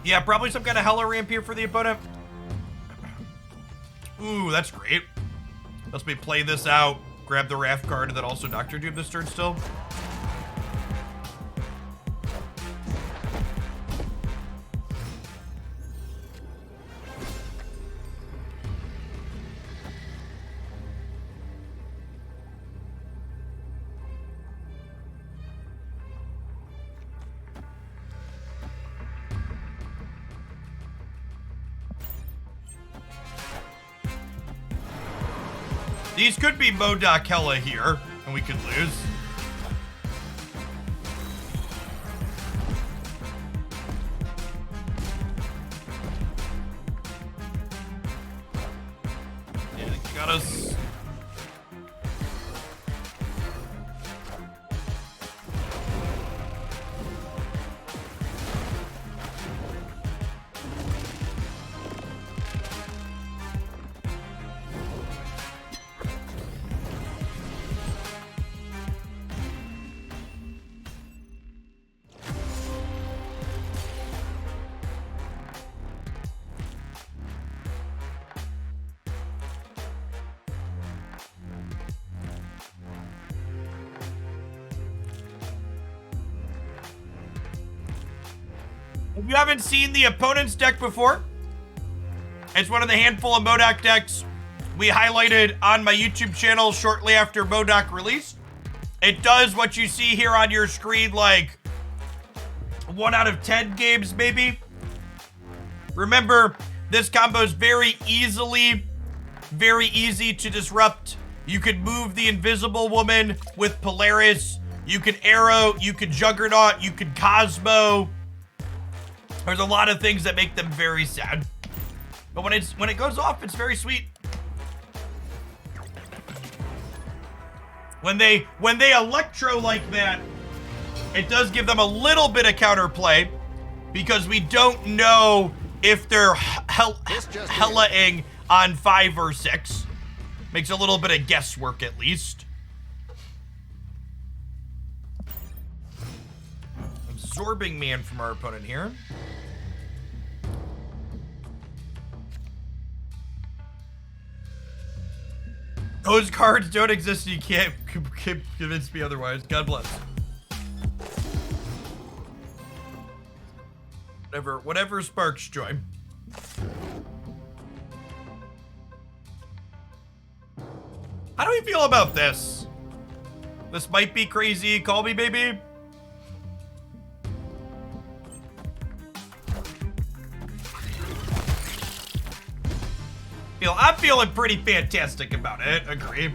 Yeah, probably some kind of Hella Ramp here for the opponent. Ooh, that's great. Let's me play this out, grab the Raft card, and then also Doctor Doom this turn still. These could be MODOK Hella here, and we could lose. Yeah, they got us. If you haven't seen the opponent's deck before, It's one of the handful of MODOK decks we highlighted on my YouTube channel shortly after MODOK release. It does what you see here on your screen, like 1 out of 10 games, maybe. Remember, this combo is very easy to disrupt. You can move the Invisible Woman with Polaris. You can Arrow, you can Juggernaut, you can Cosmo. There's a lot of things that make them very sad. But when it goes off, it's very sweet. When they electro like that, it does give them a little bit of counterplay because we don't know if they're Hella-ing on 5 or 6. Makes a little bit of guesswork at least. Absorbing Man from our opponent here. Those cards don't exist and you can't convince me otherwise. God bless. Whatever sparks joy. How do we feel about this? This might be crazy. Call me, baby. I'm feeling pretty fantastic about it. Agree.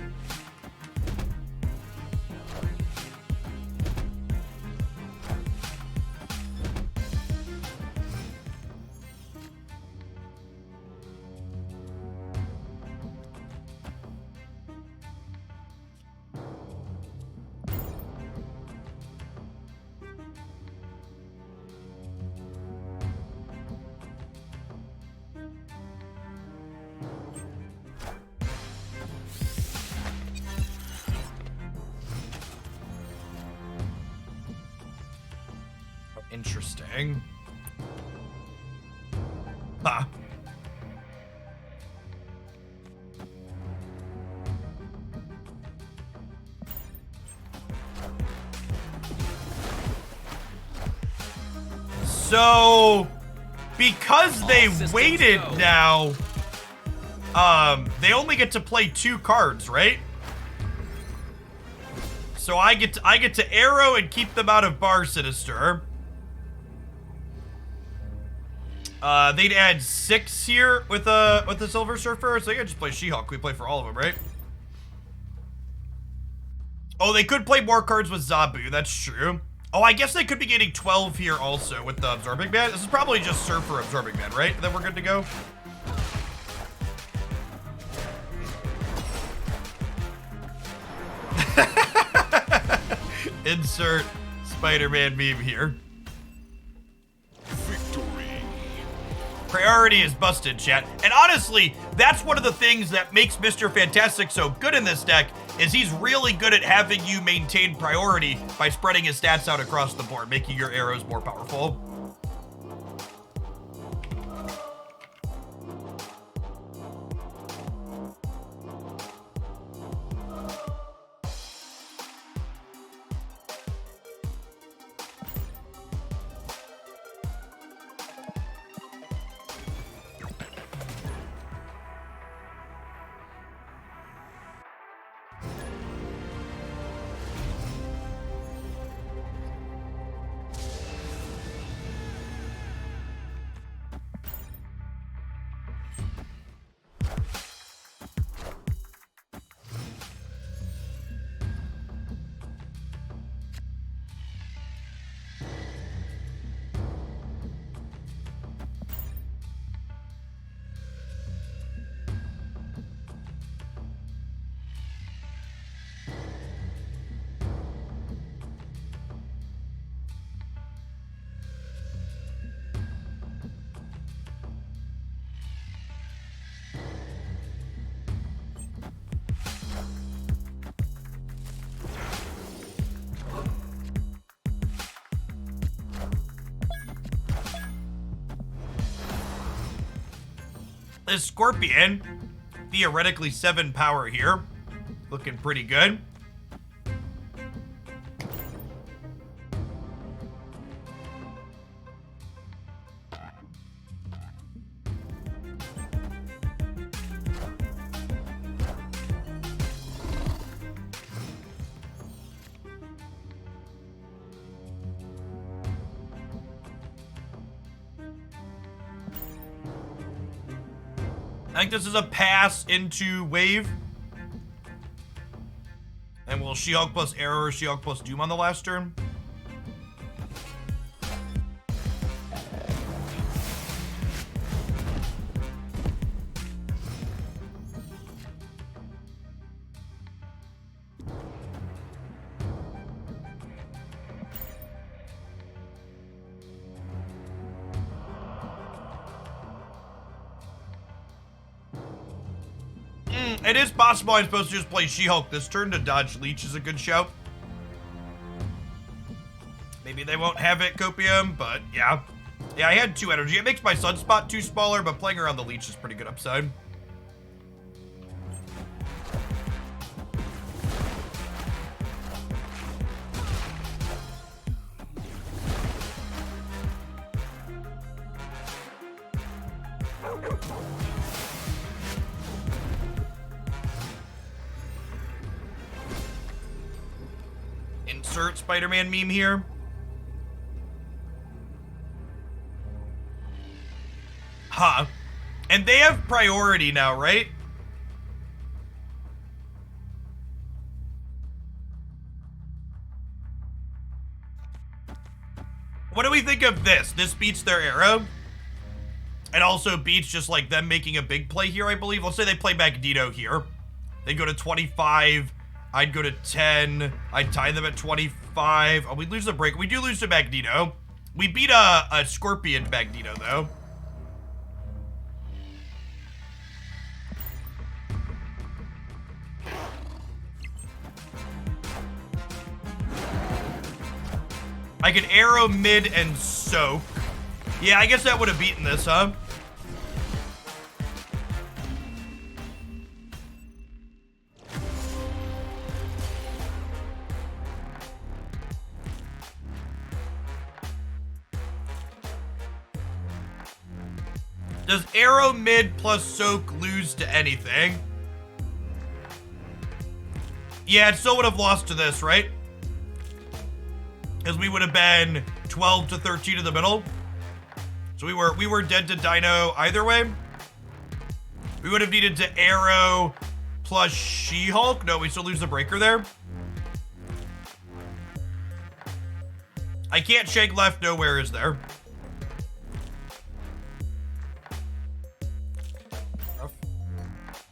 Interesting. Huh. So, because they waited now, they only get to play 2 cards, right? So I get to Arrow and keep them out of Bar Sinister. They'd add 6 here with the Silver Surfer, so they could just play She-Hulk. We play for all of them, right? Oh, they could play more cards with Zabu. That's true. Oh, I guess they could be getting 12 here also with the Absorbing Man. This is probably just Surfer Absorbing Man, right? Then we're good to go. Insert Spider-Man meme here. Priority is busted, chat. And honestly, that's one of the things that makes Mr. Fantastic so good in this deck, is he's really good at having you maintain priority by spreading his stats out across the board, making your arrows more powerful. This Scorpion, theoretically 7 power here. Looking pretty good. I think this is a pass into wave. And we'll She-Hulk plus Arrow or She-Hulk plus Doom on the last turn. It is possible I'm supposed to just play She-Hulk this turn to dodge Leech is a good shout. Maybe they won't have it, Copium, but yeah. Yeah, I had 2 energy. It makes my Sunspot 2 smaller, but playing around the Leech is pretty good upside. Insert Spider-Man meme here. Huh. And they have priority now, right? What do we think of this? This beats their Arrow. It also beats just like them making a big play here, I believe. Let's say they play Magneto here. They go to 25. I'd go to 10. I'd tie them at 25. Oh, we lose the break. We do lose to Magneto. We beat a Scorpion Magneto, though. I could Arrow, mid, and soak. Yeah, I guess that would have beaten this, huh? Does Arrow, mid, plus soak lose to anything? Yeah, it still would have lost to this, right? Because we would have been 12 to 13 in the middle. So we were dead to Dino either way. We would have needed to Arrow plus She-Hulk. No, we still lose the breaker there. I can't shake left, nowhere is there.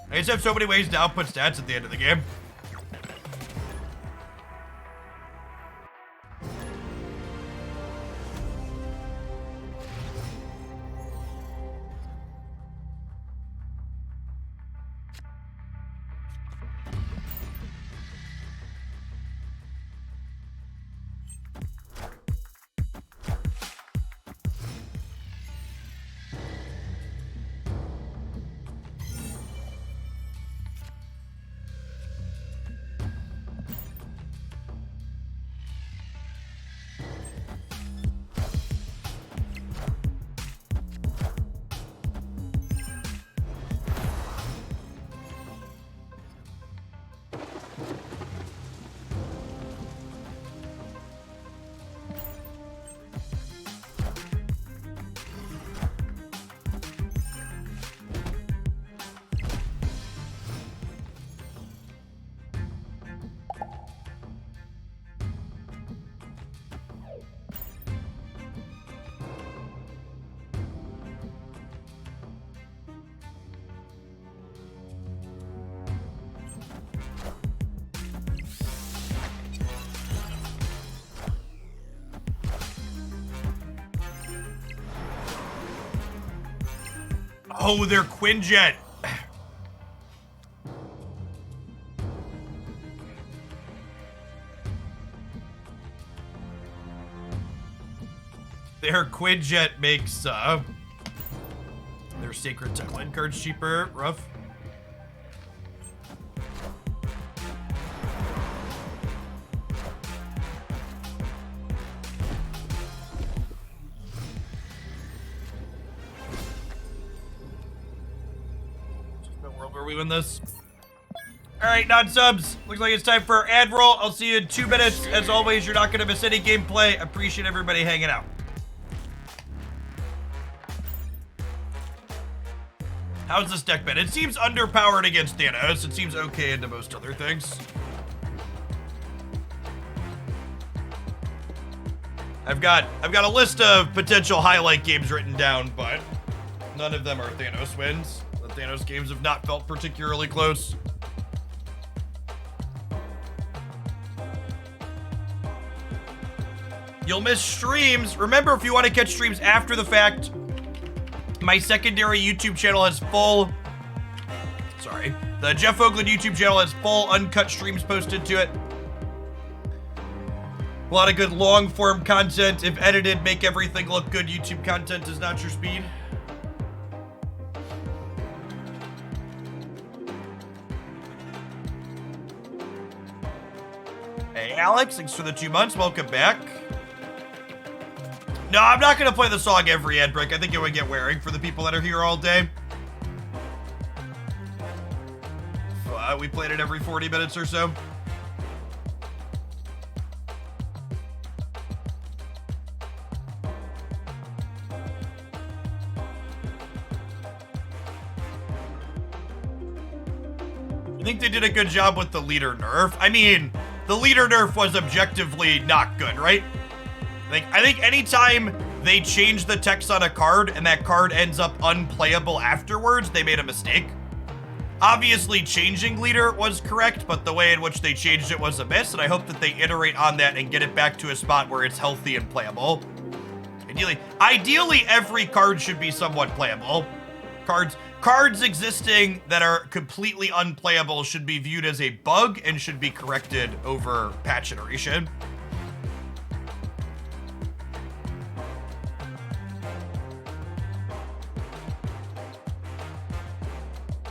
I just have so many ways to output stats at the end of the game. Oh, they're Quinjet. Their Quinjet makes their Sacred Techline cards cheaper. Rough. We win this. All right, non-subs. Looks like it's time for ad roll. I'll see you in 2 minutes. As always, you're not going to miss any gameplay. Appreciate everybody hanging out. How's this deck been? It seems underpowered against Thanos. It seems okay into most other things. I've got a list of potential highlight games written down, but none of them are Thanos wins. The Thanos games have not felt particularly close. You'll miss streams. Remember, if you want to catch streams after the fact, my secondary YouTube channel has full... Sorry. The Jeff Oakland YouTube channel has full uncut streams posted to it. A lot of good long-form content. If edited, make everything look good. YouTube content is not your speed. Hey, Alex, thanks for the 2 months. Welcome back. No, I'm not going to play the song every ad break. I think it would get wearing for the people that are here all day. We played it every 40 minutes or so. I think they did a good job with the leader nerf. I mean, the leader nerf was objectively not good, right? I think anytime they change the text on a card and that card ends up unplayable afterwards, they made a mistake. Obviously, changing leader was correct, but the way in which they changed it was a miss, and I hope that they iterate on that and get it back to a spot where it's healthy and playable. Ideally, every card should be somewhat playable. Cards existing that are completely unplayable should be viewed as a bug and should be corrected over patch iteration.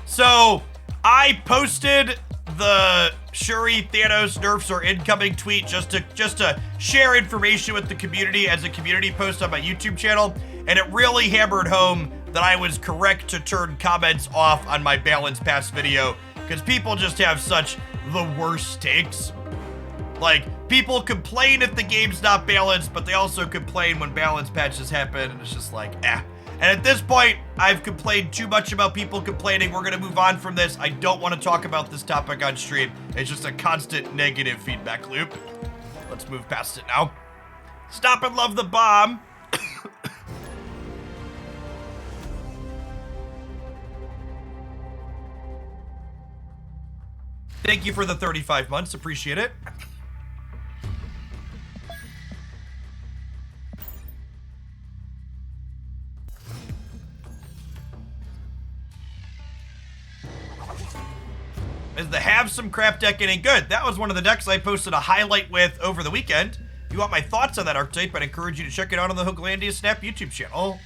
So, I posted the Shuri Thanos nerfs are incoming tweet just to share information with the community as a community post on my YouTube channel, and it really hammered home that I was correct to turn comments off on my Balance Pass video, because people just have such the worst takes. Like, people complain if the game's not balanced, but they also complain when balance patches happen, and it's just like, eh. And at this point, I've complained too much about people complaining. We're gonna move on from this. I don't want to talk about this topic on stream. It's just a constant negative feedback loop. Let's move past it now. Stop and love the bomb. Thank you for the 35 months. Appreciate it. Is the have some crap deck getting good? That was one of the decks I posted a highlight with over the weekend. If you want my thoughts on that archetype, I'd encourage you to check it out on the Hooglandia Snap YouTube channel.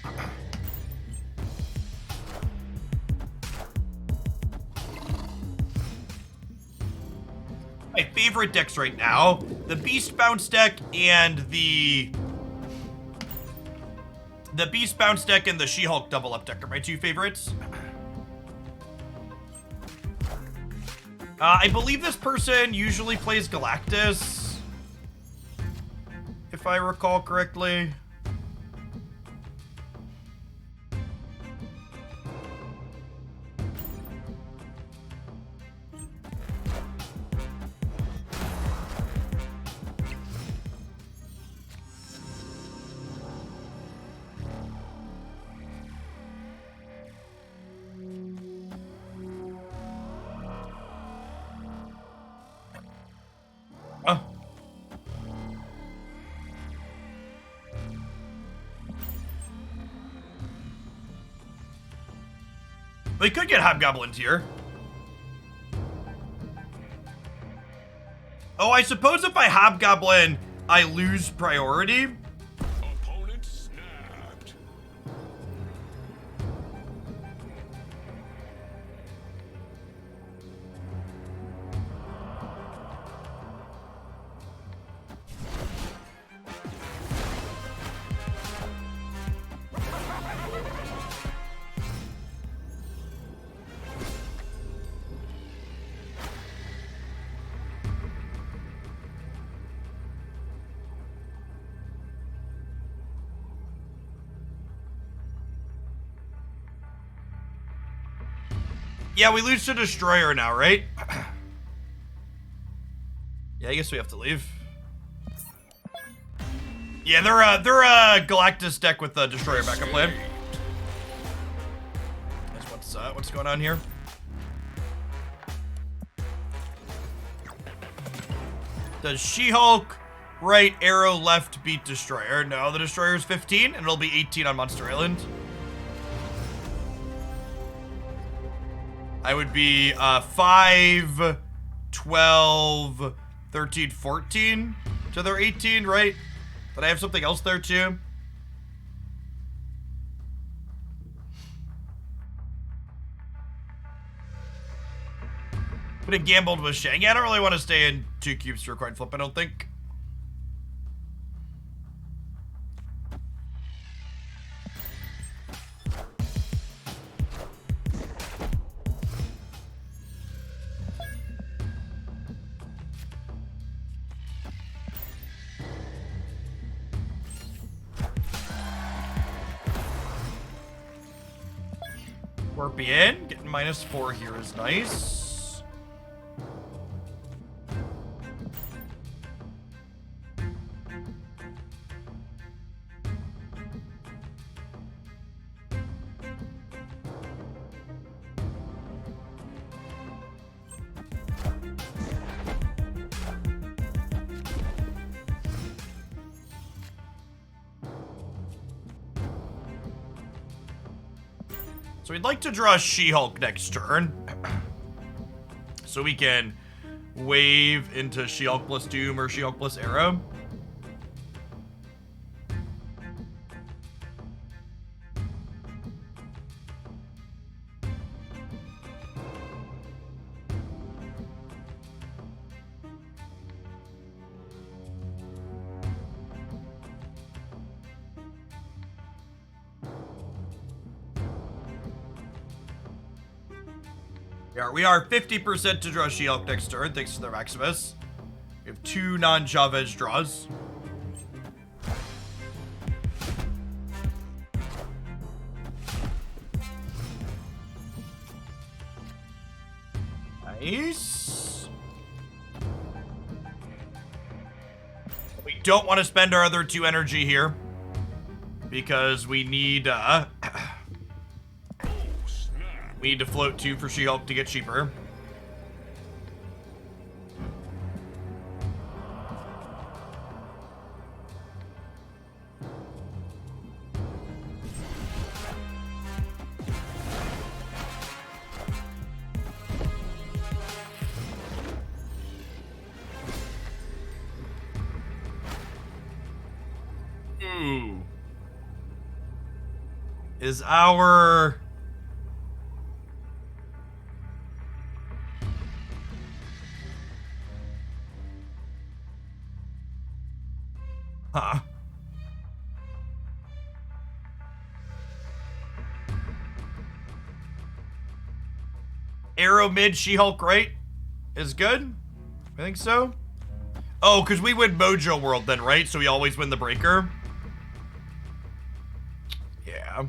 My favorite decks right now, the Beast Bounce deck and the Beast Bounce deck and the She-Hulk double up deck are my two favorites. I believe this person usually plays Galactus, if I recall correctly. They could get Hobgoblins here. Oh, I suppose if I Hobgoblin, I lose priority. Opponent snapped. Yeah, we lose to Destroyer now, right? Yeah, I guess we have to leave. Yeah, they're a Galactus deck with the Destroyer backup plan. What's going on here? Does She-Hulk right, Arrow left beat Destroyer? No, the Destroyer's 15 and it'll be 18 on Monster Island. I would be 5, 12, 13, 14 to their 18, right? But I have something else there too. But it gambled with Shang. Yeah, I don't really want to stay in 2 cubes for a coin flip, I don't think. Warpy in, getting -4 here is nice. So we'd like to draw She-Hulk next turn. So we can wave into She-Hulk plus Doom or She-Hulk plus Arrow. We are 50% to draw She-Hulk next turn, thanks to their Maximus. We have 2 non-Chavez draws. Nice. We don't want to spend our other 2 energy here, because we need, we need to float 2 for She-Hulk to get cheaper. Ooh. Is our... Huh. Arrow mid, She-Hulk right? Is good? I think so. Oh, because we win Mojo World then, right? So we always win the breaker? Yeah.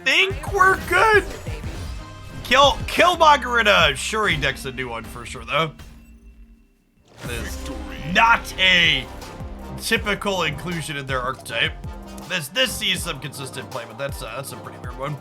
Think we're good. Killmonger and a Shuri deck's a new one for sure though. This not a typical inclusion in their archetype. This sees some consistent play, but that's a pretty weird one.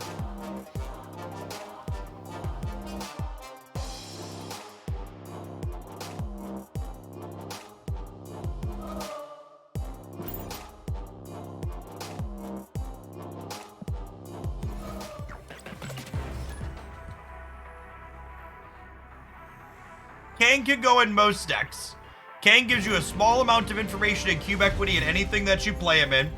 Kang can go in most decks. Kang gives you a small amount of information and cube equity in anything that you play him in.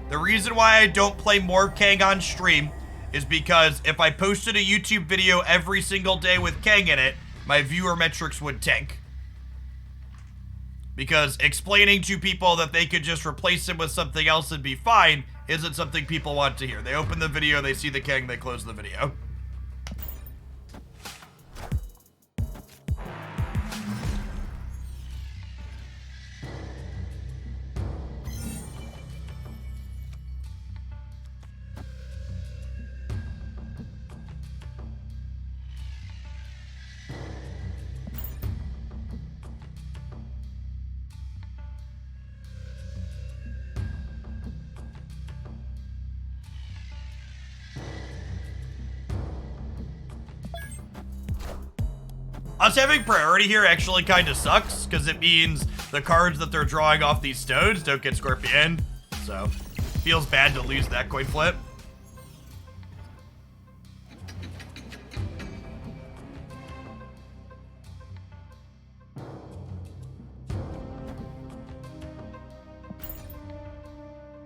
The reason why I don't play more Kang on stream is because if I posted a YouTube video every single day with Kang in it, my viewer metrics would tank. Because explaining to people that they could just replace him with something else and be fine isn't something people want to hear. They open the video, they see the Kang, they close the video. Us having priority here actually kind of sucks, because it means the cards that they're drawing off these stones don't get Scorpion. So, feels bad to lose that coin flip.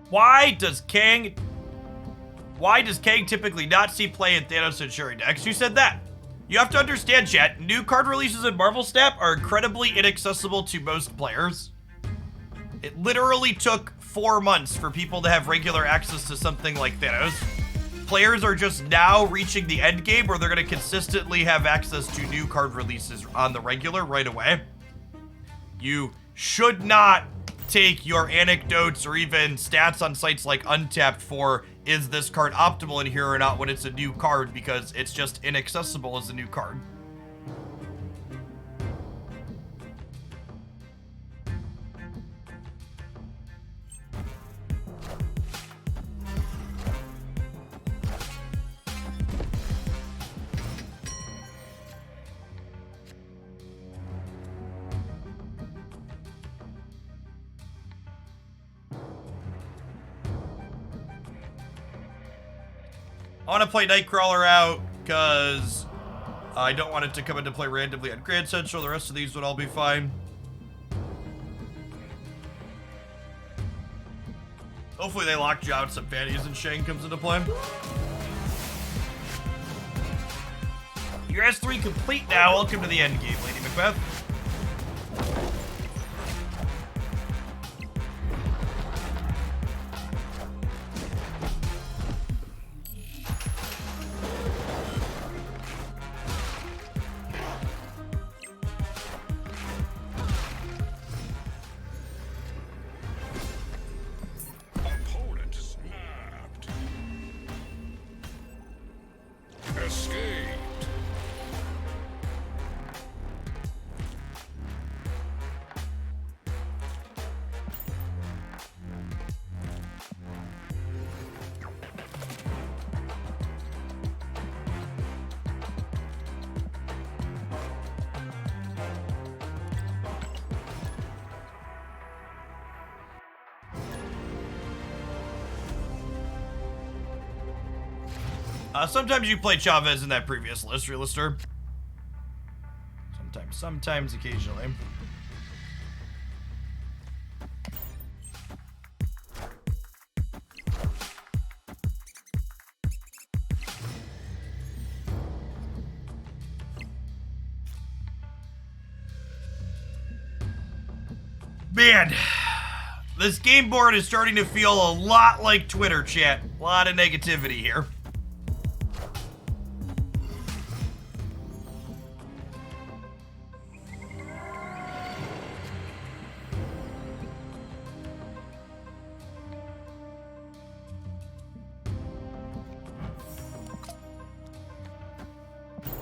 Why does Kang typically not see play in Thanos and Shuri decks? Who said that? You have to understand, chat, new card releases in Marvel Snap are incredibly inaccessible to most players. It literally took 4 months for people to have regular access to something like Thanos. Players are just now reaching the end game where they're going to consistently have access to new card releases on the regular right away. You should not take your anecdotes or even stats on sites like Untapped for is this card optimal in here or not when it's a new card, because it's just inaccessible as a new card. I want to play Nightcrawler out because I don't want it to come into play randomly on Grand Central. The rest of these would all be fine. Hopefully they lock you out some Fannies and Shang comes into play. Your S3 complete now. Welcome to the end game, Lady Macbeth. Opponent snapped. Escaped. Sometimes you play Chavez in that previous list, Realister. Sometimes, occasionally. Man, this game board is starting to feel a lot like Twitter, chat. A lot of negativity here.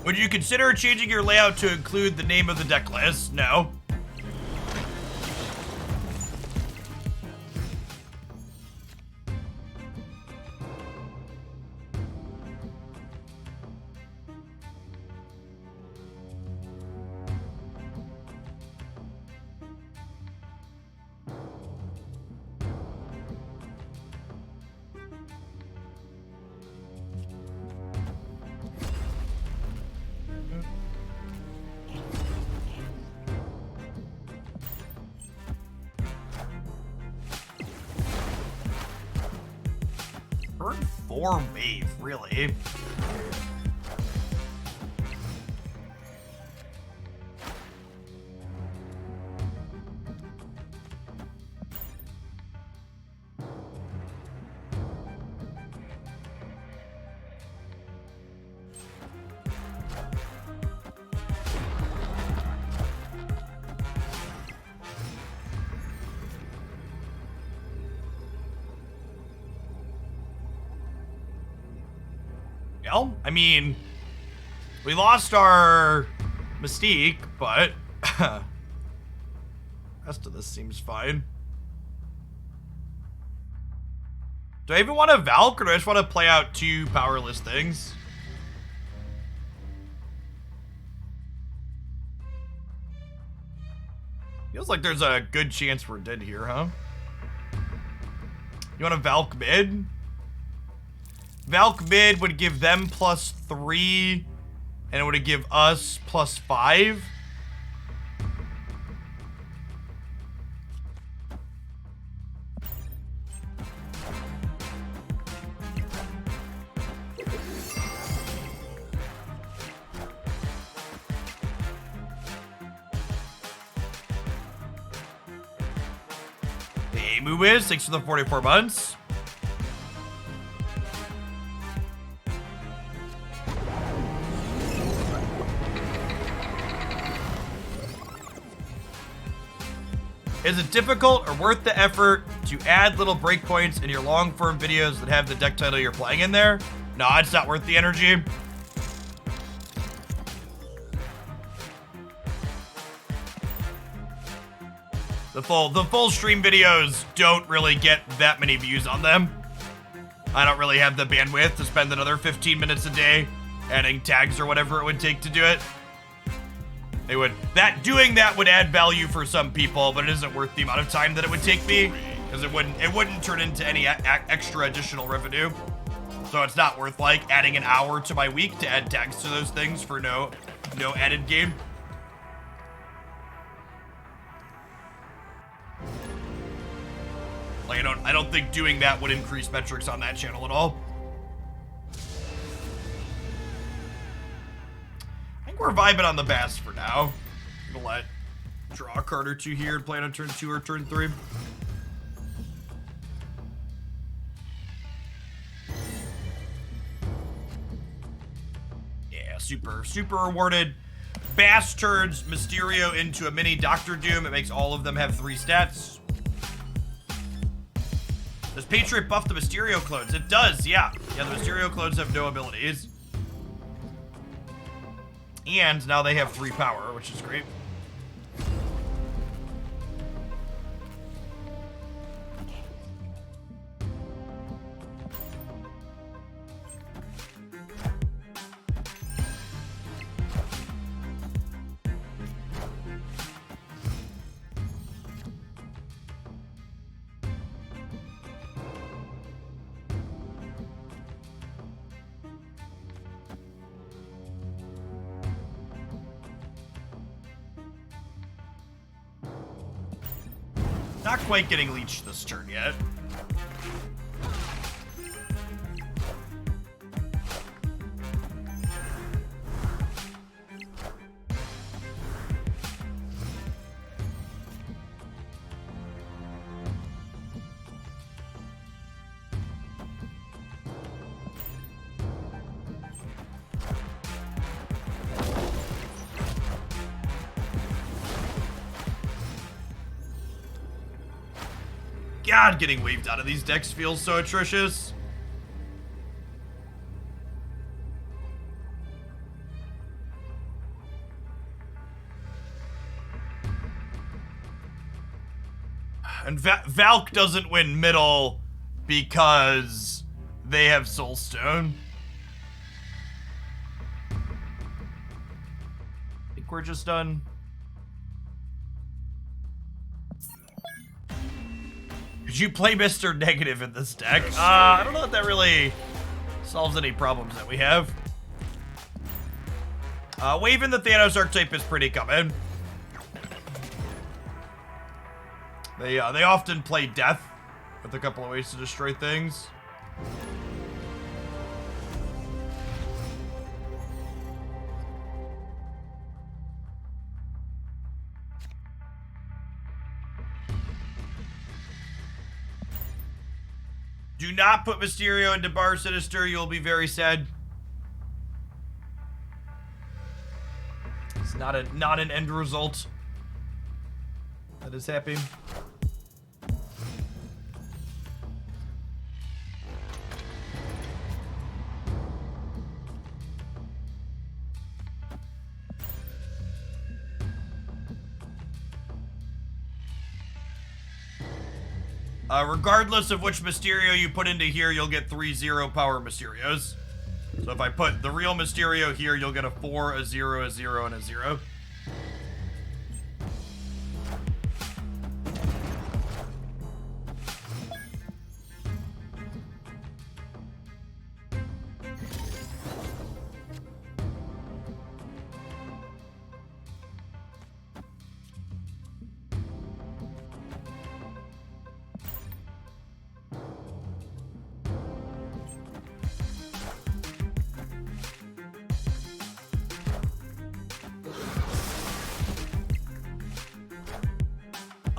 Would you consider changing your layout to include the name of the deck list? No. Turn 4 wave, really? Well, I mean, we lost our Mystique, but rest of this seems fine. Do I even want to Valk, or do I just want to play out 2 powerless things? Feels like there's a good chance we're dead here, huh? You want a Valk mid? Valk mid would give them +3, and it would give us +5. Hey, Moowiz, thanks for the 44 months. Is it difficult or worth the effort to add little breakpoints in your long-form videos that have the deck title you're playing in there? No, it's not worth the energy. The full stream videos don't really get that many views on them. I don't really have the bandwidth to spend another 15 minutes a day adding tags or whatever it would take to do it. Doing that would add value for some people, but it isn't worth the amount of time that it would take me, because it wouldn't turn into any extra additional revenue. So it's not worth like adding an hour to my week to add tags to those things for no added gain. Like I don't think doing that would increase metrics on that channel at all. I think we're vibing on the Bass for now. I'm gonna let draw a card or two here and play on turn 2 or turn 3. Yeah, super rewarded. Bass turns Mysterio into a mini Doctor Doom. It makes all of them have 3 stats. Does Patriot buff the Mysterio clones? It does, yeah. Yeah, the Mysterio clones have no abilities. And now they have 3 power, which is great. Not quite getting leeched this turn yet. God, getting waved out of these decks feels so atrocious. And Valk doesn't win middle because they have Soulstone. I think we're just done. Could you play Mr. Negative in this deck? I don't know if that really solves any problems that we have. Waving the Thanos archetype is pretty common. They often play Death with a couple of ways to destroy things. Do not put Mysterio into Bar Sinister. You'll be very sad. It's not an end result that is happy. Regardless of which Mysterio you put into here, you'll get 3 0 power Mysterios. So if I put the real Mysterio here, you'll get a 4, a 0, a 0, and a 0.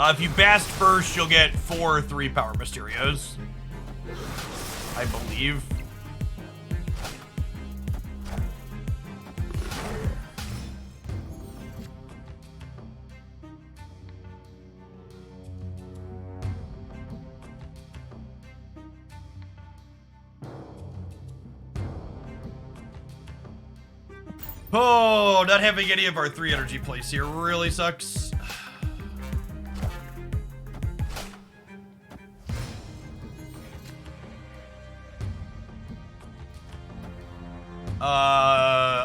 If you Bast first, you'll get 4 3-power Mysterios. I believe. Oh, not having any of our 3 energy plays here really sucks.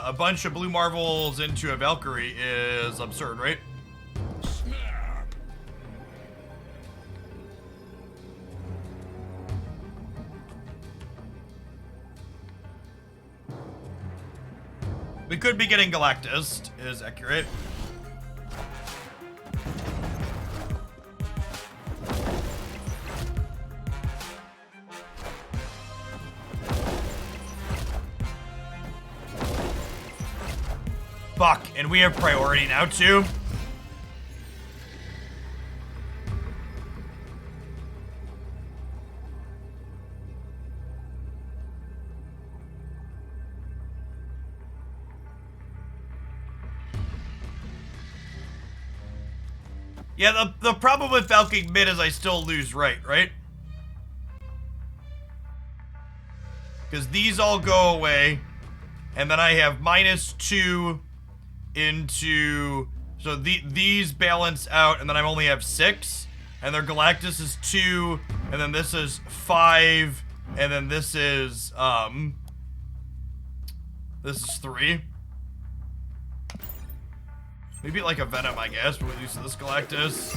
A bunch of blue marvels into a Valkyrie is absurd, right? We could be getting Galactus, is accurate. Fuck, and we have priority now too. Yeah, the problem with Valking mid is I still lose right? Because these all go away, and then I have -2 into, so these balance out, and then I only have 6, and their Galactus is 2, and then this is 5, and then this is 3. Maybe like a Venom, I guess, but we use this Galactus.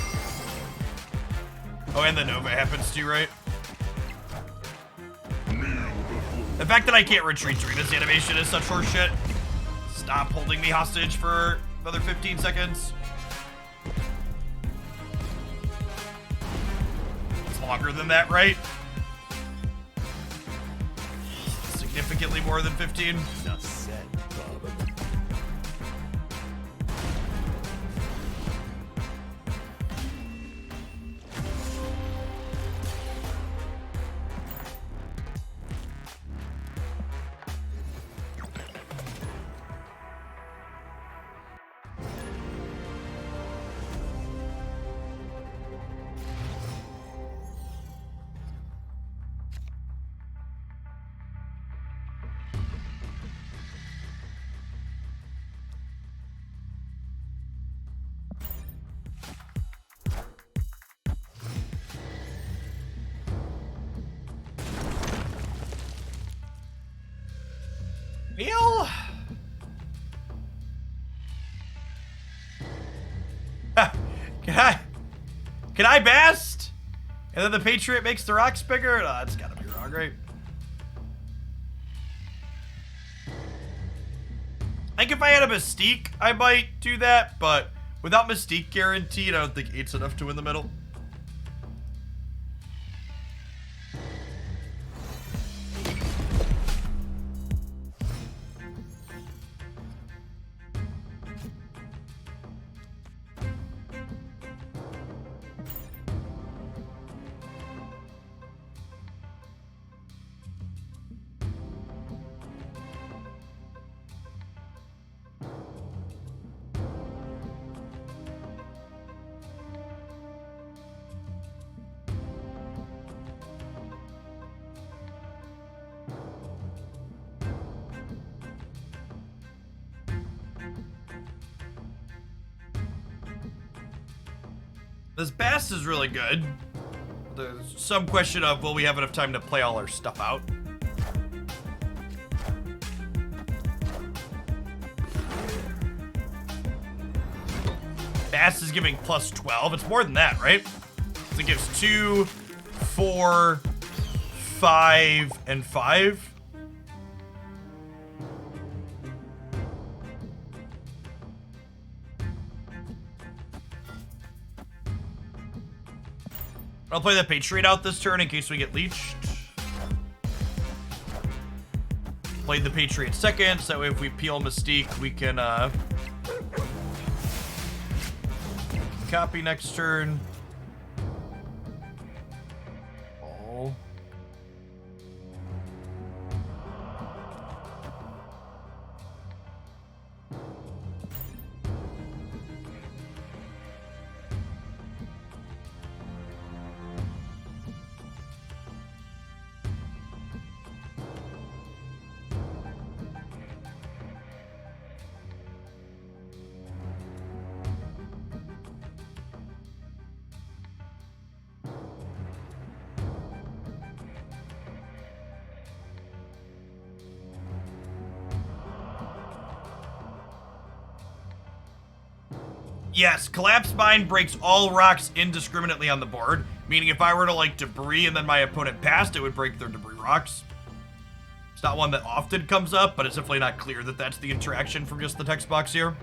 Oh, and the Nova happens too, right? The fact that I can't retreat during this animation is such horseshit. Stop holding me hostage for another 15 seconds. It's longer than that, right? Significantly more than 15. Enough said, Bob. Neil? Can I best? And then the Patriot makes the rocks bigger? No, that's gotta be wrong, right? I think if I had a Mystique, I might do that, but without Mystique guaranteed, I don't think 8's enough to win the middle. This Bast is really good. There's some question of, will we have enough time to play all our stuff out? Bast is giving plus 12. It's more than that, right? 'Cause it gives 2, 4, 5, and 5. I'll play the Patriot out this turn in case we get leeched. Played the Patriot second, so that way if we peel Mystique, we can copy next turn. Yes, collapse mine breaks all rocks indiscriminately on the board, meaning if I were to like debris and then my opponent passed, it would break their debris rocks. It's not one that often comes up, but it's definitely not clear that that's the interaction from just the text box here.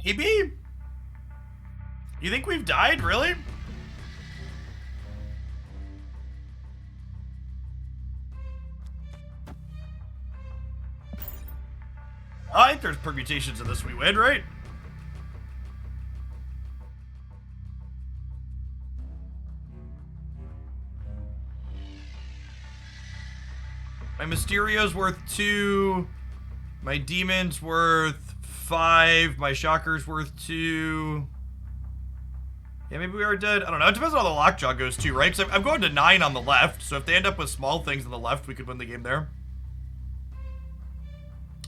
Maybe? You think we've died, really? I think there's permutations of this we win, right? My Mysterio's worth 2. My Demon's worth 5. My Shocker's worth 2. Yeah, maybe we are dead. I don't know. It depends on how the Lockjaw goes too, right? Because I'm going to 9 on the left, so if they end up with small things on the left, we could win the game there.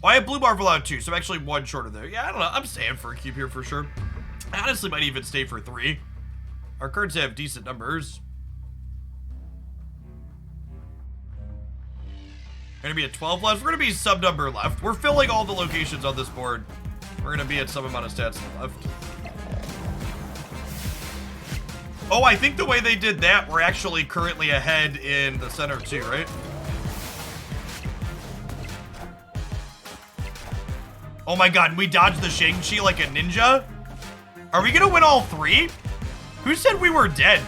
Oh, I have Blue Marvel out too, so I'm actually 1 shorter there. Yeah, I don't know. I'm staying for a cube here for sure. I honestly might even stay for 3. Our cards have decent numbers. We're gonna be at 12 left. We're gonna be sub number left. We're filling all the locations on this board. We're gonna be at some amount of stats on the left. Oh, I think the way they did that, we're actually currently ahead in the center too, right? Oh my god, we dodged the Shang-Chi like a ninja? Are we gonna win all 3? Who said we were dead?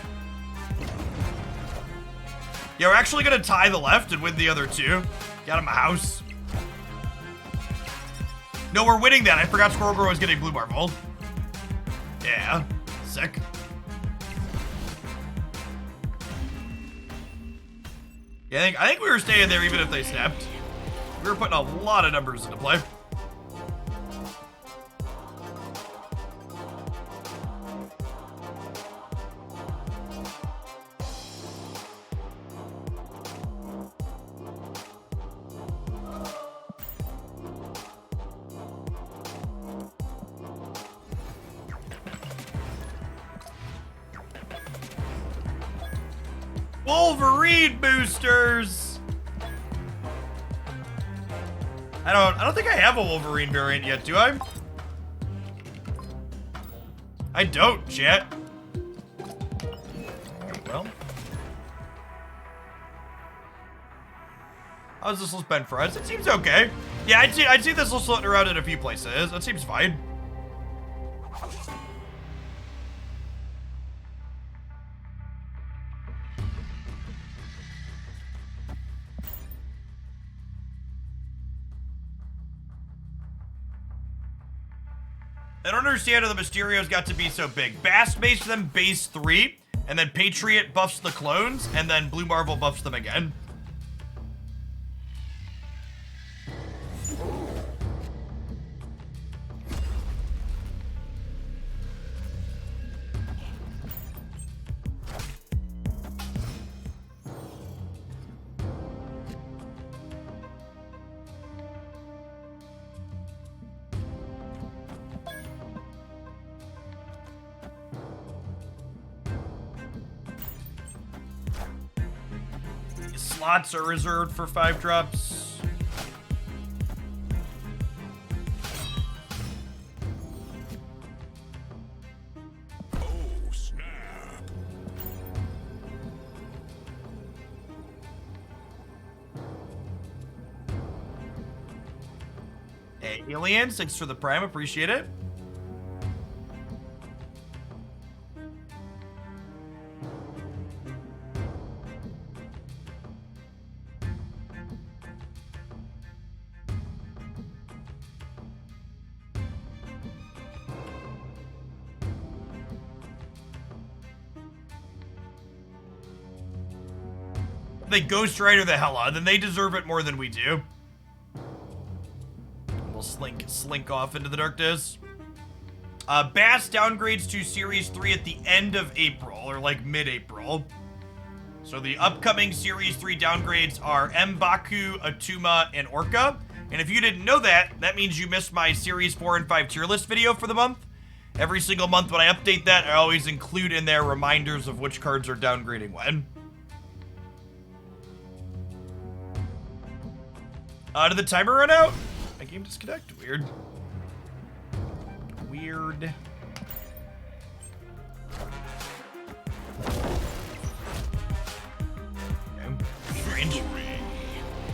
Yeah, we're actually gonna tie the left and win the other 2. Got him a house. No, we're winning that. I forgot Squirrel Girl was getting Blue Marvel. Yeah, sick. Yeah, I think we were staying there even if they snapped. We were putting a lot of numbers into play. Wolverine boosters. I don't think I have a Wolverine variant yet, do I? I don't, chat. Well. How's this list been for us? It seems okay. Yeah, I'd see this list floating around in a few places. That seems fine. I don't understand how the Mysterios got to be so big. Bass makes them base 3, and then Patriot buffs the clones, and then Blue Marvel buffs them again. Slots are reserved for 5 drops. Oh, snap. Hey, Alien, thanks for the prime, appreciate it. They Ghost Rider the Hella, then they deserve it more than we do. We'll slink off into the darkness. Bass downgrades to Series 3 at the end of April, or like mid-April. So the upcoming Series 3 downgrades are M'Baku, Atuma, and Orca. And if you didn't know that, that means you missed my Series 4 and 5 tier list video for the month. Every single month when I update that, I always include in there reminders of which cards are downgrading when. Did the timer run out? My game disconnect? Weird. Weird. Okay. Strange.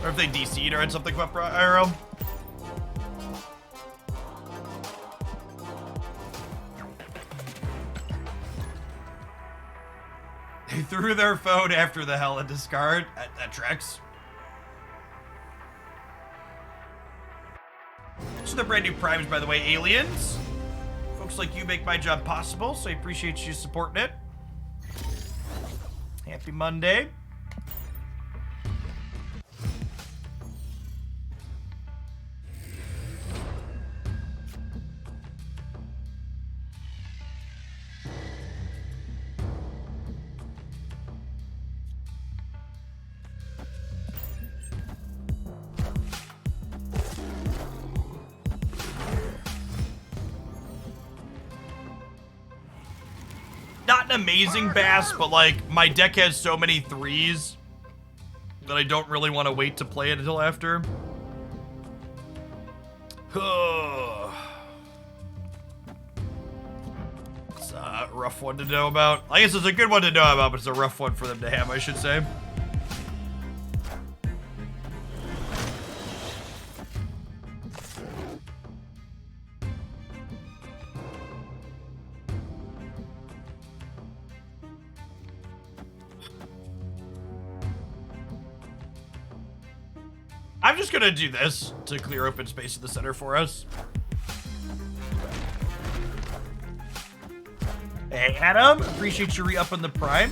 Or if they DC'd or had something up IRL. They threw their phone after the Hella discard. That tracks. So the brand new primes, by the way, aliens. Folks like you make my job possible, so I appreciate you supporting it. Happy Monday. Not an amazing Bass, but like my deck has so many 3s that I don't really want to wait to play it until after. It's a rough one to know about. I guess it's a good one to know about, but it's a rough one for them to have, I should say. I'm just gonna do this to clear open space in the center for us. Hey, Adam, appreciate you re-upping the Prime.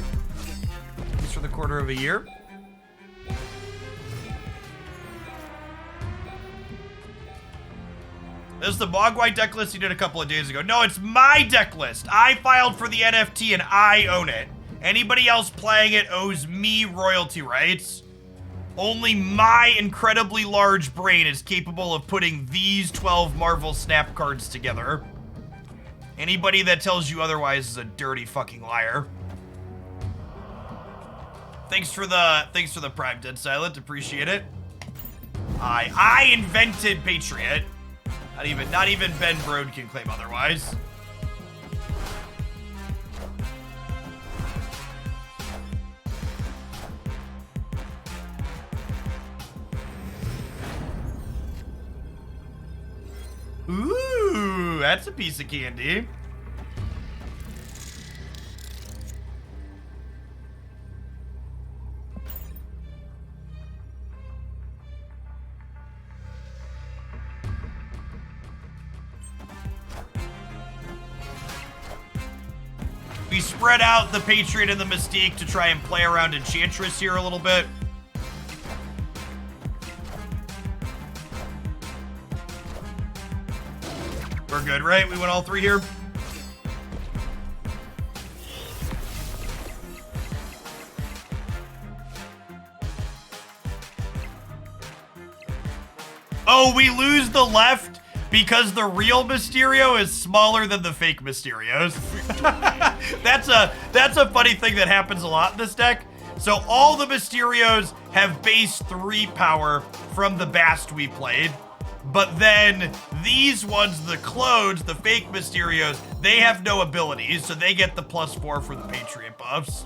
Thanks for the quarter of a year. This is the Mogwai deck list you did a couple of days ago. No, it's my deck list. I filed for the NFT and I own it. Anybody else playing it owes me royalty rights. Only my incredibly large brain is capable of putting these 12 Marvel Snap cards together. Anybody that tells you otherwise is a dirty fucking liar. Thanks for the Prime, Dead Silent. Appreciate it. I invented Patriot. Not even Ben Brode can claim otherwise. Ooh, that's a piece of candy. We spread out the Patriot and the Mystique to try and play around Enchantress here a little bit. We're good, right? We went all 3 here. Oh, we lose the left because the real Mysterio is smaller than the fake Mysterios. That's a funny thing that happens a lot in this deck. So all the Mysterios have base 3 power from the Bast we played. But then these ones, the clones, the fake Mysterios, they have no abilities, so they get the +4 for the Patriot buffs.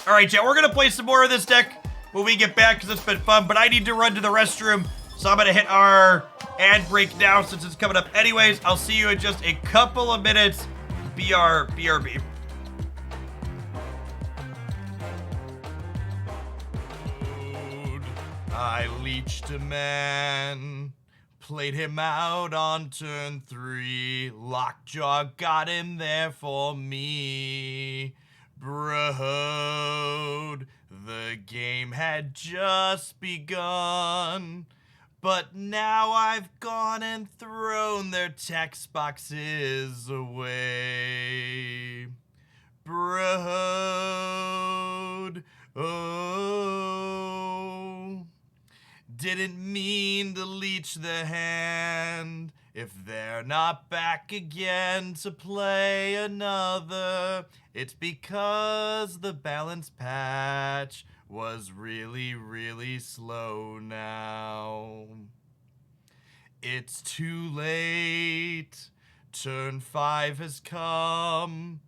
All right, chat, we're going to play some more of this deck when we get back because it's been fun, but I need to run to the restroom, so I'm going to hit our ad break now since it's coming up anyways. I'll see you in just a couple of minutes. BRB. I leached a man. played him out on turn 3. Lockjaw got him there for me. Brood, the game had just begun. But now I've gone and thrown their text boxes away. Brood, oh. Didn't mean to leech the hand. If they're not back again to play another, it's because the balance patch was really, really slow now. It's too late. Turn 5 has come.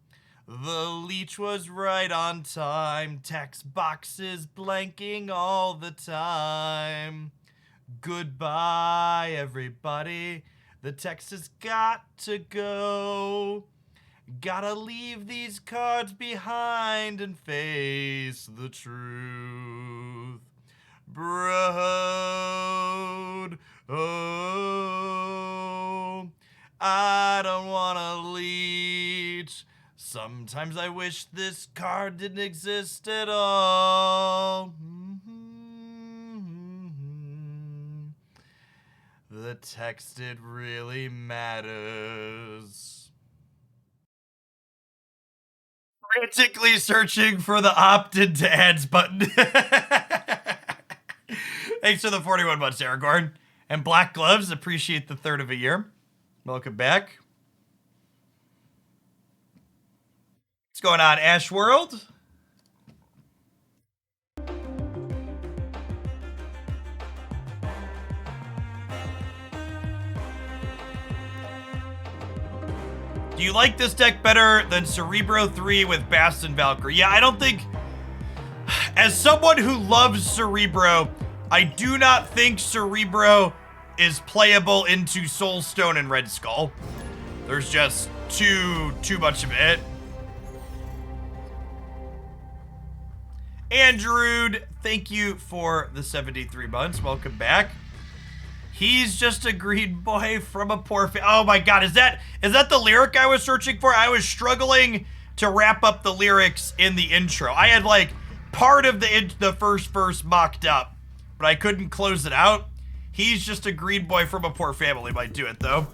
The leech was right on time. Text boxes blanking all the time. Goodbye, everybody. The text has got to go. Gotta leave these cards behind and face the truth. Brood, oh, I don't wanna leech. Sometimes I wish this card didn't exist at all. The text, it really matters. Frantically searching for the opt-in to ads button. Thanks for the 41 months, Aragorn. And Black Gloves, appreciate the third of a year. Welcome back. What's going on, Ash World? Do you like this deck better than Cerebro 3 with Bast and Valkyrie? Yeah, I don't think... As someone who loves Cerebro, I do not think Cerebro is playable into Soulstone and Red Skull. There's just too much of it. Andrew, thank you for the 73 months. Welcome back. He's just a green boy from a poor oh my god, is that the lyric I was searching for? I was struggling to wrap up the lyrics in the intro. I had like part of the first verse mocked up, but I couldn't close it out. He's just a green boy from a poor family might do it though.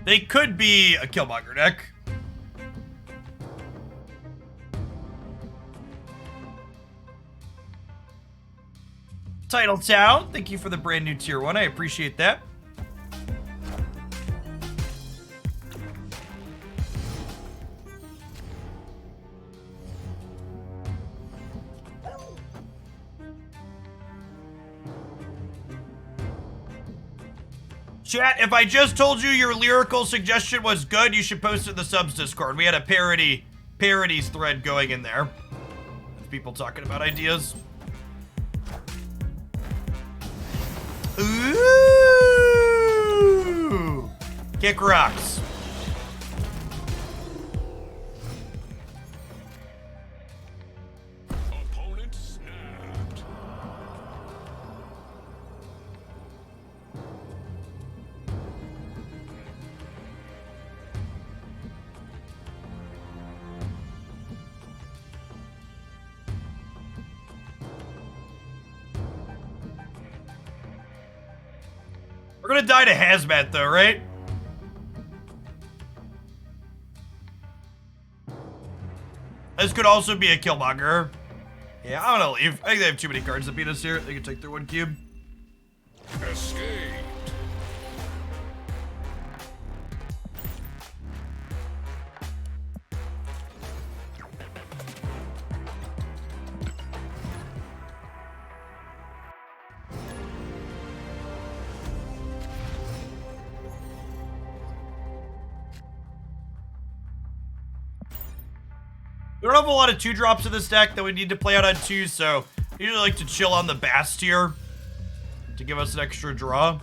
They could be a Killmonger deck. Title Town, thank you for the brand new tier 1. I appreciate that. Chat, if I just told you your lyrical suggestion was good, you should post it in the subs Discord. We had a parodies thread going in there. People talking about ideas. Ooh! Kick rocks. Opponent snapped. We're gonna die to Hazmat though, right? This could also be a Killmonger. Yeah, I'm gonna leave. I think they have too many cards to beat us here. They can take their 1 cube. Escaped. We don't have a lot of 2-drops in this deck that we need to play out on 2, so I usually like to chill on the Bast here to give us an extra draw.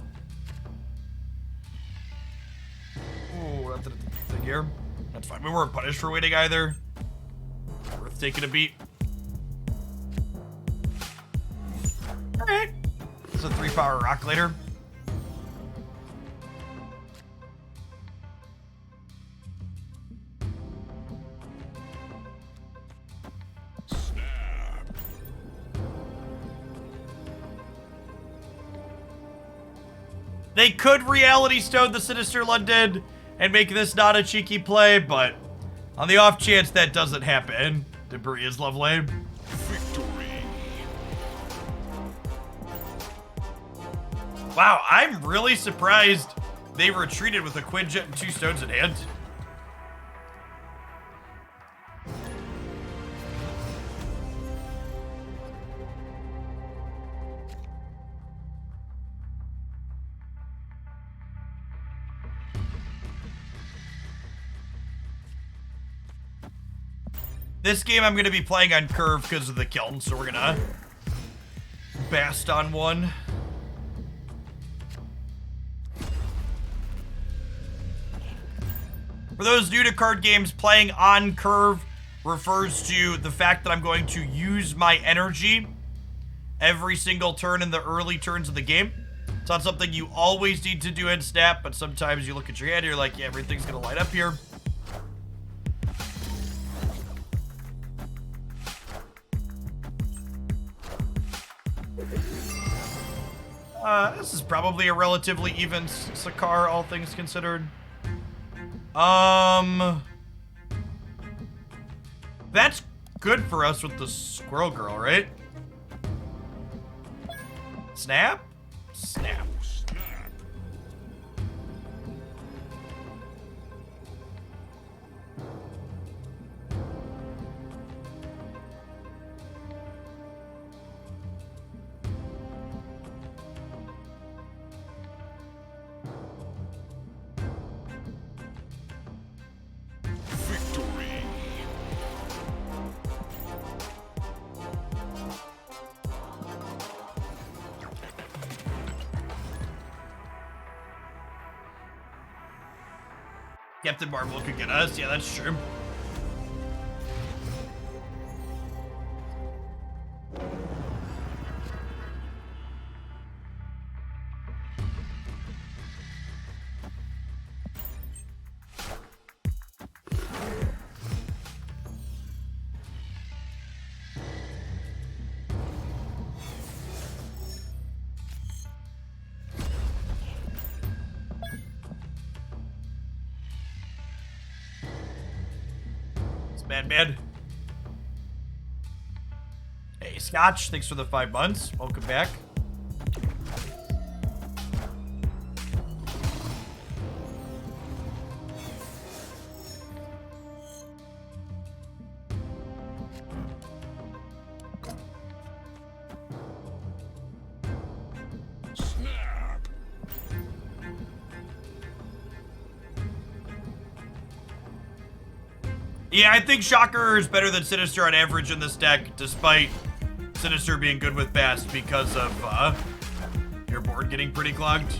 Ooh, that's a thing here. That's fine. We weren't punished for waiting either. Worth taking a beat. Alright. It's a 3-power rock later. They could Reality Stone the Sinister London and make this not a cheeky play, but on the off chance that doesn't happen, Debris is lovely. Victory. Wow, I'm really surprised they retreated with a Quinjet and 2 stones in hand. This game I'm going to be playing on curve because of the kiln, so we're going to Bast on 1. For those new to card games, playing on curve refers to the fact that I'm going to use my energy every single turn in the early turns of the game. It's not something you always need to do in Snap, but sometimes you look at your hand and you're like, yeah, everything's going to light up here. This is probably a relatively even Sakar, all things considered. That's good for us with the Squirrel Girl, right? Snap? Snap. Victory. Captain Marvel could get us. Yeah, that's true. Bad. Hey, Scotch, thanks for the 5 months. Welcome back. Snap. Yeah, I think Shocker is better than Sinister on average in this deck, despite Sinister being good with Bast because of your board getting pretty clogged.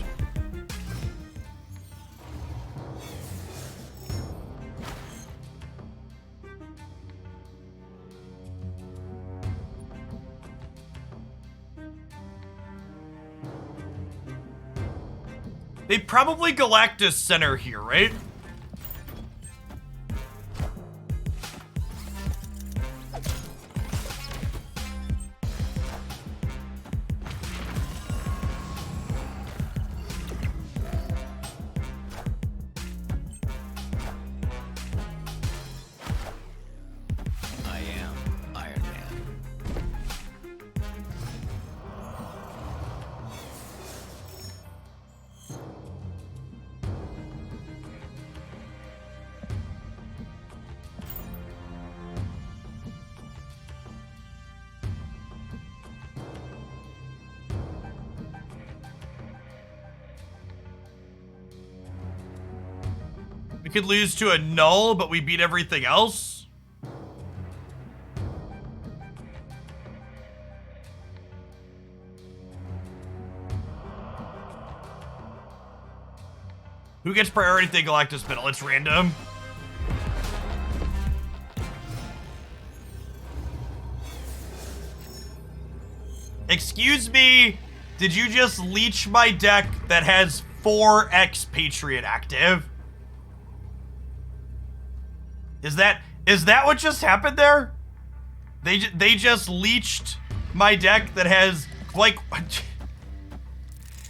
They probably Galactus center here, right? I am Iron Man. We could lose to a null, but we beat everything else. Who gets priority if they Galactus middle? It's random. Excuse me, did you just leech my deck that has 4x Patriot active? Is that what just happened there? They just leeched my deck that has, like, and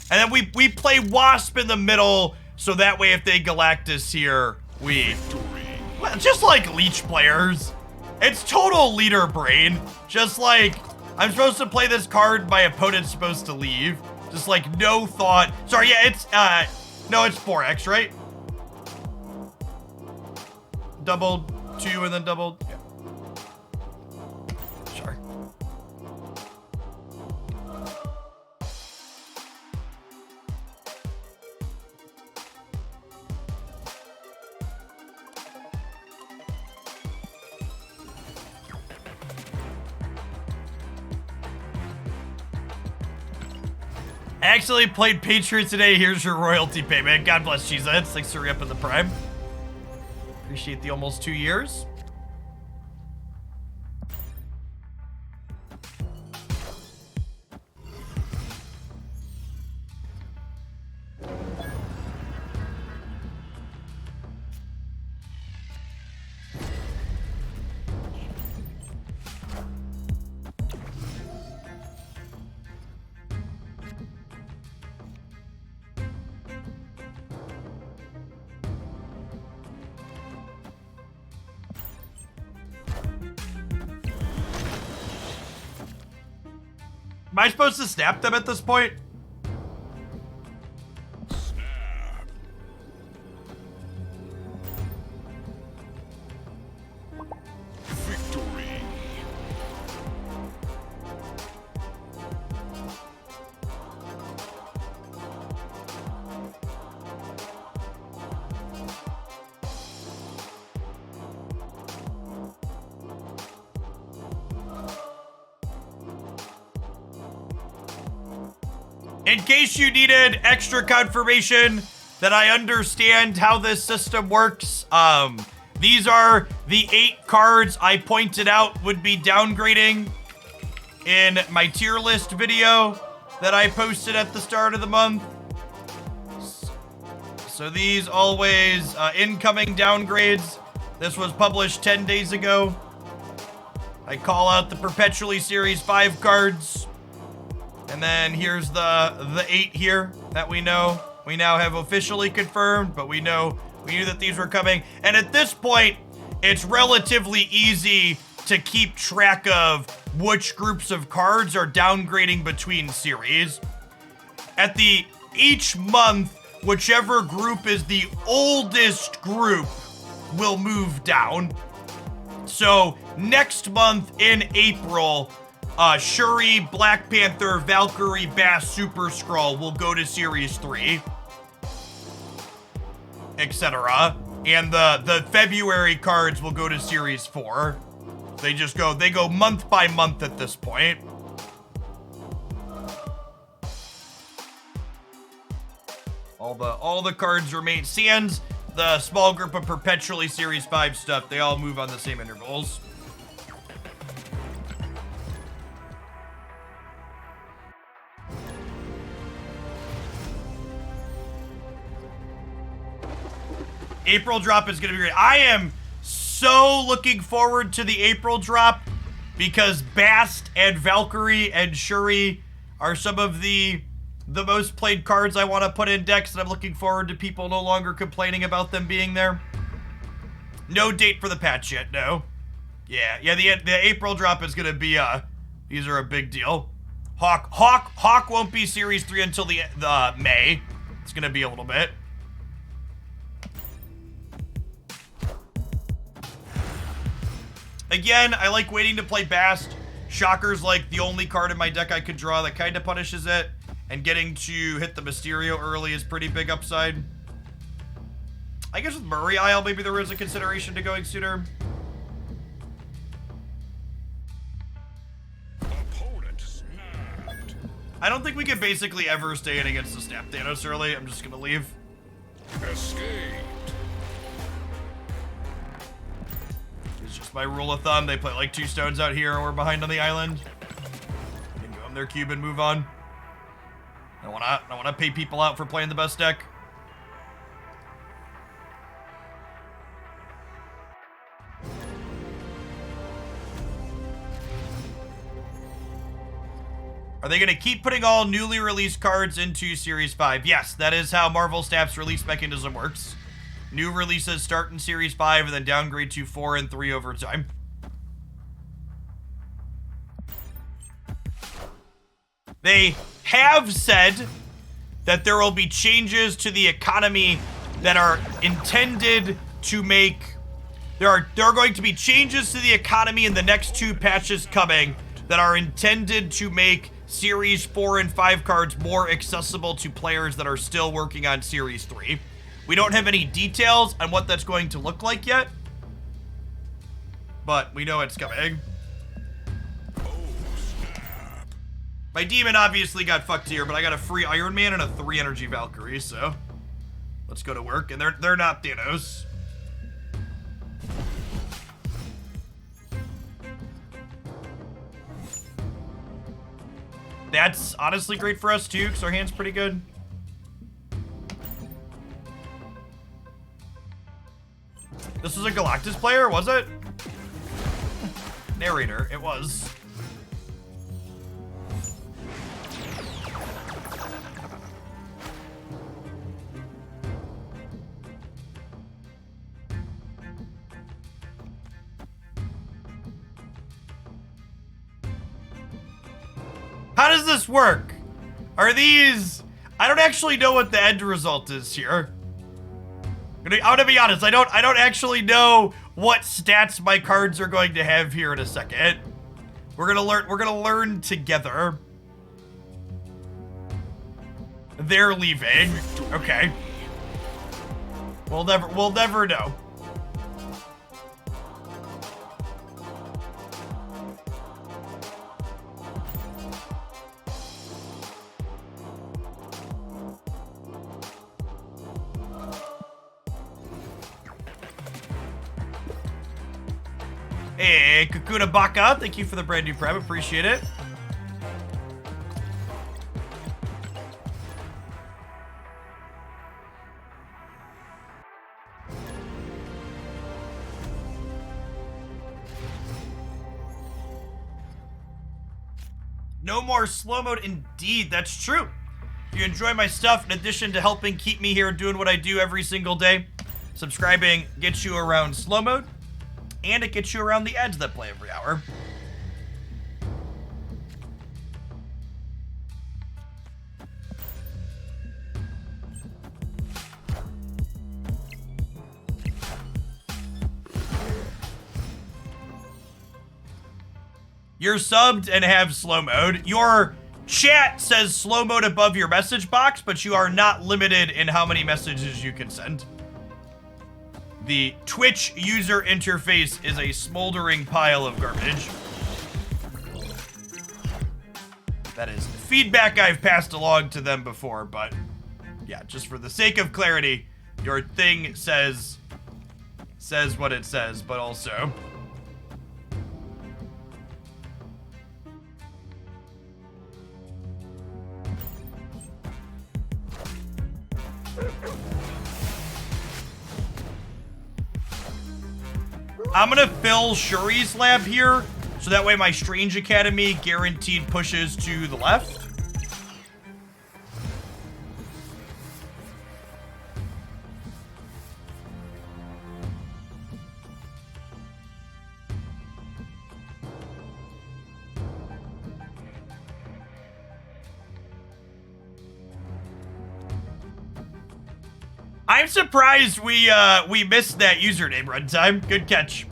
then we play Wasp in the middle, so that way if they Galactus here, we, well, just like leech players. It's total leader brain. Just like, I'm supposed to play this card, my opponent's supposed to leave. Just like no thought. Sorry, yeah, it's, no, it's 4x, right? Double 2 and then double, yeah. Sure. I actually played Patriot today. Here's your royalty payment. God bless Jesus. Thanks for re-upping the prime. Appreciate the almost 2 years. Am I supposed to snap them at this point? Victory. In case you needed extra confirmation that I understand how this system works, these are the 8 cards I pointed out would be downgrading in my tier list video that I posted at the start of the month. So these always incoming downgrades. This was published 10 days ago. I call out the Perpetually Series 5 cards. And then here's the 8 here that we know. We now have officially confirmed, but we knew that these were coming. And at this point, it's relatively easy to keep track of which groups of cards are downgrading between series. Each month, whichever group is the oldest group will move down. So next month in April, Shuri, Black Panther, Valkyrie, Bass, Super Skrull will go to Series 3, etc. And the February cards will go to Series 4. They go month by month at this point. All the cards remain. Sans, the small group of Perpetually Series 5 stuff, they all move on the same intervals. April drop is going to be great. I am so looking forward to the April drop because Bast and Valkyrie and Shuri are some of the most played cards I want to put in decks, and I'm looking forward to people no longer complaining about them being there. No date for the patch yet, no. Yeah, the April drop is going to be, these are a big deal. Hawk won't be Series 3 until the May. It's going to be a little bit. Again, I like waiting to play Bast. Shocker's like the only card in my deck I could draw that kind of punishes it. And getting to hit the Mysterio early is pretty big upside. I guess with Murray Isle, maybe there is a consideration to going sooner. Opponent snapped. I don't think we can basically ever stay in against the Snap Thanos early. I'm just gonna leave. Escaped. It's just my rule of thumb. They play like 2 stones out here, and we're behind on the island. They can go on their cube and move on. I don't wanna pay people out for playing the best deck. Are they going to keep putting all newly released cards into Series 5? Yes, that is how Marvel Snap's release mechanism works. New releases start in Series 5 and then downgrade to 4 and 3 over time. They have said that there will be changes to the economy that are intended to make... There are going to be changes to the economy in the next 2 patches coming that are intended to make Series 4 and 5 cards more accessible to players that are still working on Series 3. We don't have any details on what that's going to look like yet, but we know it's coming. My demon obviously got fucked here, but I got a free Iron Man and a 3 energy Valkyrie, so let's go to work. And they're not Thanos. That's honestly great for us too, because our hand's pretty good. This was a Galactus player, was it? Narrator, it was. How does this work? Are these... I don't actually know what the end result is here. I'm gonna be honest, I don't actually know what stats my cards are going to have here in a second. We're gonna learn together. They're leaving. Okay. We'll never know. Hey, Kakuna Baka, thank you for the brand new prep, appreciate it. No more slow mode, indeed, that's true. If you enjoy my stuff, in addition to helping keep me here doing what I do every single day, subscribing gets you around slow mode. And it gets you around the ads that play every hour. You're subbed and have slow mode. Your chat says slow mode above your message box, but you are not limited in how many messages you can send. The Twitch user interface is a smoldering pile of garbage. That is feedback I've passed along to them before, but yeah, just for the sake of clarity, your thing says what it says, but also... I'm gonna fill Shuri's lab here, so that way my Strange Academy guaranteed pushes to the left. I'm surprised we missed that username runtime. Good catch.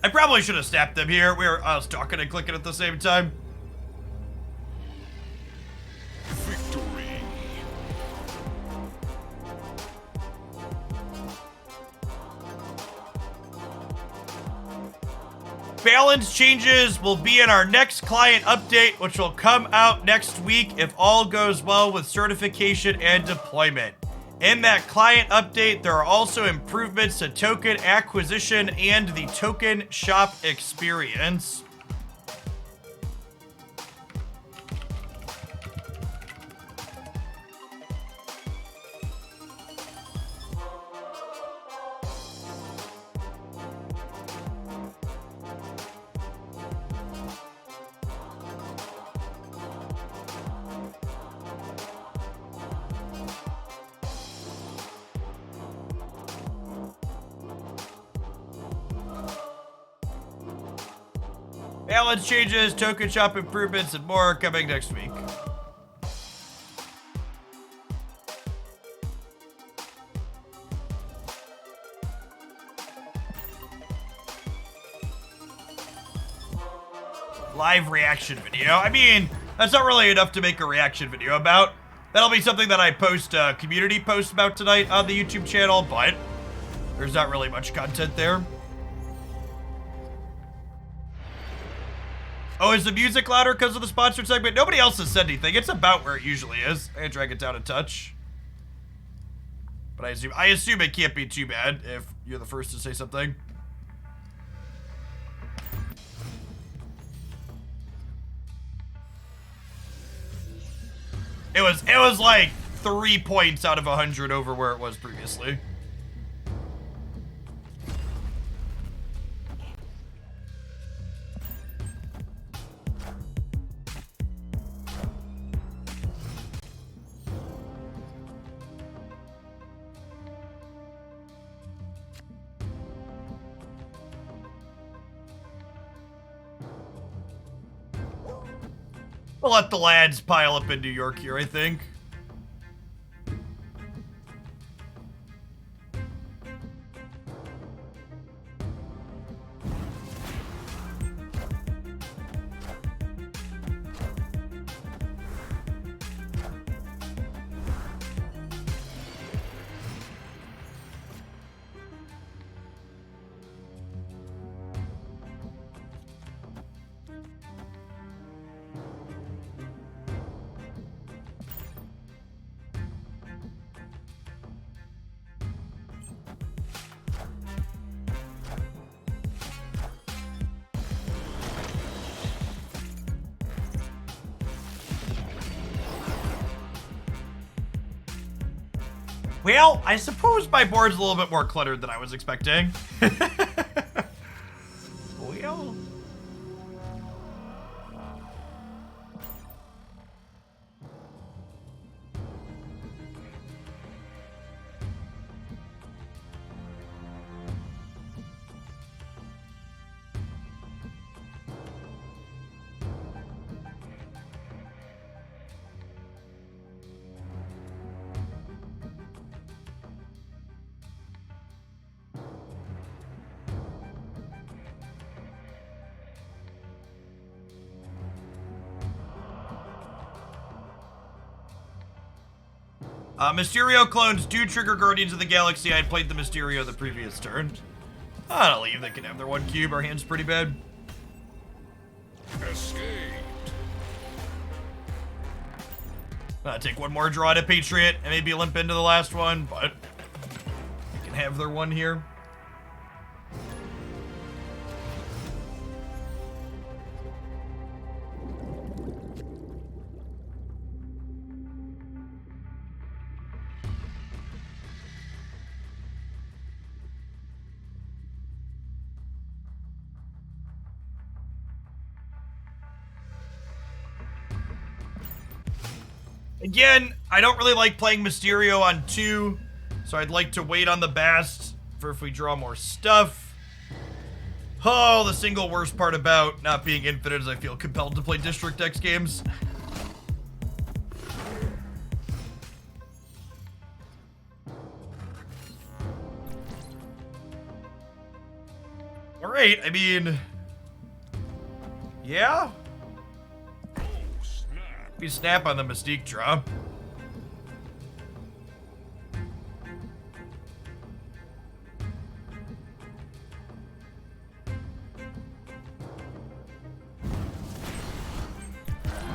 I probably should have snapped them here. I was talking and clicking at the same time. Victory. Balance changes will be in our next client update, which will come out next week if all goes well with certification and deployment. In that client update, there are also improvements to token acquisition and the token shop experience. Balance changes, token shop improvements, and more coming next week. Live reaction video. I mean, that's not really enough to make a reaction video about. That'll be something that I post a community post about tonight on the YouTube channel, but there's not really much content there. Oh, is the music louder because of the sponsored segment? Nobody else has said anything. It's about where it usually is. I can drag it down a touch. But I assume it can't be too bad if you're the first to say something. It was like 3 points out of 100 over where it was previously. We'll let the lads pile up in New York here, I think. Well, I suppose my board's a little bit more cluttered than I was expecting. Well. Mysterio clones do trigger Guardians of the Galaxy. I had played the Mysterio the previous turn. I don't leave. They can have their one cube. Our hand's pretty bad. Escaped. Take one more draw to Patriot and maybe limp into the last one, but they can have their one here. Again, I don't really like playing Mysterio on 2, so I'd like to wait on the Bast for if we draw more stuff. Oh, the single worst part about not being infinite is I feel compelled to play District X games. Alright, I mean... Yeah? Oh, snap. We snap on the Mystique draw.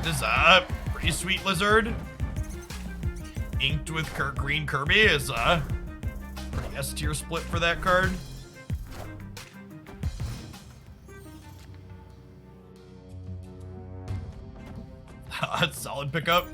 This is a pretty sweet lizard. Inked with Green Kirby is a pretty S tier split for that card. Solid pickup.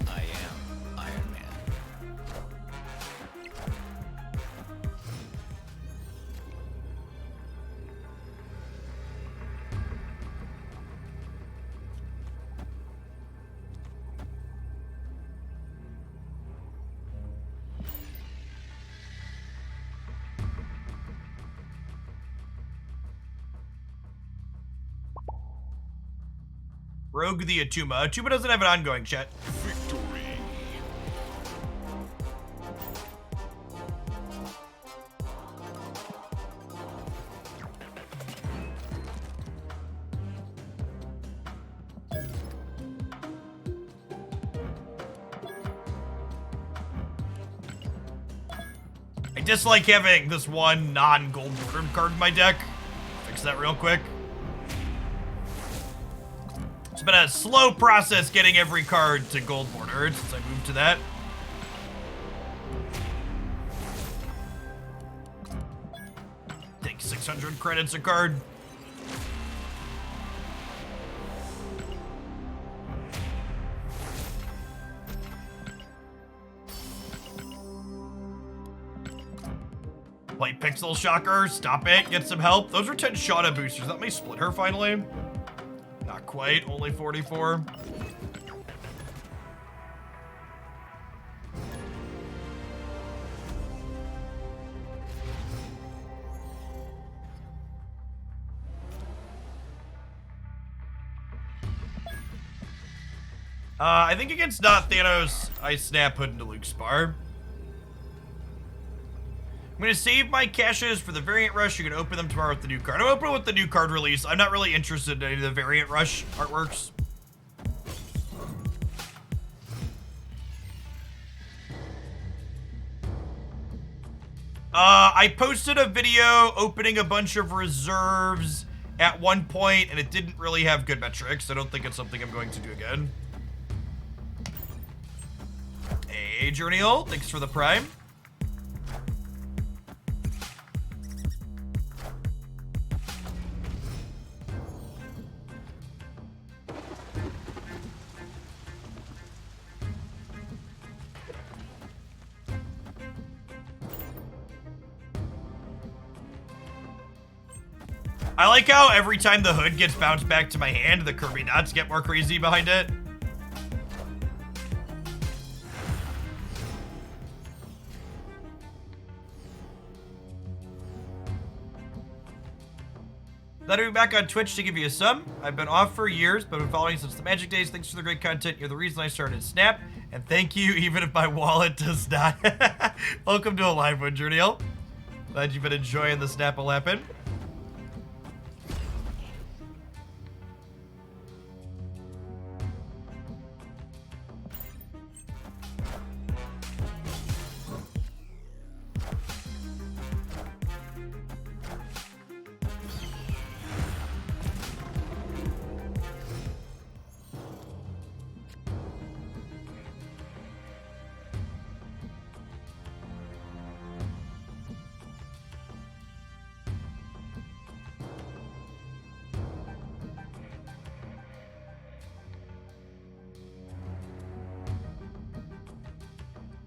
I am Iron Man. Rogue the Atuma. Atuma doesn't have an ongoing, chat. Victory. I dislike having this one non-gold bordered card in my deck. Fix that real quick. It's been a slow process getting every card to gold bordered since I moved to that. Take 600 credits a card. Play Pixel Shocker, stop it, get some help. Those are 10 Shauna boosters. That may split her finally. Not quite, only 44. I think against not Thanos, I snap Hood into Luke Spar. I'm gonna save my caches for the variant rush. You can open them tomorrow with the new card. I'm opening with the new card release. I'm not really interested in any of the variant rush artworks. I posted a video opening a bunch of reserves at one point, and it didn't really have good metrics. I don't think it's something I'm going to do again. Hey, Journeal, thanks for the Prime. I like how every time the hood gets bounced back to my hand, the Kirby knots get more crazy behind it. Glad to be back on Twitch to give you a sub. I've been off for years, but I've been following since the Magic Days. Thanks for the great content. You're the reason I started Snap. And thank you, even if my wallet does not. Welcome to a live one, Journeal. Glad you've been enjoying the Snap-a-lappin'.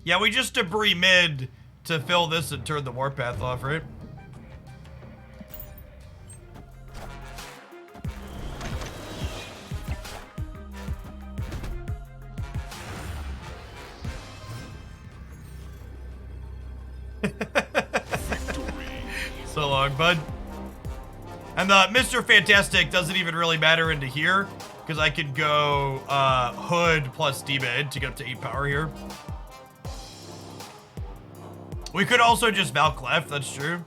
Yeah, we just debris mid to fill this and turn the warpath off, right? So long, bud. And the Mr. Fantastic doesn't even really matter into here, because I could go Hood plus D-Mid to get up to 8 power here. We could also just Valk left, that's true.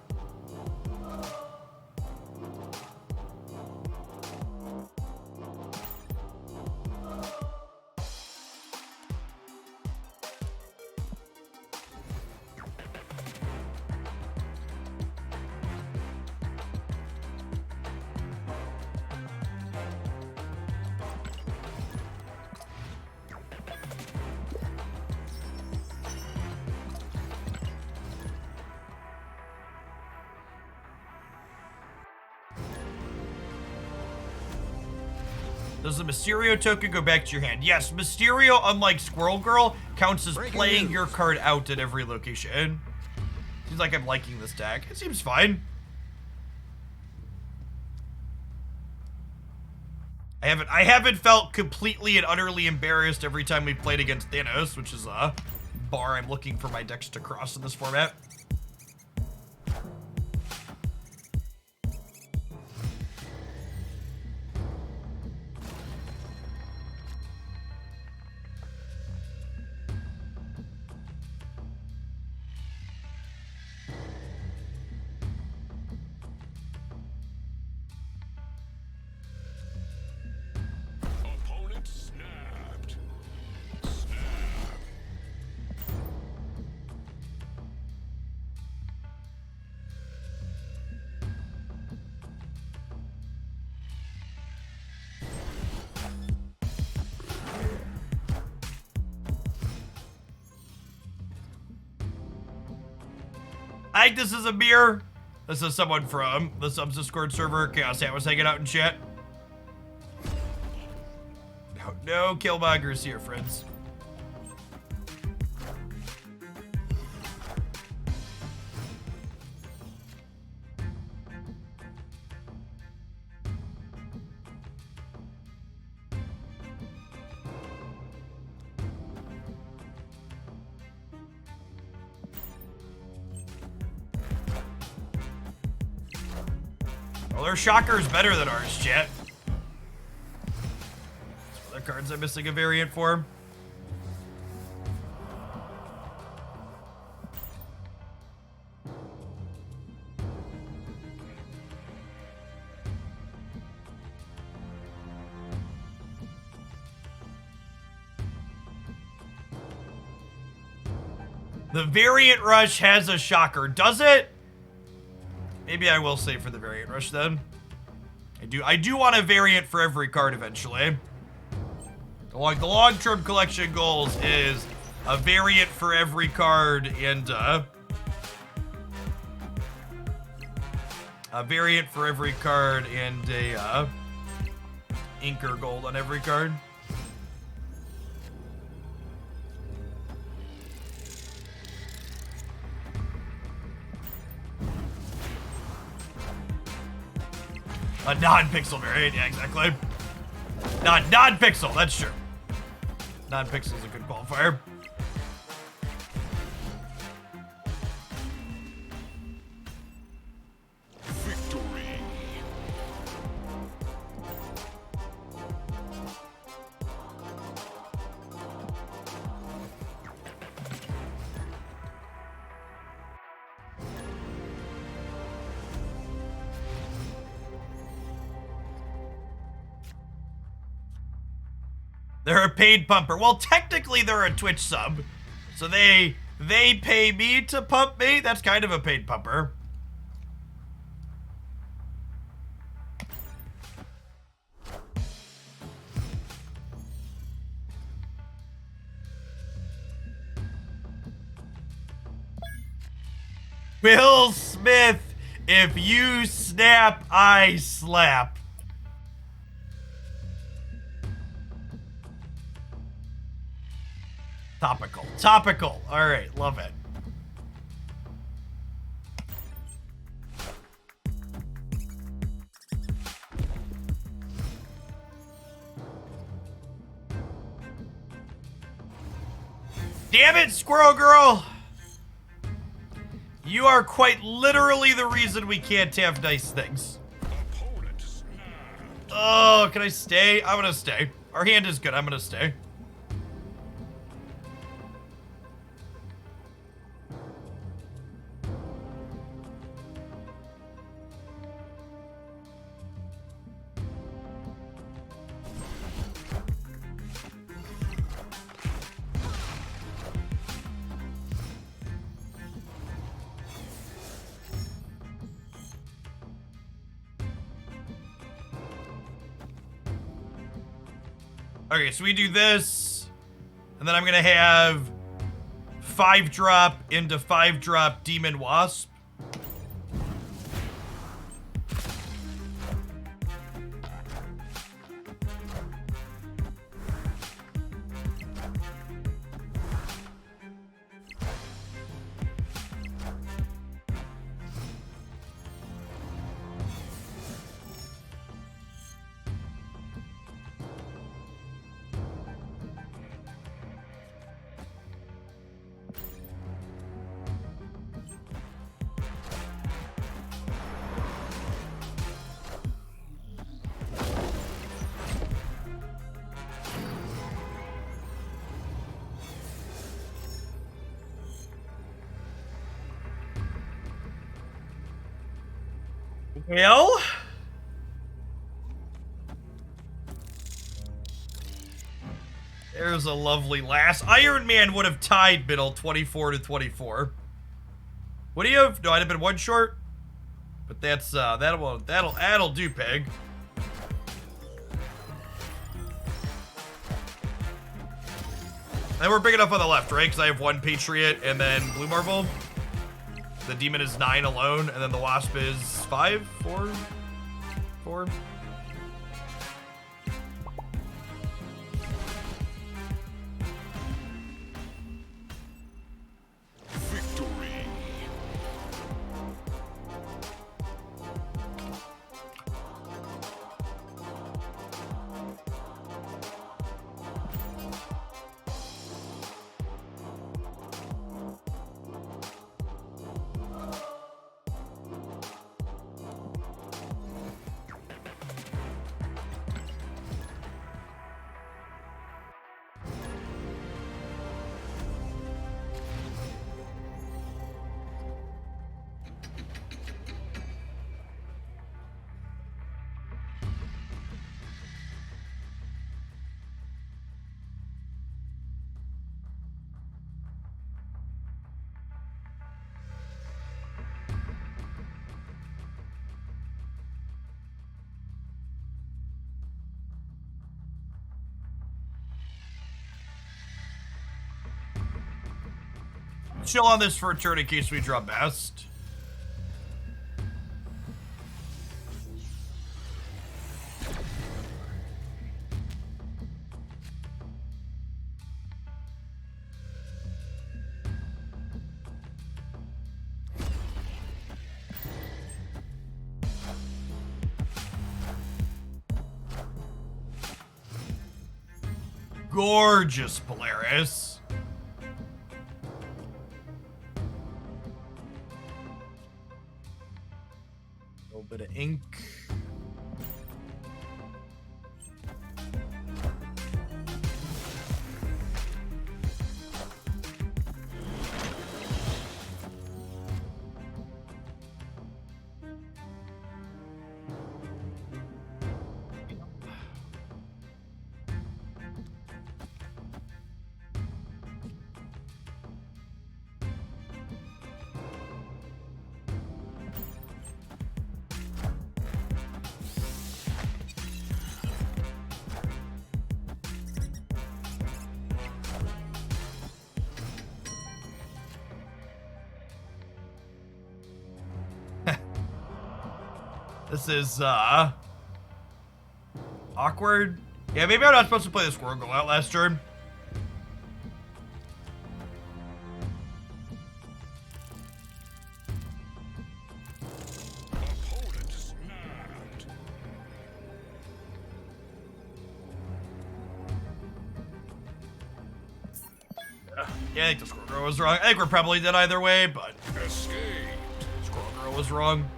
Does the Mysterio token go back to your hand? Yes, Mysterio, unlike Squirrel Girl, counts as playing your card out at every location. Seems like I'm liking this deck. It seems fine. I haven't felt completely and utterly embarrassed every time we played against Thanos, which is a bar I'm looking for my decks to cross in this format. Opponent snapped. Snap. I think this is a mirror. This is someone from the Subs Discord server. Chaos Hat was hanging out in chat. No Killmongers here, friends. Well, their Shocker's better than ours, chat. Some other cards I'm missing a variant for. The variant rush has a Shocker, does it? Maybe I will save for the variant rush then. I do want a variant for every card eventually. Like the long-term collection goals is a variant for every card and a variant for every card and a inker gold on every card. A non-pixel variant, yeah, exactly. Non-pixel, that's true. Non-pixel is a good qualifier. Victory. They're a paid pumper. Well, technically they're a Twitch sub. So they pay me to pump me. That's kind of a paid pumper. Will Smith, if you snap, I slap. Topical. Topical. All right, love it. Damn it, Squirrel Girl. You are quite literally the reason we can't have nice things. Opponent snapped. Oh, can I stay? I'm gonna stay. Our hand is good. I'm gonna stay. Okay, so we do this, and then I'm gonna have 5-drop into 5-drop Demon Wasp. Well, there's a lovely lass. Iron Man would have tied middle 24 to 24. What do you have? No, I'd have been one short. But that's that'll do, Peg. And we're big enough on the left, right? Because I have 1 Patriot and then Blue Marvel. The Demon is 9 alone, and then the Wasp is 5, 4. Victory. Chill on this for a turn in case we draw best. Gorgeous Polaris. A little bit of ink. This is, awkward. Yeah, maybe I'm not supposed to play the Squirrel Go out last turn. Opponent snapped. Yeah, I think the Squirrel Go was wrong. I think we're probably dead either way, but... Escape. arrow was wrong.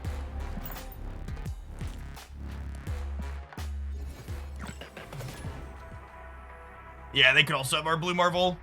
Yeah, they could also have our Blue Marvel.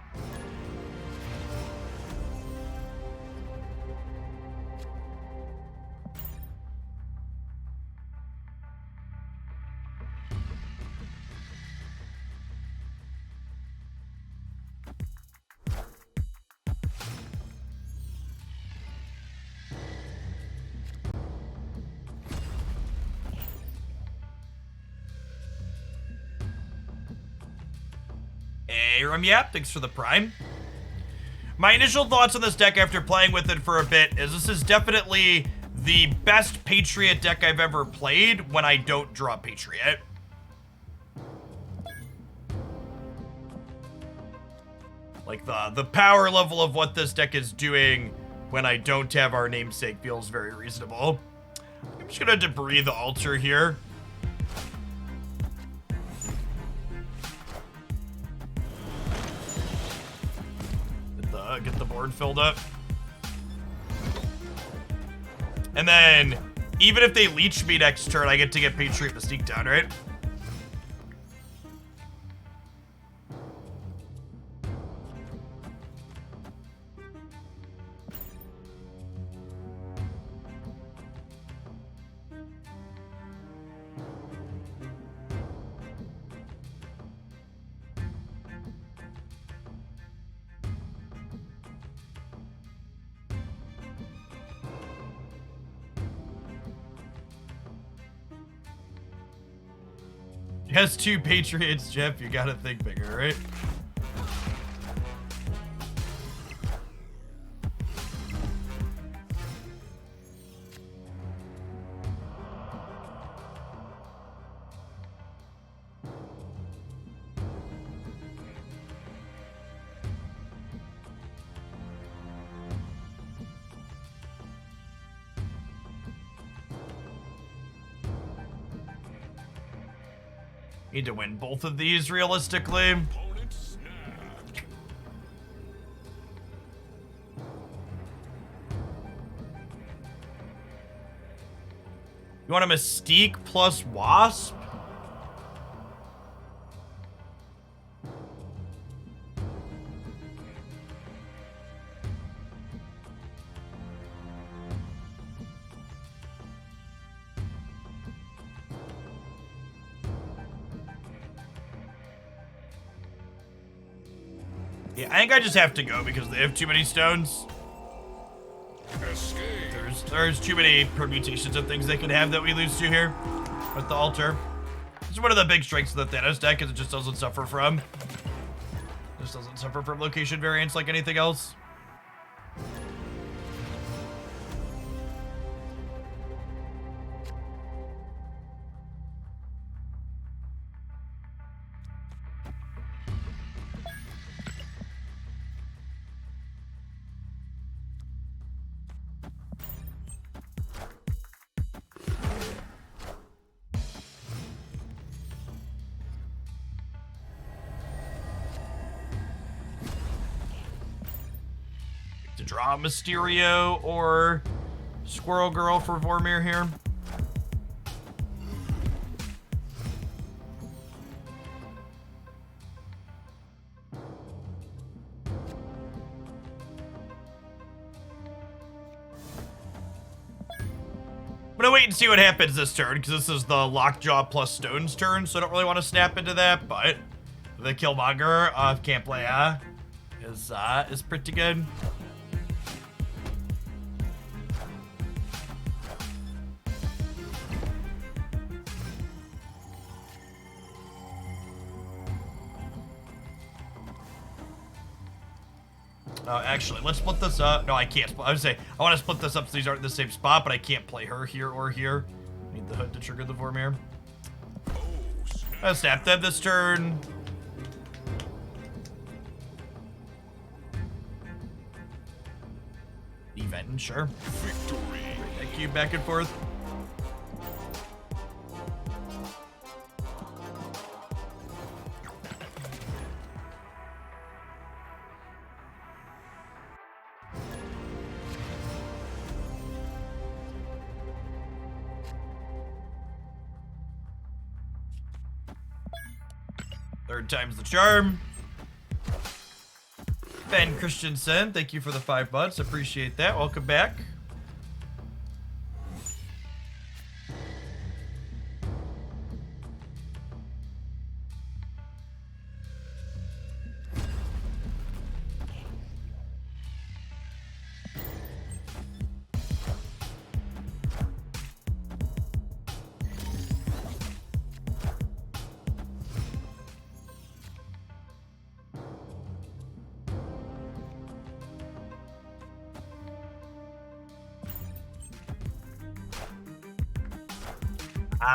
Hey, Yap, thanks for the Prime. My initial thoughts on this deck after playing with it for a bit is this is definitely the best Patriot deck I've ever played when I don't draw Patriot. Like, the power level of what this deck is doing when I don't have our namesake feels very reasonable. I'm just gonna debris the altar here. Get the board filled up. And then, even if they leech me next turn, I get to get Patriot Mystique down, right? Has 2 Patriots, Jeff. You gotta think bigger, right? Need to win both of these realistically. Opponent snapped. You want a Mystique plus Wasp? Yeah, I think I just have to go because they have too many stones. Escape. There's too many permutations of things they can have that we lose to here with the altar. This is one of the big strengths of the Thanos deck, is it just doesn't suffer from location variance like anything else. To draw Mysterio or Squirrel Girl for Vormir here. I'm gonna wait and see what happens this turn, because this is the Lockjaw plus Stones turn, so I don't really want to snap into that, but the Killmonger of Camp Leia is pretty good. Actually, let's split this up. No, I can't. I would say I want to split this up so these aren't in the same spot, but I can't play her here or here. Need the hood to trigger the Vormir. I'll snap them this turn. Event, sure. Victory. That cube back and forth. Third time's the charm. Ben Christensen, thank you for the 5 months. Appreciate that. Welcome back.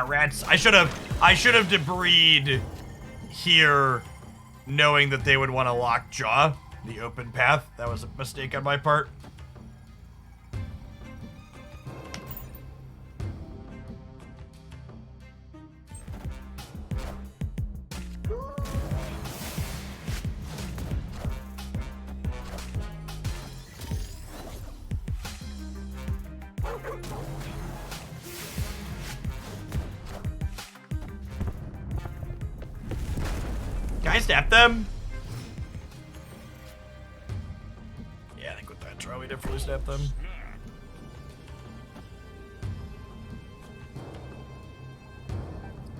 Rats. I should have debreed here, knowing that they would want to lockjaw the open path. That was a mistake on my part. Can I snap them? Yeah, I think with that draw, we definitely snap them.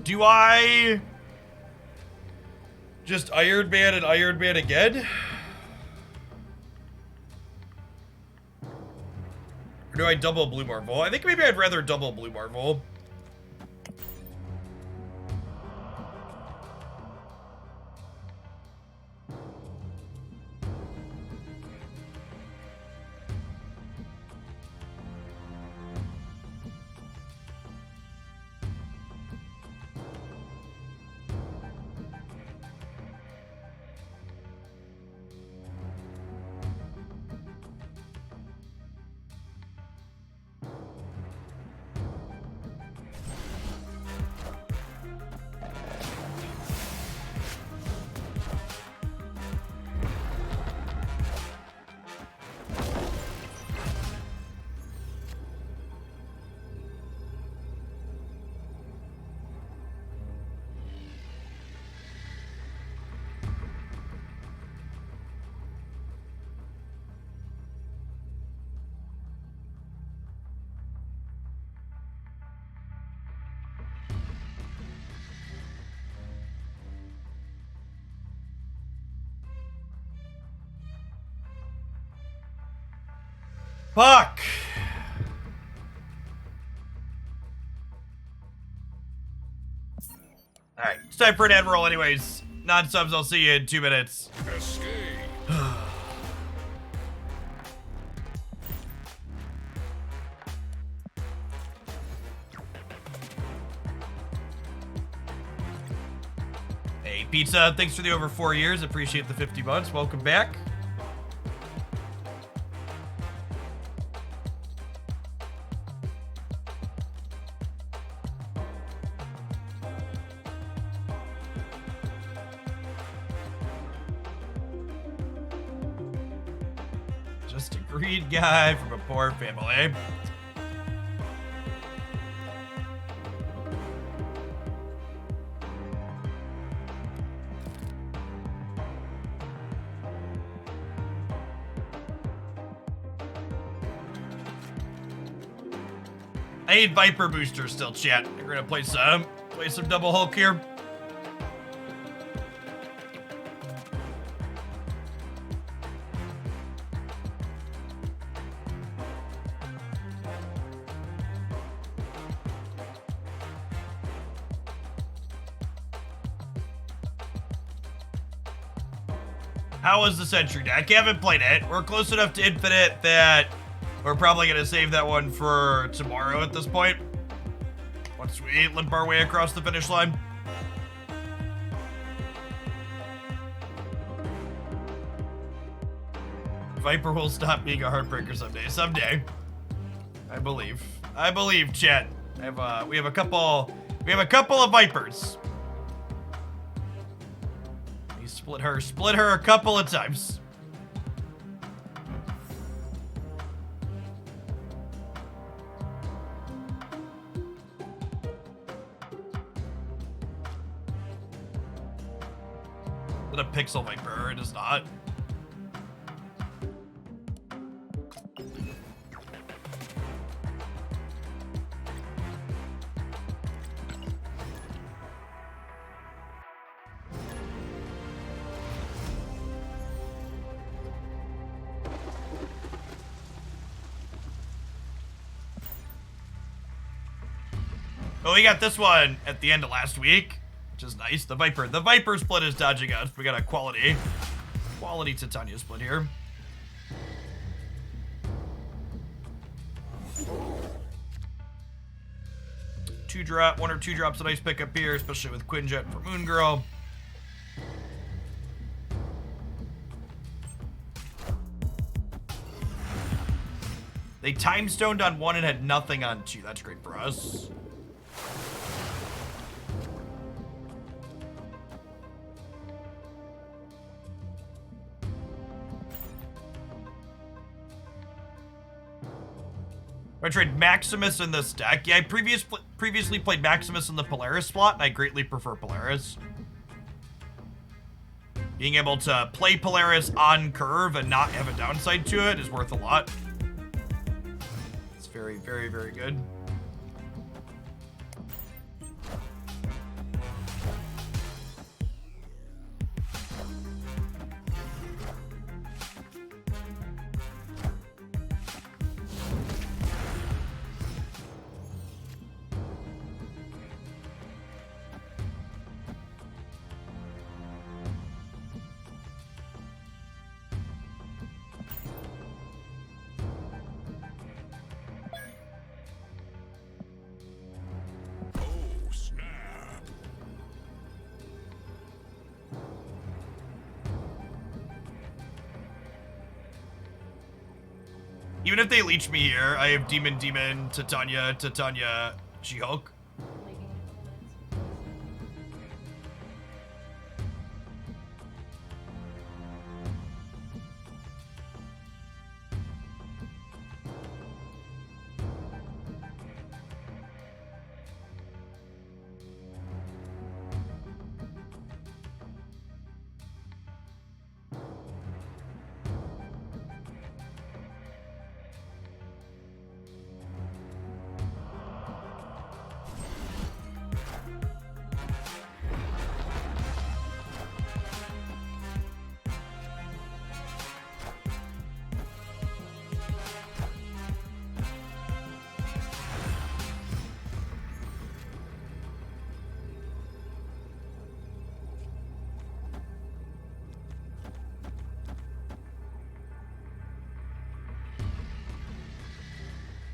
Do I just Iron Man and Iron Man again? Or do I double Blue Marvel? I think maybe I'd rather double Blue Marvel. Fuck! Alright, it's time for an Admiral anyways. Non-subs, I'll see you in 2 minutes. Escape. Hey, Pizza, thanks for the over 4 years. Appreciate the 50 months. Welcome back. Just a greed guy from a poor family. I need Viper boosters still, chat. We're gonna play some double Hulk here. How was the Sentry deck? I haven't played it. We're close enough to Infinite that we're probably gonna save that one for tomorrow at this point. Once we limp our way across the finish line. Viper will stop being a heartbreaker someday. Someday. I believe. I believe, chat. We have a couple of Vipers. He split her a couple of times. it a Pixel Viper? It is not. Oh, we got this one at the end of last week, which is nice. The Viper. The Viper split is dodging us. We got a quality Titania split here. One or two drops a nice pickup here, especially with Quinjet for Moon Girl. They time stoned on 1 and had nothing on 2. That's great for us. I tried Maximus in this deck. Yeah, I previously played Maximus in the Polaris slot, and I greatly prefer Polaris. Being able to play Polaris on curve and not have a downside to it is worth a lot. It's very, very, very good. Even if they leech me here, I have Demon, Titania, She-Hulk.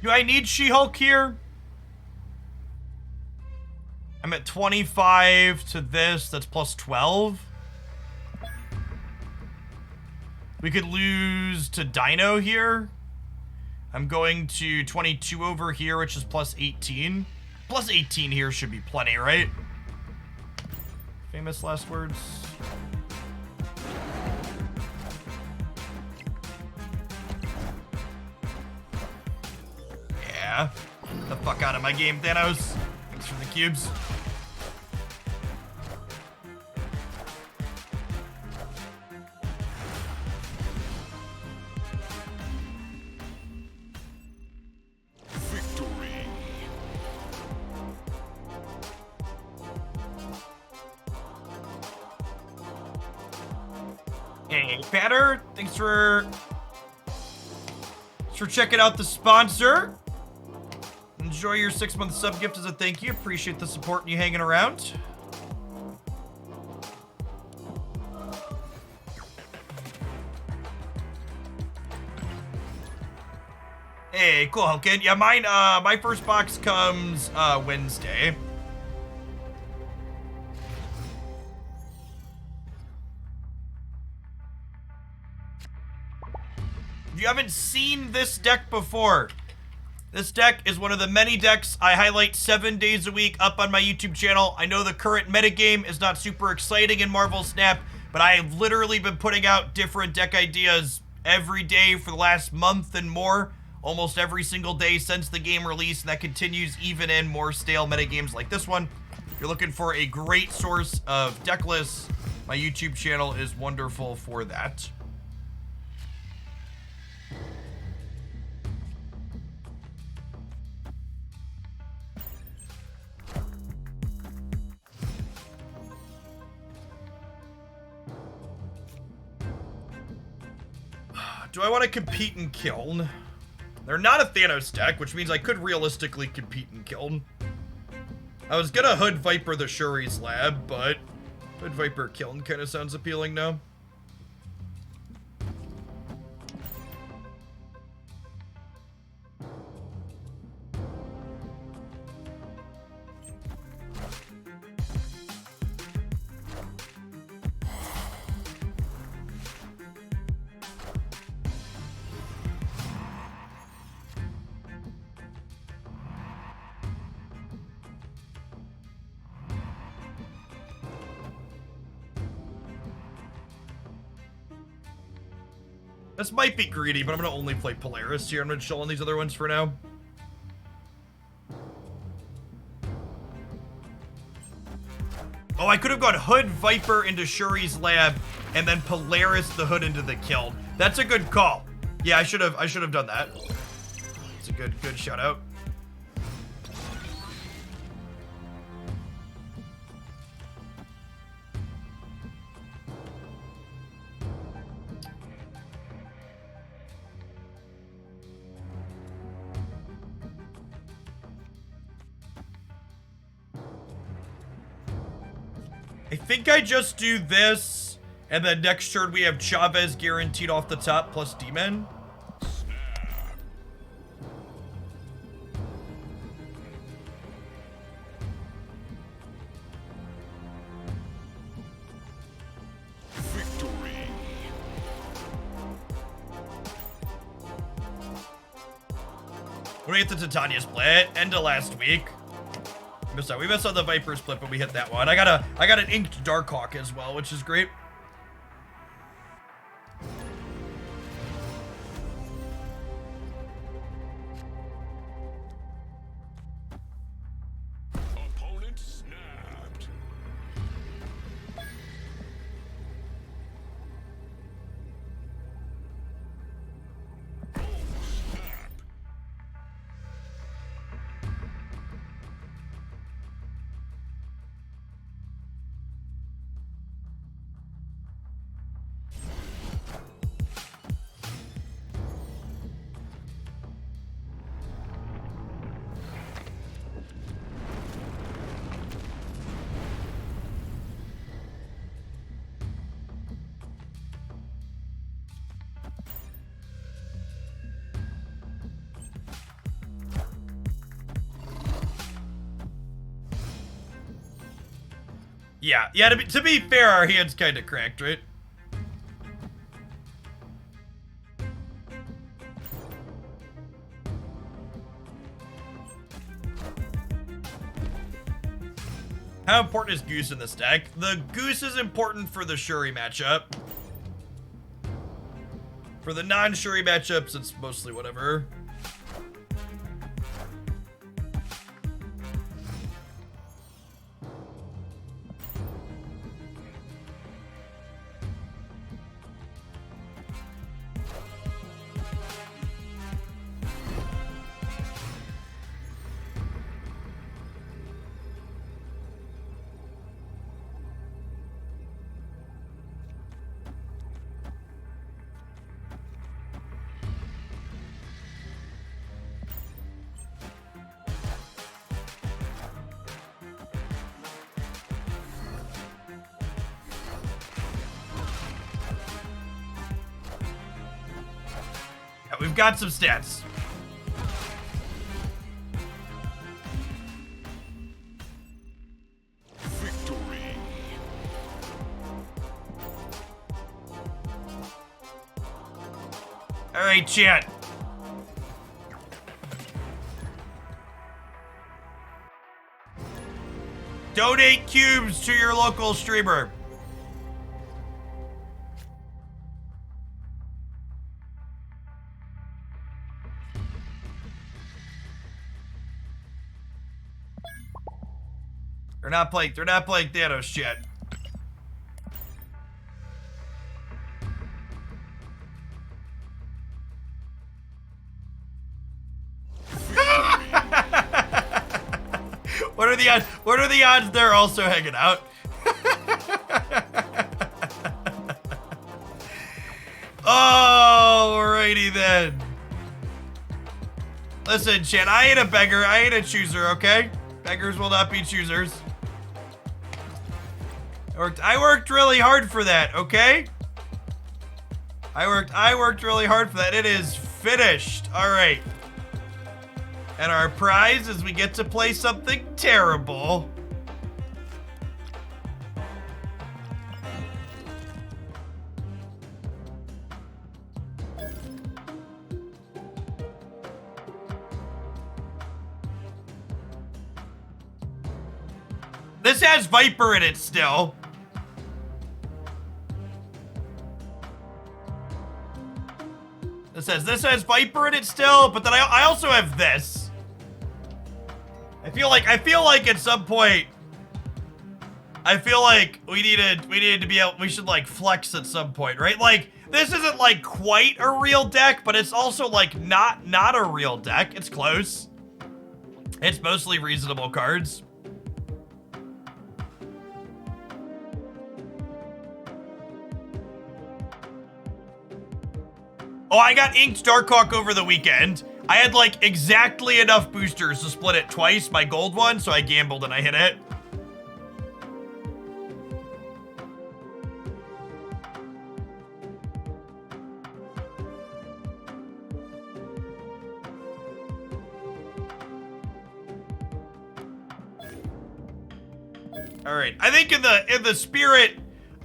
Do I need She-Hulk here? I'm at 25 to this. That's plus 12. We could lose to Dino here. I'm going to 22 over here, which is plus 18. Plus 18 here should be plenty, right? Famous last words. Yeah. Get the fuck out of my game, Thanos. Thanks for the cubes. Victory. Hey, Patter, thanks for checking out the sponsor. Enjoy your 6-month sub gift as a thank you. Appreciate the support and you hanging around. Hey, cool, Hulkin. Yeah, mine, my first box comes, Wednesday. If you haven't seen this deck before, this deck is one of the many decks I highlight 7 days a week up on my YouTube channel. I know the current metagame is not super exciting in Marvel Snap, but I have literally been putting out different deck ideas every day for the last month and more, almost every single day since the game release, and that continues even in more stale metagames like this one. If you're looking for a great source of deck lists, My YouTube channel is wonderful for that. Do I want to compete in Kiln? They're not a Thanos deck, which means I could realistically compete in Kiln. I was gonna Hood Viper the Shuri's Lab, but Hood Viper Kiln kind of sounds appealing now. This might be greedy, but I'm gonna only play Polaris here. I'm gonna chill on these other ones for now. Oh, I could have gone Hood Viper into Shuri's Lab and then Polaris the Hood into the Kiln. That's a good call. Yeah, I should have done that. It's a good shout out. I think I just do this, and then next turn we have Chavez guaranteed off the top plus D-Men. Victory. When we hit the Titania split, end of last week. We missed on the Viper split, but we hit that one. I got an Inked Darkhawk as well, which is great. Opponent snapped. Oh, snap. Yeah, to be fair, our hand's kind of cracked, right? How important is Goose in this deck? The Goose is important for the Shuri matchup. For the non-Shuri matchups, it's mostly whatever. We've got some stats. Victory. All right, chat. Donate cubes to your local streamer. They're not playing Thanos yet. What are the odds? What are the odds they're also hanging out? Alrighty then. Listen, chat, I ain't a beggar. I ain't a chooser, okay? Beggars will not be choosers. I worked really hard for that, okay? I worked really hard for that. It is finished. All right. And our prize is we get to play something terrible. This has Viper in it still. This has Viper in it still, but then I also have this. I feel like at some point I feel like we needed to be able, we should like flex at some point, right? Like this isn't like quite a real deck, but it's also like not a real deck. It's close. It's mostly reasonable cards. Oh, I got Inked Darkhawk over the weekend. I had like exactly enough boosters to split it twice, my gold one, so I gambled and I hit it. All right, I think in the spirit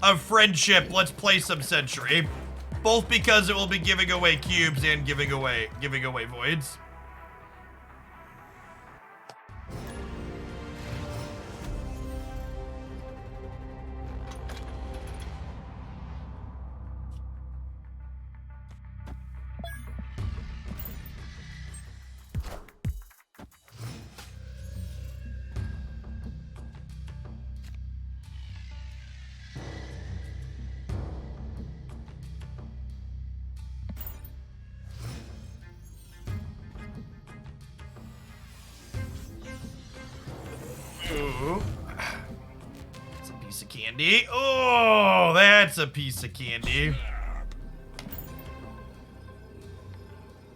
of friendship, let's play some Century. Both because it will be giving away cubes and giving away voids. Ooh. That's a piece of candy. Oh, that's a piece of candy.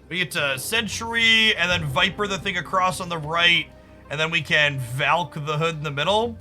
We get to Century and then Viper the thing across on the right, and then we can Valk the hood in the middle.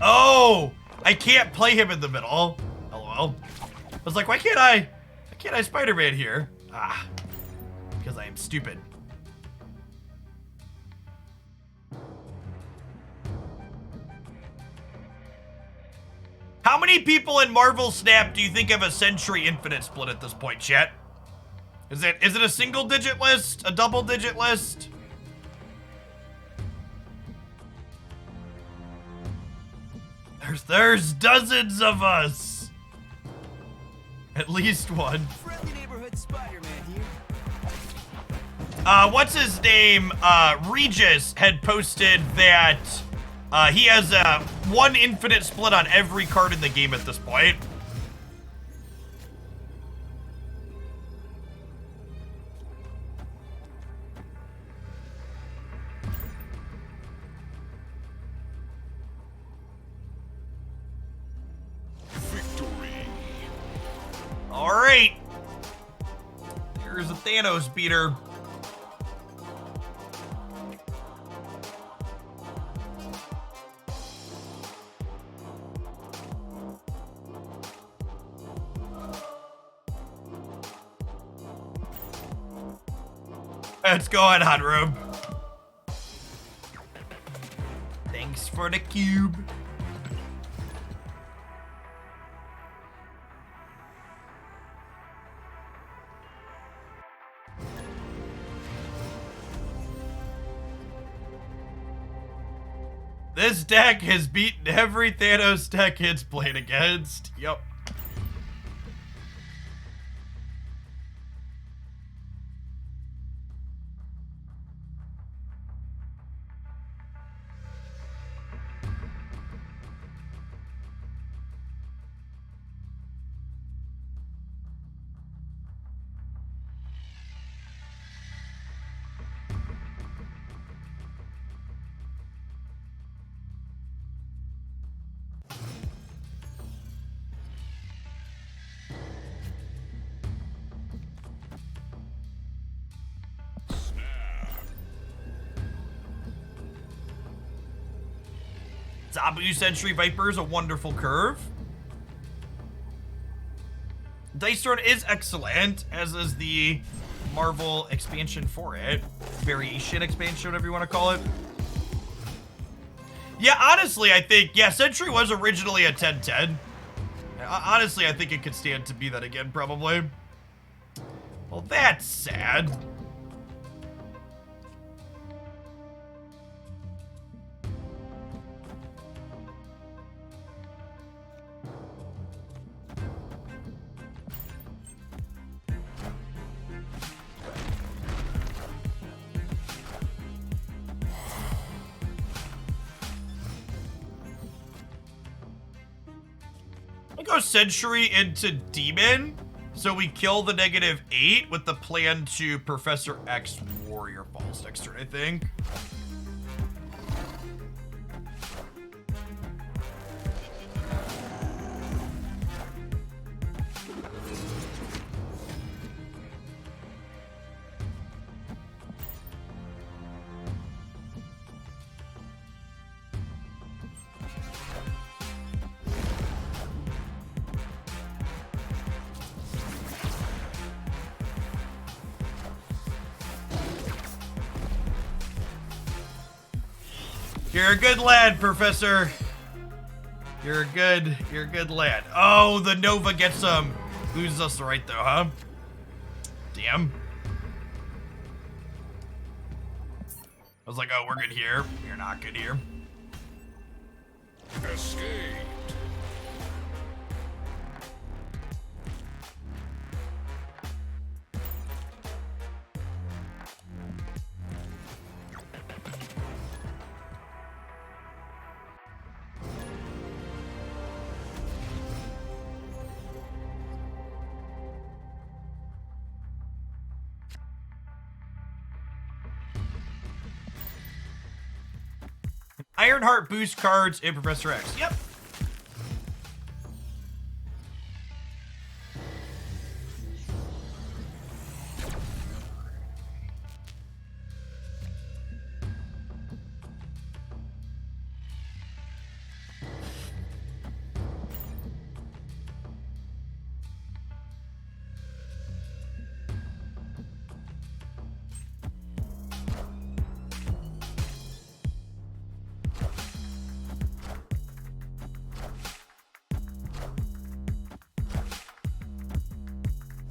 Oh, I can't play him in the middle. LOL. I was like, why can't I Spider-Man here? Ah, because I am stupid. How many people in Marvel Snap do you think have a Century Infinite split at this point, chat? Is it a single digit list? A double digit list? There's dozens of us. At least one. Friendly neighborhood Spider-Man here. What's his name? Regis had posted that he has one infinite split on every card in the game at this point. All right. Here's a Thanos beater. Let's go on, Hot Room. Thanks for the cube. This deck has beaten every Thanos deck it's played against. Yep. Zabu Sentry Viper is a wonderful curve. Dice Throne is excellent, as is the Marvel expansion for it. Variation expansion, whatever you want to call it. Yeah, honestly, I think, yeah, Sentry was originally a 10-10. Honestly, I think it could stand to be that again, probably. Well, that's sad. I go Sentry into Demon, so we kill the -8 with the plan to Professor X Warrior Falls next turn, I think. You're a good lad, Professor. You're a good lad. Oh, the Nova gets loses us right though, huh? Damn. I was like, oh, we're good here. You're not good here. Escape. Ironheart boost cards in Professor X. Yep.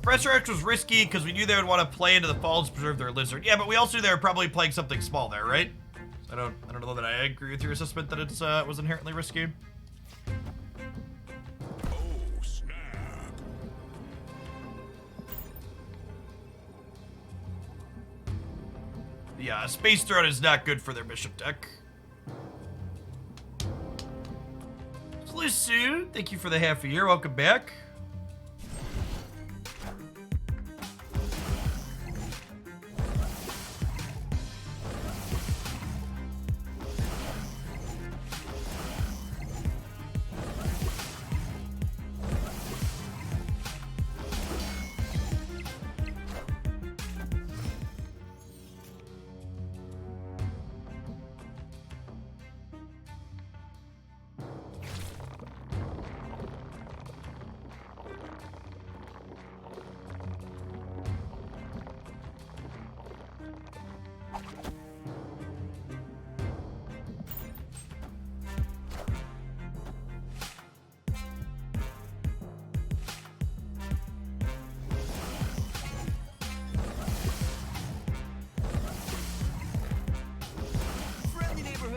Professor X was risky because we knew they would want to play into the falls to preserve their lizard. Yeah, but we also knew they were probably playing something small there, right? I don't know that I agree with your assessment that it's was inherently risky. Oh, snap. Yeah, Space Throne is not good for their Bishop deck. Slisu, thank you for the half a year. Welcome back.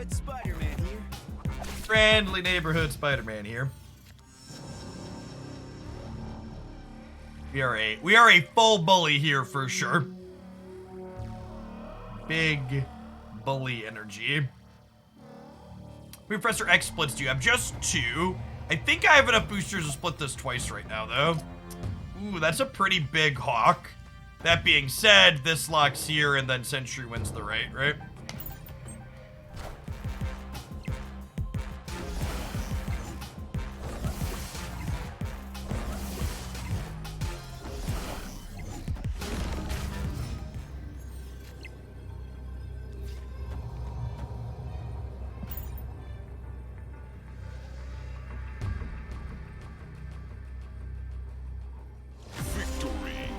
Neighborhood Spider-Man here. Friendly neighborhood Spider-Man here. We are a full bully here for sure. Big bully energy. We Professor X splits do you have? Just 2. I think I have enough boosters to split this twice right now though. Ooh, that's a pretty big hawk. That being said, this locks here and then Sentry wins the right? Victory.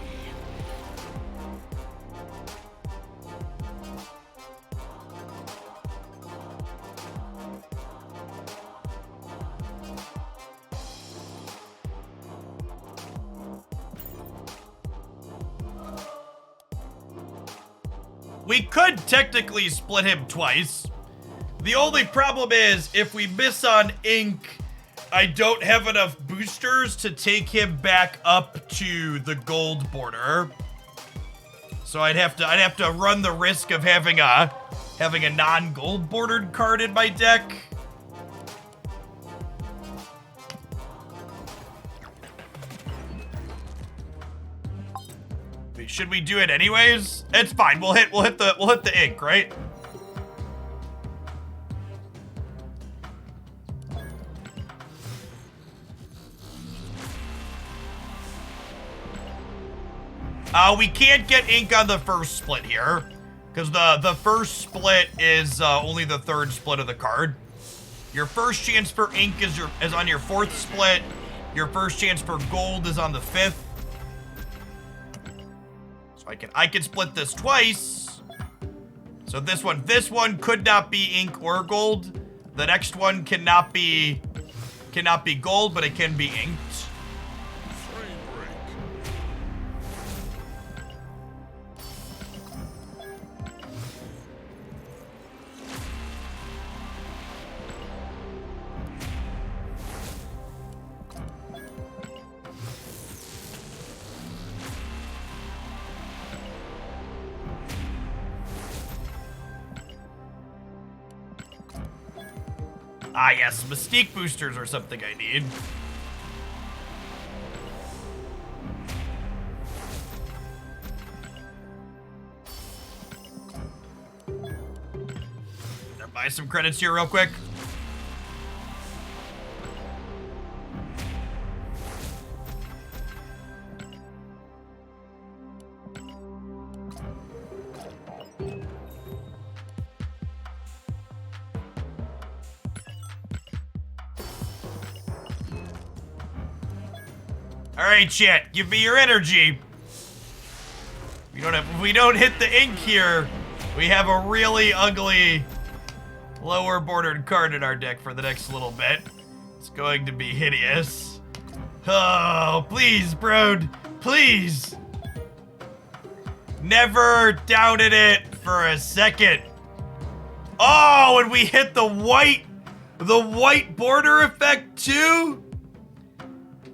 We could technically split him twice. The only problem is if we miss on ink, I don't have enough boosters to take him back up to the gold border. So I'd have to run the risk of having a non-gold bordered card in my deck. Wait, should we do it anyways? It's fine. We'll hit the ink, right? We can't get ink on the first split here, because the first split is only the third split of the card. Your first chance for ink is on your fourth split. Your first chance for gold is on the fifth. So I can split this twice. So this one could not be ink or gold. The next one cannot be gold, but it can be inked. Frame break. Ah yes, Mystique boosters are something I need. Gonna buy some credits here real quick. All right, chat, give me your energy. If we don't hit the ink here, we have a really ugly lower bordered card in our deck for the next little bit. It's going to be hideous. Oh, please, bro, please. Never doubted it for a second. Oh, and we hit the white border effect too?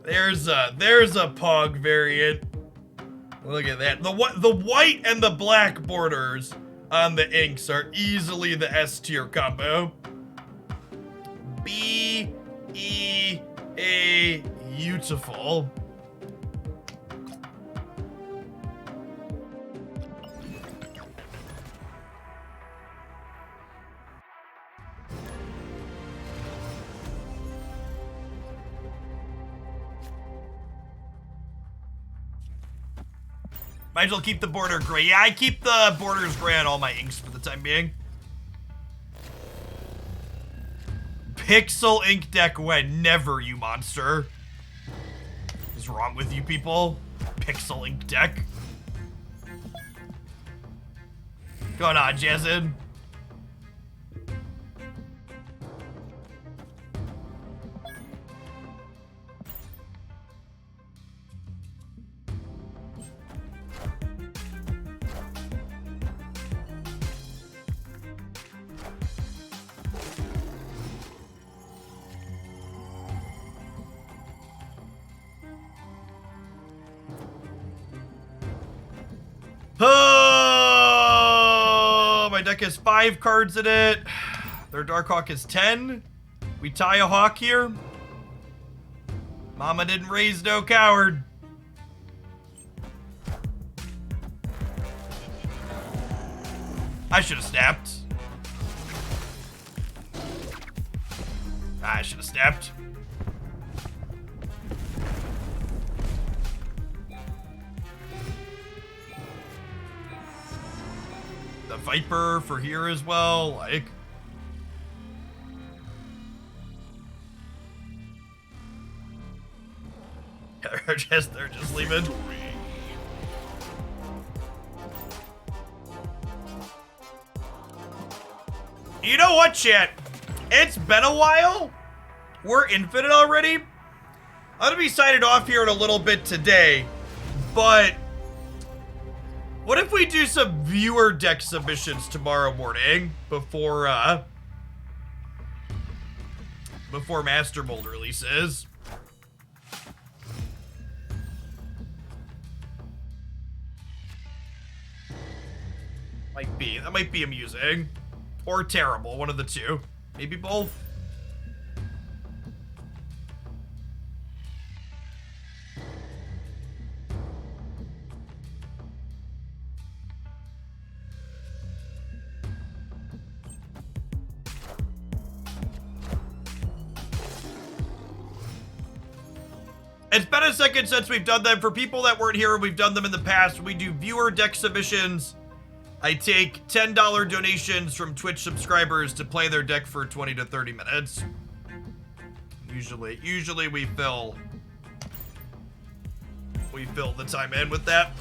There's a Pog variant. Look at that. The white and the black borders on the inks are easily the S tier combo. Beautiful. Might as well keep the border gray. Yeah, I keep the borders gray on all my inks for the time being. Pixel ink deck when? Never, you monster. What is wrong with you people? Pixel ink deck. Going on, Jason. deck has 5 cards in it. Their Darkhawk has 10. We tie a hawk here. Mama didn't raise no coward. I should have snapped. I should have snapped. The Viper for here as well, like. they're just leaving. You know what, chat? It's been a while. We're infinite already. I'm gonna be signing off here in a little bit today, but what if we do some viewer deck submissions tomorrow morning before Master Mold releases? That might be amusing. Or terrible, one of the two. Maybe both. It's been a second since we've done them. For people that weren't here, we've done them in the past. We do viewer deck submissions. I take $10 donations from Twitch subscribers to play their deck for 20 to 30 minutes. Usually we fill the time in with that.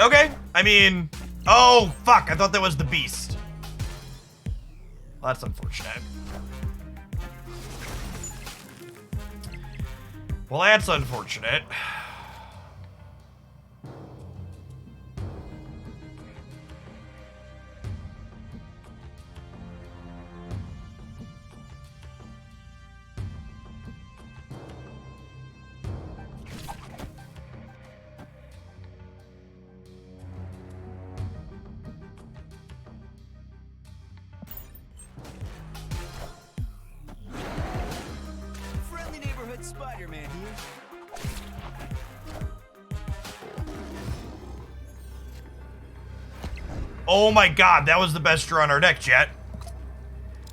Okay, I mean, oh, fuck, I thought that was the beast. Well, that's unfortunate. Well, that's unfortunate. Spider-Man here. Oh my god, that was the best draw on our deck, chat.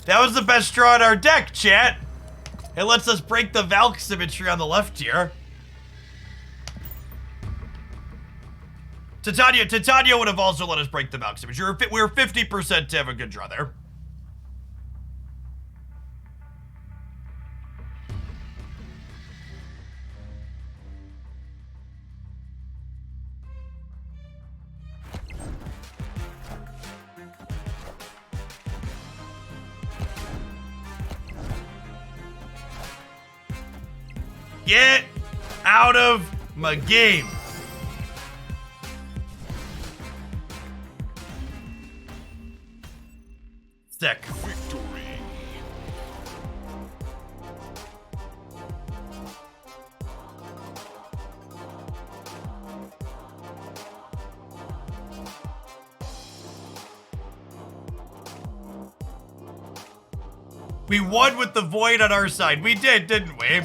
That was the best draw on our deck, chat. It lets us break the Valk symmetry on the left here. Titania would have also let us break the Valk symmetry. We were 50% to have a good draw there. Get out of my game. Sick. Victory. We won with the Void on our side. We did, didn't we?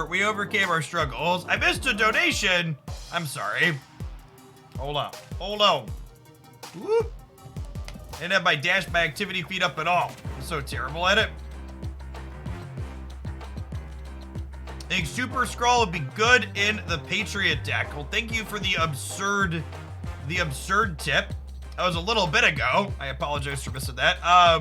We overcame our struggles. I missed a donation. I'm sorry. Hold on. Hold on. Whoop. Didn't have my activity feed up at all. I'm so terrible at it. I think Super Scroll would be good in the Patriot deck. Well, thank you for the absurd tip. That was a little bit ago. I apologize for missing that. I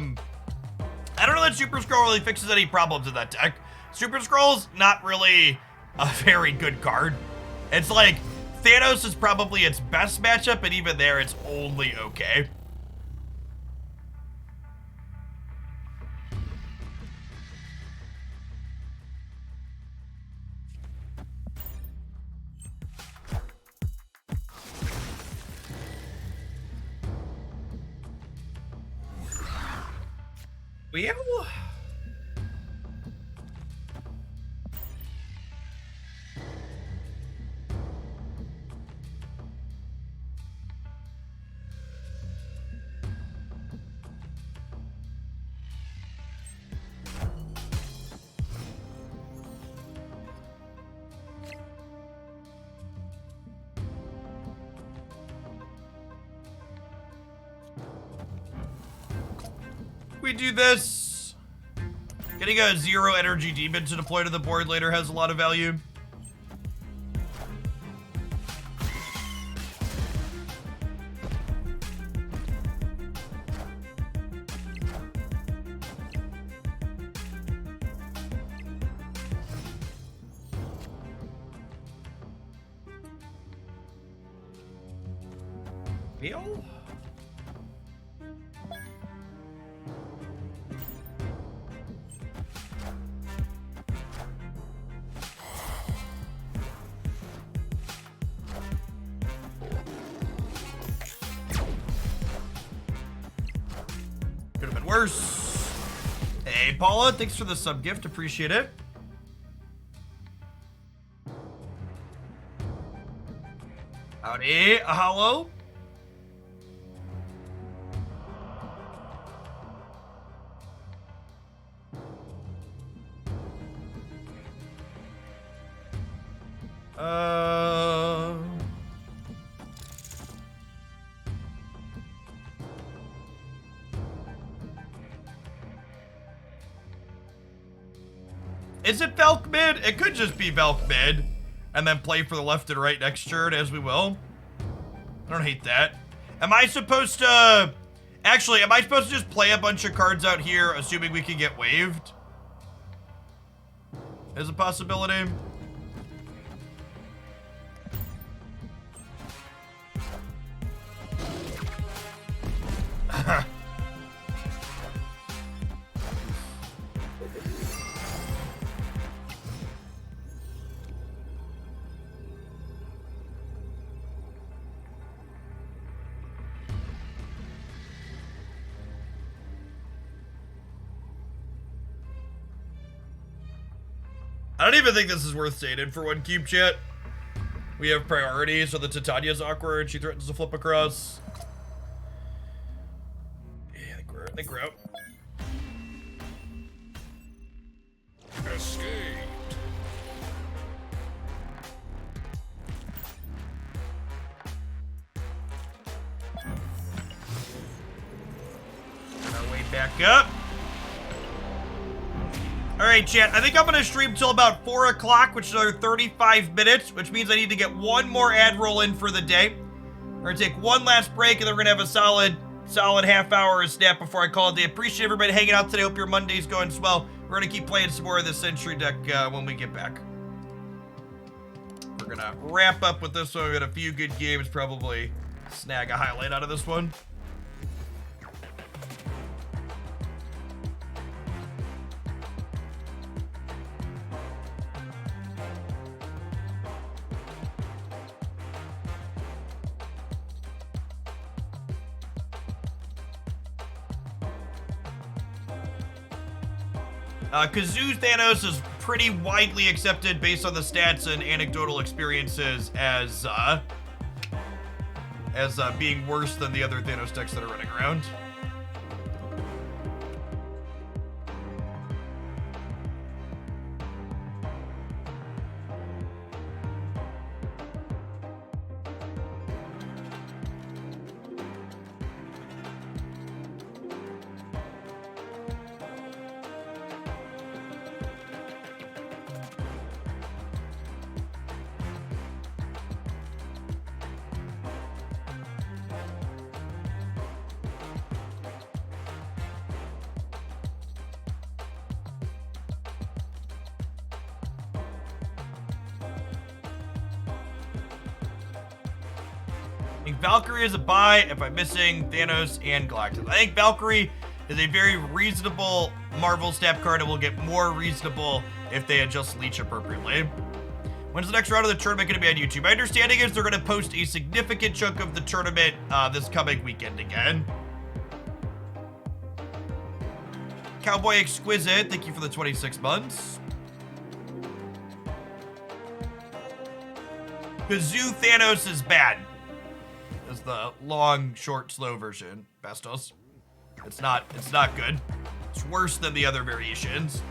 don't know that Super Scroll really fixes any problems in that deck. Super Scrolls, not really a very good card. It's like, Thanos is probably its best matchup, and even there, it's only okay. Well... we do this. Getting a 0 energy demon to deploy to the board later has a lot of value. Neil? Could have been worse. Hey, Paula, thanks for the sub gift. Appreciate it. Howdy, hello. Is it Velk mid? It could just be Velk mid, and then play for the left and right next turn as we will. I don't hate that. Am I supposed to... Actually, am I supposed to just play a bunch of cards out here, assuming we can get waived? Is a possibility. I don't even think this is worth stating for one cube chat. We have priority, so the Titania's awkward. She threatens to flip across. Yeah, I think we're out. Escaped. Our way back up. All right, chat, I think I'm gonna stream till about 4 o'clock, which is another 35 minutes, which means I need to get one more ad roll in for the day. We're gonna take one last break, and then we're gonna have a solid half hour of snap before I call it a day. Appreciate everybody hanging out today. Hope your Monday's going well. We're gonna keep playing some more of this Century deck when we get back. We're gonna wrap up with this one. We got a few good games, probably snag a highlight out of this one. Kazoo Thanos is pretty widely accepted based on the stats and anecdotal experiences as being worse than the other Thanos decks that are running around. think Valkyrie is a buy if I'm missing Thanos and Galactus. I think Valkyrie is a very reasonable Marvel Snap card and will get more reasonable if they adjust Leech appropriately. When's the next round of the tournament going to be on YouTube? My understanding is they're going to post a significant chunk of the tournament this coming weekend again. Cowboy Exquisite, thank you for the 26 months. Kazoo Thanos is bad. Is the long, short, slow version. Bastos. It's not good. It's worse than the other variations.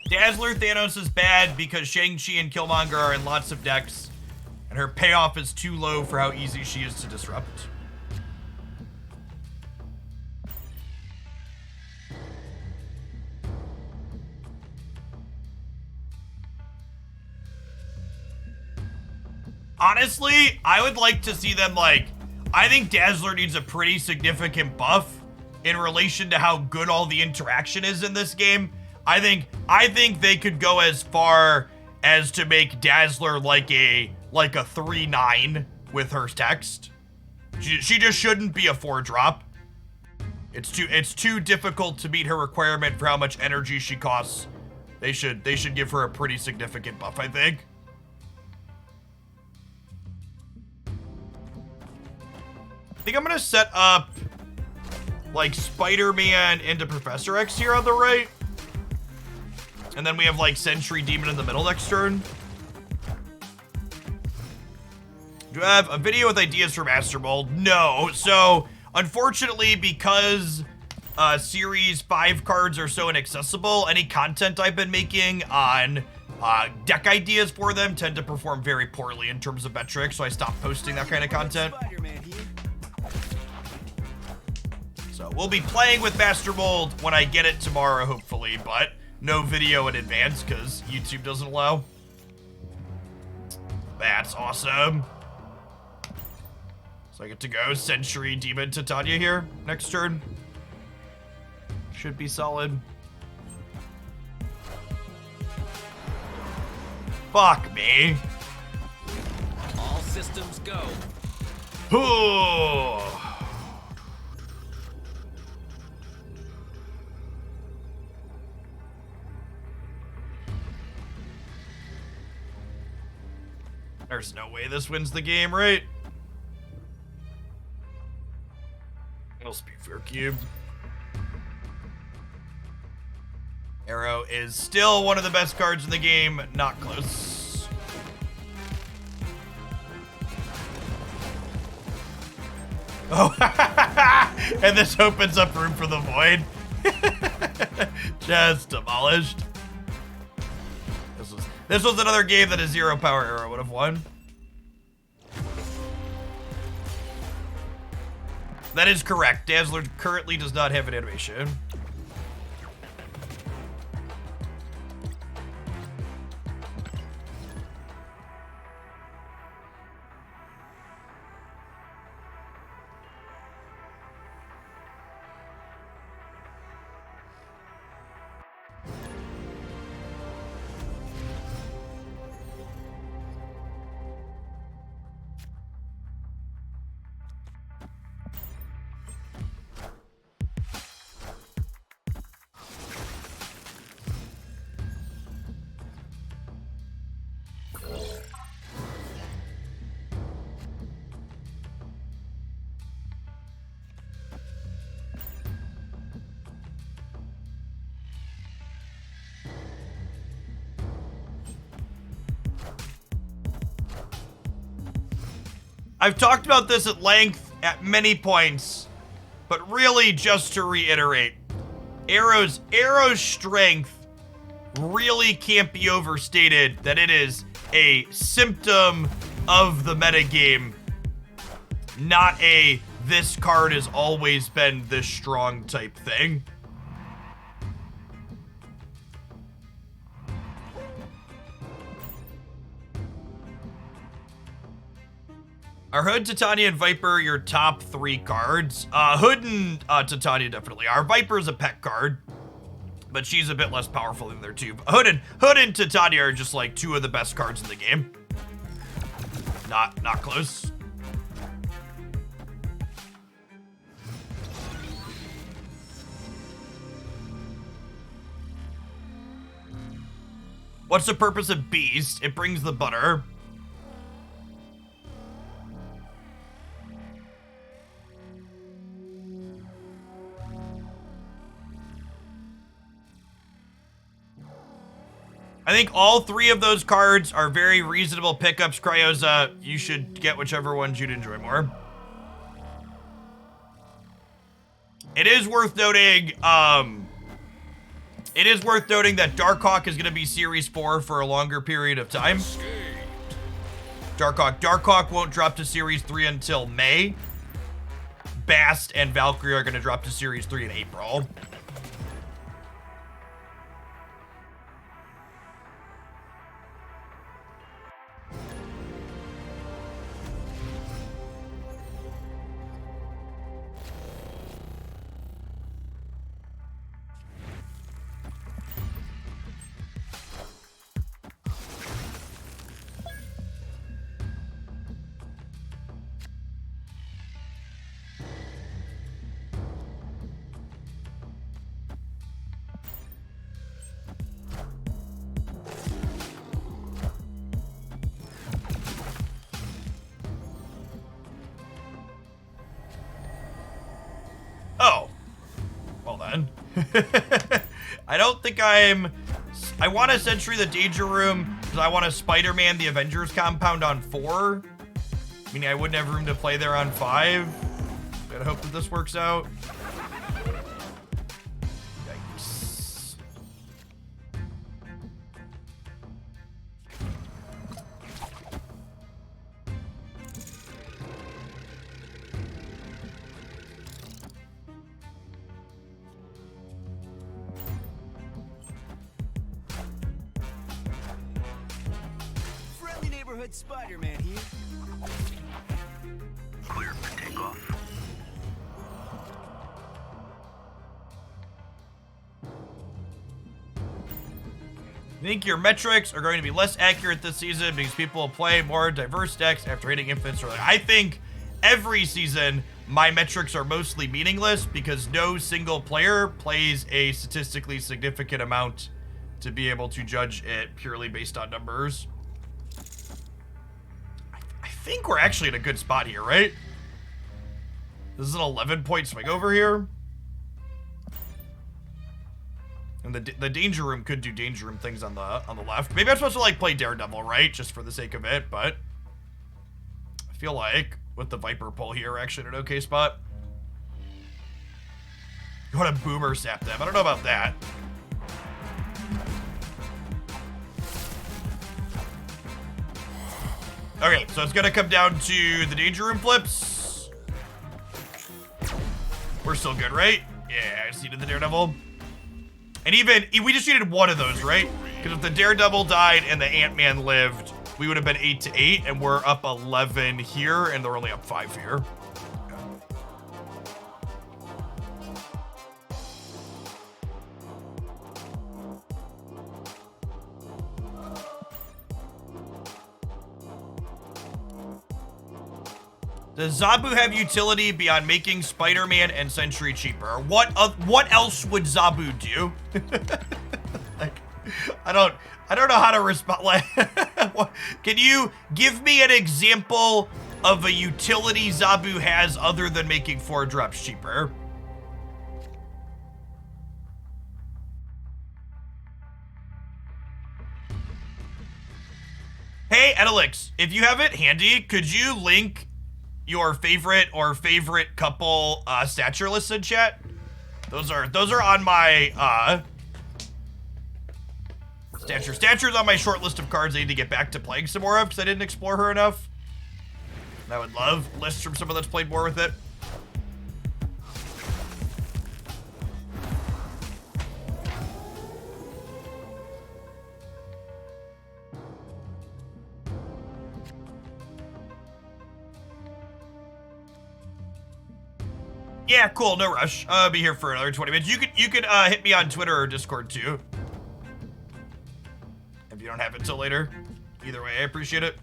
Dazzler Thanos is bad because Shang-Chi and Killmonger are in lots of decks, and her payoff is too low for how easy she is to disrupt. Honestly, I would like to see them I think Dazzler needs a pretty significant buff in relation to how good all the interaction is in this game. I think they could go as far as to make Dazzler like a 3/9 with her text. She just shouldn't be a 4-drop. It's too difficult to meet her requirement for how much energy she costs. They should give her a pretty significant buff, I think. I think I'm gonna set up Spider-Man into Professor X here on the right. And then we have Sentry Demon in the middle next turn. Do I have a video with ideas for Master Mold? No. So, unfortunately, because Series 5 cards are so inaccessible, any content I've been making on deck ideas for them tend to perform very poorly in terms of metrics, so I stopped posting that kind of content. Spider-Man here. So, we'll be playing with Master Mold when I get it tomorrow, hopefully, but no video in advance because YouTube doesn't allow. That's awesome. So I get to go Sentry Demon Titania here next turn. Should be solid. Fuck me. All systems go. Ooh. There's no way this wins the game, right? It'll speak for cube. Arrow is still one of the best cards in the game, not close. Oh, and this opens up room for the void. Just demolished. This was another game that a 0 power Arrow would have won. That is correct. Dazzler currently does not have an animation. I've talked about this at length at many points, but really just to reiterate, Arrow's strength really can't be overstated that it is a symptom of the metagame, not a this card has always been this strong type thing. Are Hood, Titania, and Viper your top 3 cards? Hood and Titania definitely are. Viper's a pet card, but she's a bit less powerful than their two. Hood and Titania are just like 2 of the best cards in the game. Not close. What's the purpose of Beast? It brings the butter. I think all 3 of those cards are very reasonable pickups, Cryoza. You should get whichever ones you'd enjoy more. It is worth noting, that Darkhawk is going to be Series 4 for a longer period of time. Darkhawk won't drop to Series 3 until May. Bast and Valkyrie are going to drop to Series 3 in April. Oh. Well then. I don't think I want to Sentry the Danger Room because I want to Spider-Man the Avengers compound on 4. Meaning I wouldn't have room to play there on 5. Gotta hope that this works out. Yikes. Friendly neighborhood Spider-Man here. Clear for takeoff. I think your metrics are going to be less accurate this season because people will play more diverse decks after hitting Infinite early. I think every season my metrics are mostly meaningless because no single player plays a statistically significant amount to be able to judge it purely based on numbers. I think we're actually in a good spot here, right? This is an 11-point swing over here. And the Danger Room could do Danger Room things on the left. Maybe I'm supposed to like play Daredevil, right? Just for the sake of it, but I feel like with the Viper pull here, we're actually in an okay spot. You want to Boomer Sap them? I don't know about that. Okay, so it's gonna come down to the Danger Room flips. We're still good, right? Yeah, I just needed the Daredevil. And even, we just needed one of those, right? Because if the Daredevil died and the Ant-Man lived, we would have been 8-8, and we're up 11 here, and they're only up 5 here. Does Zabu have utility beyond making Spider-Man and Sentry cheaper? What else would Zabu do? Like, I don't know how to respond. Like, can you give me an example of a utility Zabu has other than making 4 drops cheaper? Hey, Edelix, if you have it handy, could you link your favorite or favorite couple stature lists in chat? Those are on my Stature. Stature's on my short list of cards I need to get back to playing some more of because I didn't explore her enough. And I would love lists from someone that's played more with it. Yeah, cool. No rush. I'll be here for another 20 minutes. You could hit me on Twitter or Discord too. If you don't have it till later. Either way, I appreciate it.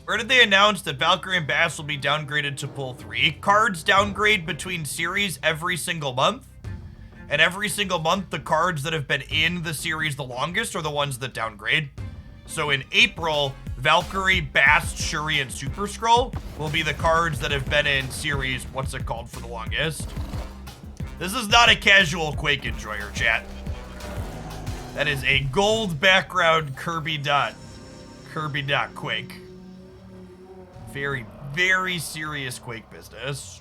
Where did they announce that Valkyrie and Bass will be downgraded to pull 3? Cards downgrade between series every single month. And every single month, the cards that have been in the series the longest are the ones that downgrade. So in April, Valkyrie, Bast, Shuri, and Super Skrull will be the cards that have been in series, what's it called, for the longest. This is not a casual Quake enjoyer, chat. That is a gold background Kirby dot Quake. Very, very serious Quake business.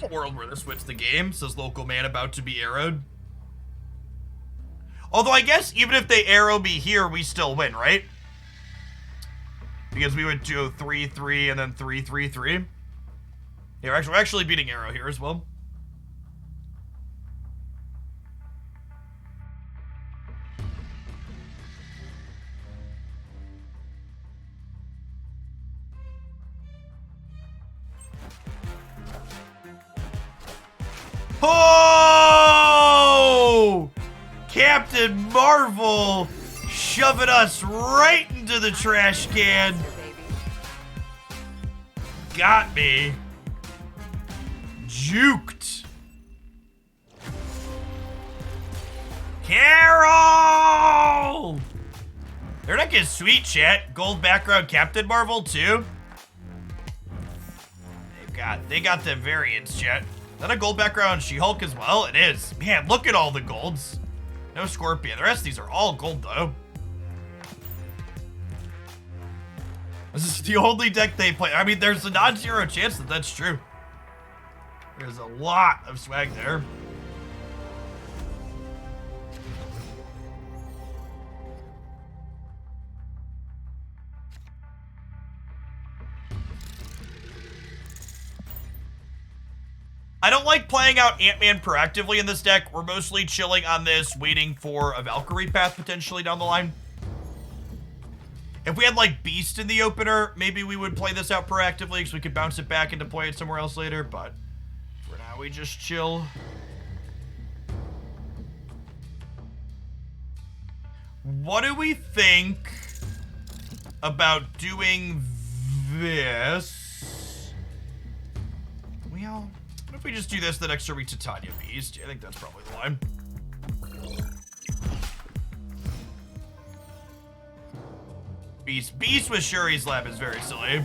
A world where this wins the game, says local man about to be arrowed. Although I guess even if they arrow me here, we still win, right? Because we would do 3-3 and then 3-3-3. Yeah, we're actually beating Arrow here as well. Oh! Captain Marvel shoving us right into the trash can. Got me. Juked. Carol! Their deck is sweet, chat. Gold background Captain Marvel, too. They got them variants, chat. Is that a gold background She-Hulk as well? It is. Man, look at all the golds. No Scorpion. The rest of these are all gold, though. This is the only deck they play. I mean, there's a non-zero chance that that's true. There's a lot of swag there. I don't like playing out Ant-Man proactively in this deck. We're mostly chilling on this, waiting for a Valkyrie path potentially down the line. If we had like Beast in the opener, maybe we would play this out proactively because we could bounce it back and deploy it somewhere else later, but for now we just chill. What do we think about doing this? Well, what if we just do this the next time we Titania Beast? I think that's probably the line. Beast with Shuri's Lab is very silly.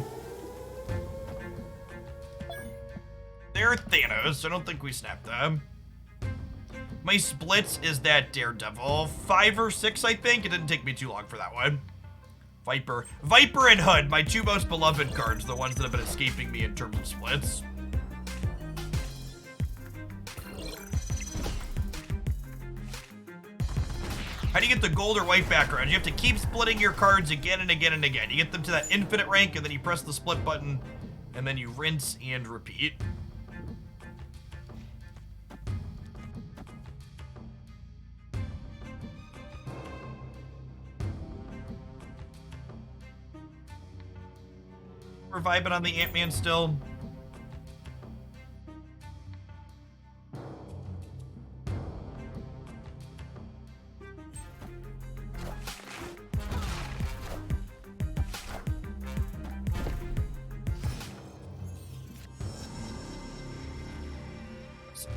They're Thanos. I don't think we snapped them. My splits is that Daredevil 5 or 6, I think. It didn't take me too long for that one. Viper and Hood, my two most beloved cards, the ones that have been escaping me in terms of splits. How do you get the gold or white background? You have to keep splitting your cards again and again and again. You get them to that infinite rank, and then you press the split button, and then you rinse and repeat. We're vibing on the Ant-Man still.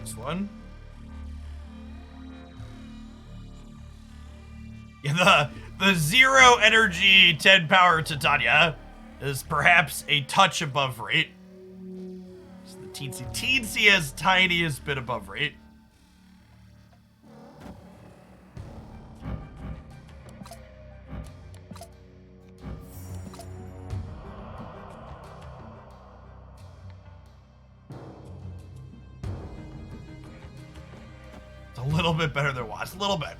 This one. Yeah, the 0 energy 10 power Titania is perhaps a touch above rate. It's the teensy tiniest bit above rate. It's a little bit better than Watts, a little bit.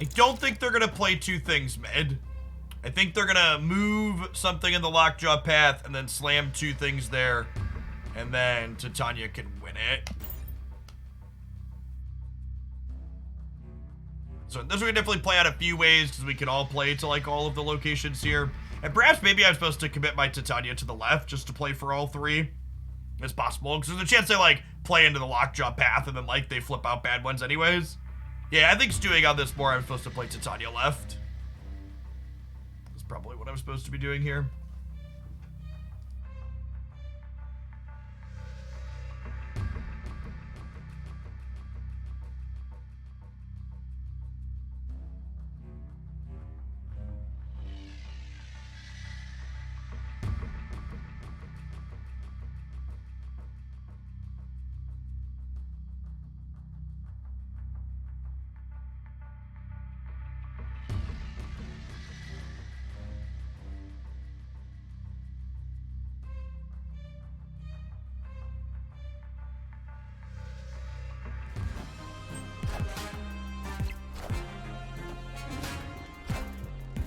I don't think they're gonna play two things mid. I think they're gonna move something in the lockjaw path and then slam two things there, and then Titania can win it. So this would definitely play out a few ways because we can all play to like all of the locations here. And perhaps maybe I'm supposed to commit my Titania to the left just to play for all three. It's possible because there's a chance they like play into the lockjaw path and then like they flip out bad ones anyways. Yeah, I think stewing on this more, I'm supposed to play Titania left. That's probably what I'm supposed to be doing here.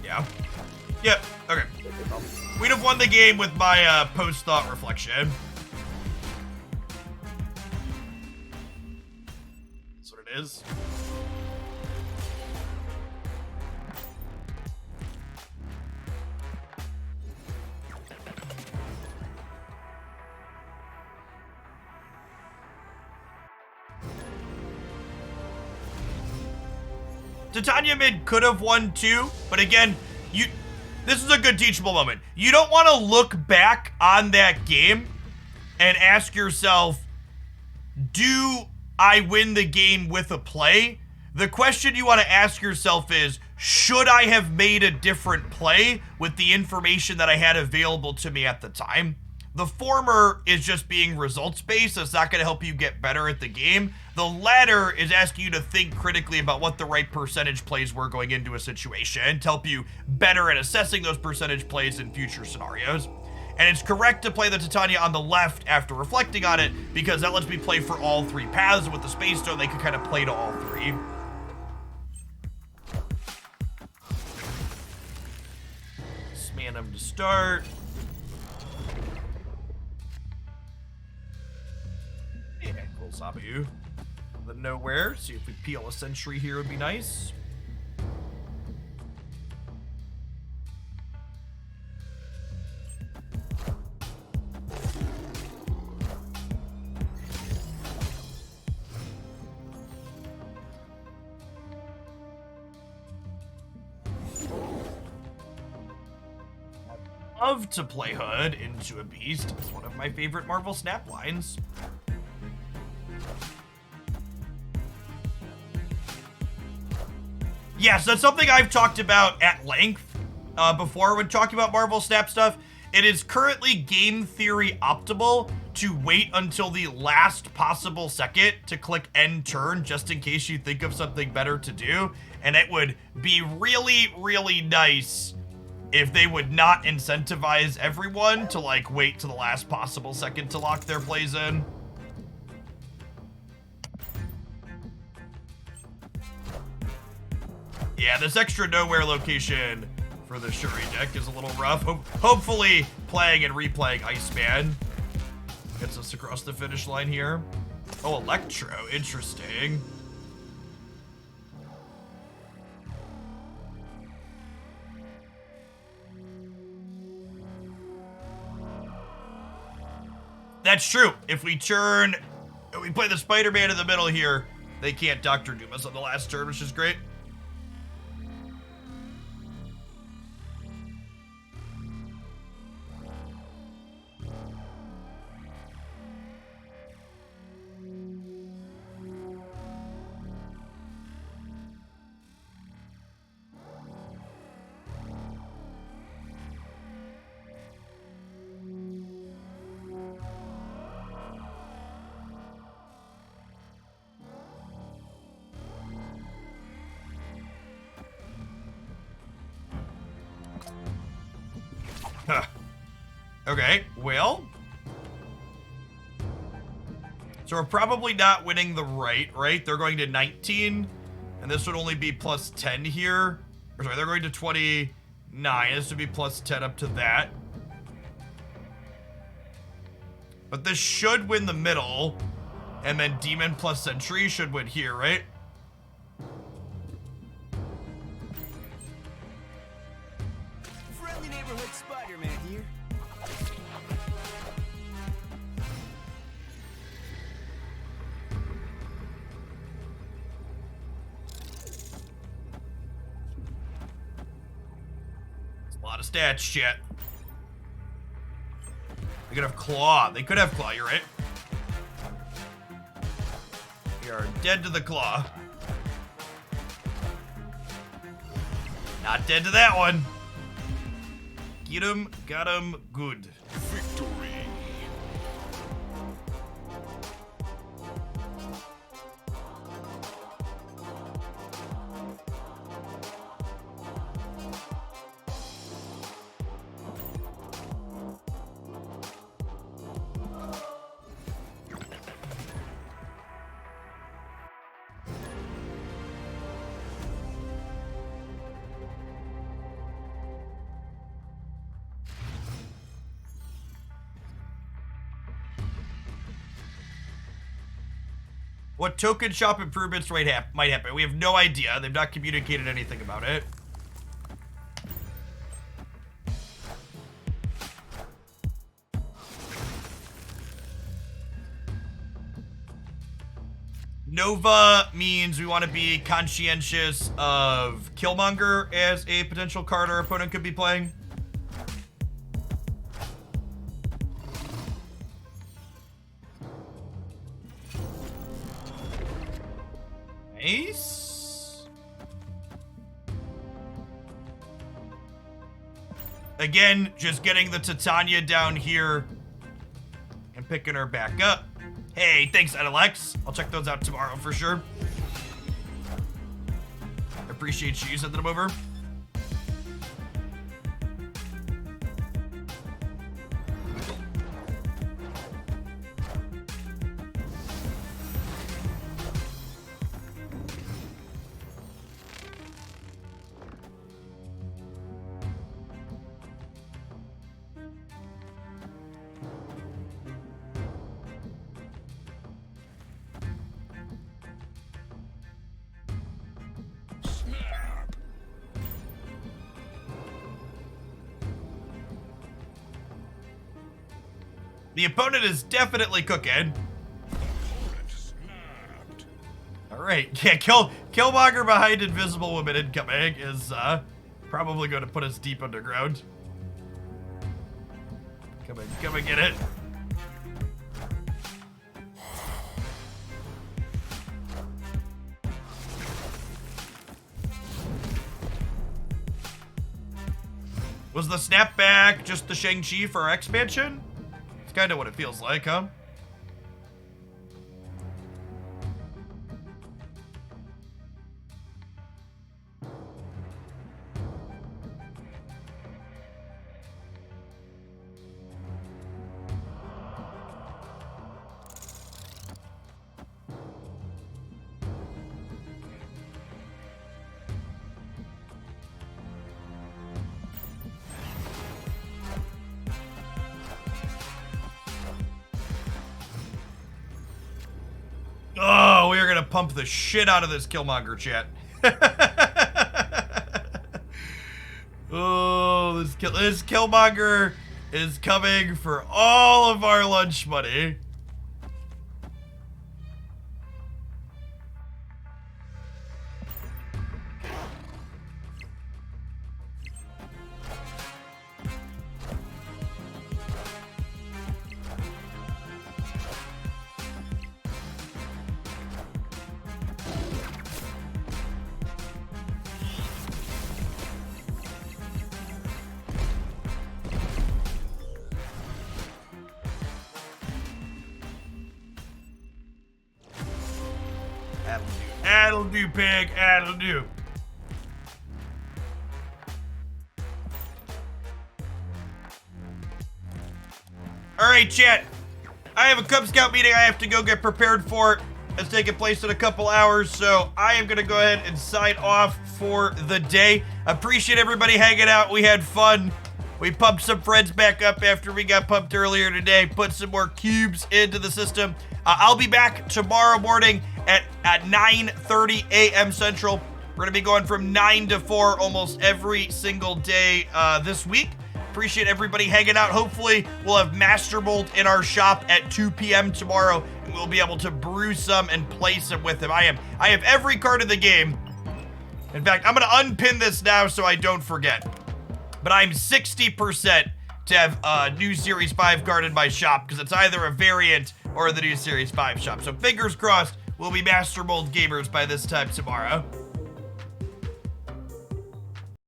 Yeah. Yep. Okay. We'd have won the game with my post-thought reflection. That's what it is. Titania mid could have won too, but again, this is a good teachable moment. You don't want to look back on that game and ask yourself, do I win the game with a play? The question you want to ask yourself is, should I have made a different play with the information that I had available to me at the time? The former is just being results-based. It's not going to help you get better at the game. The latter is asking you to think critically about what the right percentage plays were going into a situation to help you better at assessing those percentage plays in future scenarios. And it's correct to play the Titania on the left after reflecting on it because that lets me play for all three paths. With the Space Stone, they could kind of play to all three. Sman them to start. Yeah, cool Sabu. The nowhere. See if we peel a sentry here would be nice. Love to play Hood into a Beast. It's one of my favorite Marvel Snap lines. Yes, that's something I've talked about at length before when talking about Marvel Snap stuff. It is currently game theory optimal to wait until the last possible second to click end turn just in case you think of something better to do. And it would be really, really nice if they would not incentivize everyone to like wait to the last possible second to lock their plays in. Yeah, this extra nowhere location for the Shuri deck is a little rough. Hopefully playing and replaying Iceman gets us across the finish line here. Oh, Electro, interesting. That's true. If we play the Spider-Man in the middle here, they can't Dr. Doom us on the last turn, which is great. Okay, well. So we're probably not winning the right? They're going to 19, and this would only be plus 10 here. Or sorry, they're going to 29. This would be plus 10 up to that. But this should win the middle, and then Demon plus Sentry should win here, right? Friendly neighborhood Spider-Man here. A lot of stats, shit. They could have Claw. They could have Claw, you're right. We are dead to the Claw. Not dead to that one. Get him, got him, good. Victory. What token shop improvements might happen? We have no idea. They've not communicated anything about it. Nova means we want to be conscientious of Killmonger as a potential card our opponent could be playing. Nice. Again, just getting the Titania down here and picking her back up. Hey, thanks, Alex. I'll check those out tomorrow for sure. Appreciate you sending them over. The opponent is definitely cooking. All right, yeah, Killmonger behind Invisible Woman incoming is probably going to put us deep underground. Come and get it. Was the snapback just the Shang-Chi for our expansion? It's kind of what it feels like, huh? Oh, we are gonna pump the shit out of this Killmonger chat. Oh, this Killmonger is coming for all of our lunch money. That'll do, pig. That'll do. All right, chat. I have a Cub Scout meeting I have to go get prepared for. It's taking place in a couple hours, so I am going to go ahead and sign off for the day. Appreciate everybody hanging out. We had fun. We pumped some friends back up after we got pumped earlier today. Put some more cubes into the system. I'll be back tomorrow morning at 9:30 a.m. Central. We're going to be going from 9 to 4 almost every single day this week. Appreciate everybody hanging out. Hopefully, we'll have Master Mold in our shop at 2 p.m. tomorrow, and we'll be able to brew some and play some with him. I have every card in the game. In fact, I'm going to unpin this now so I don't forget. But I'm 60% to have a new Series 5 card in my shop, because it's either a variant or the new Series 5 shop. So fingers crossed, we'll be Master Mold gamers by this time tomorrow.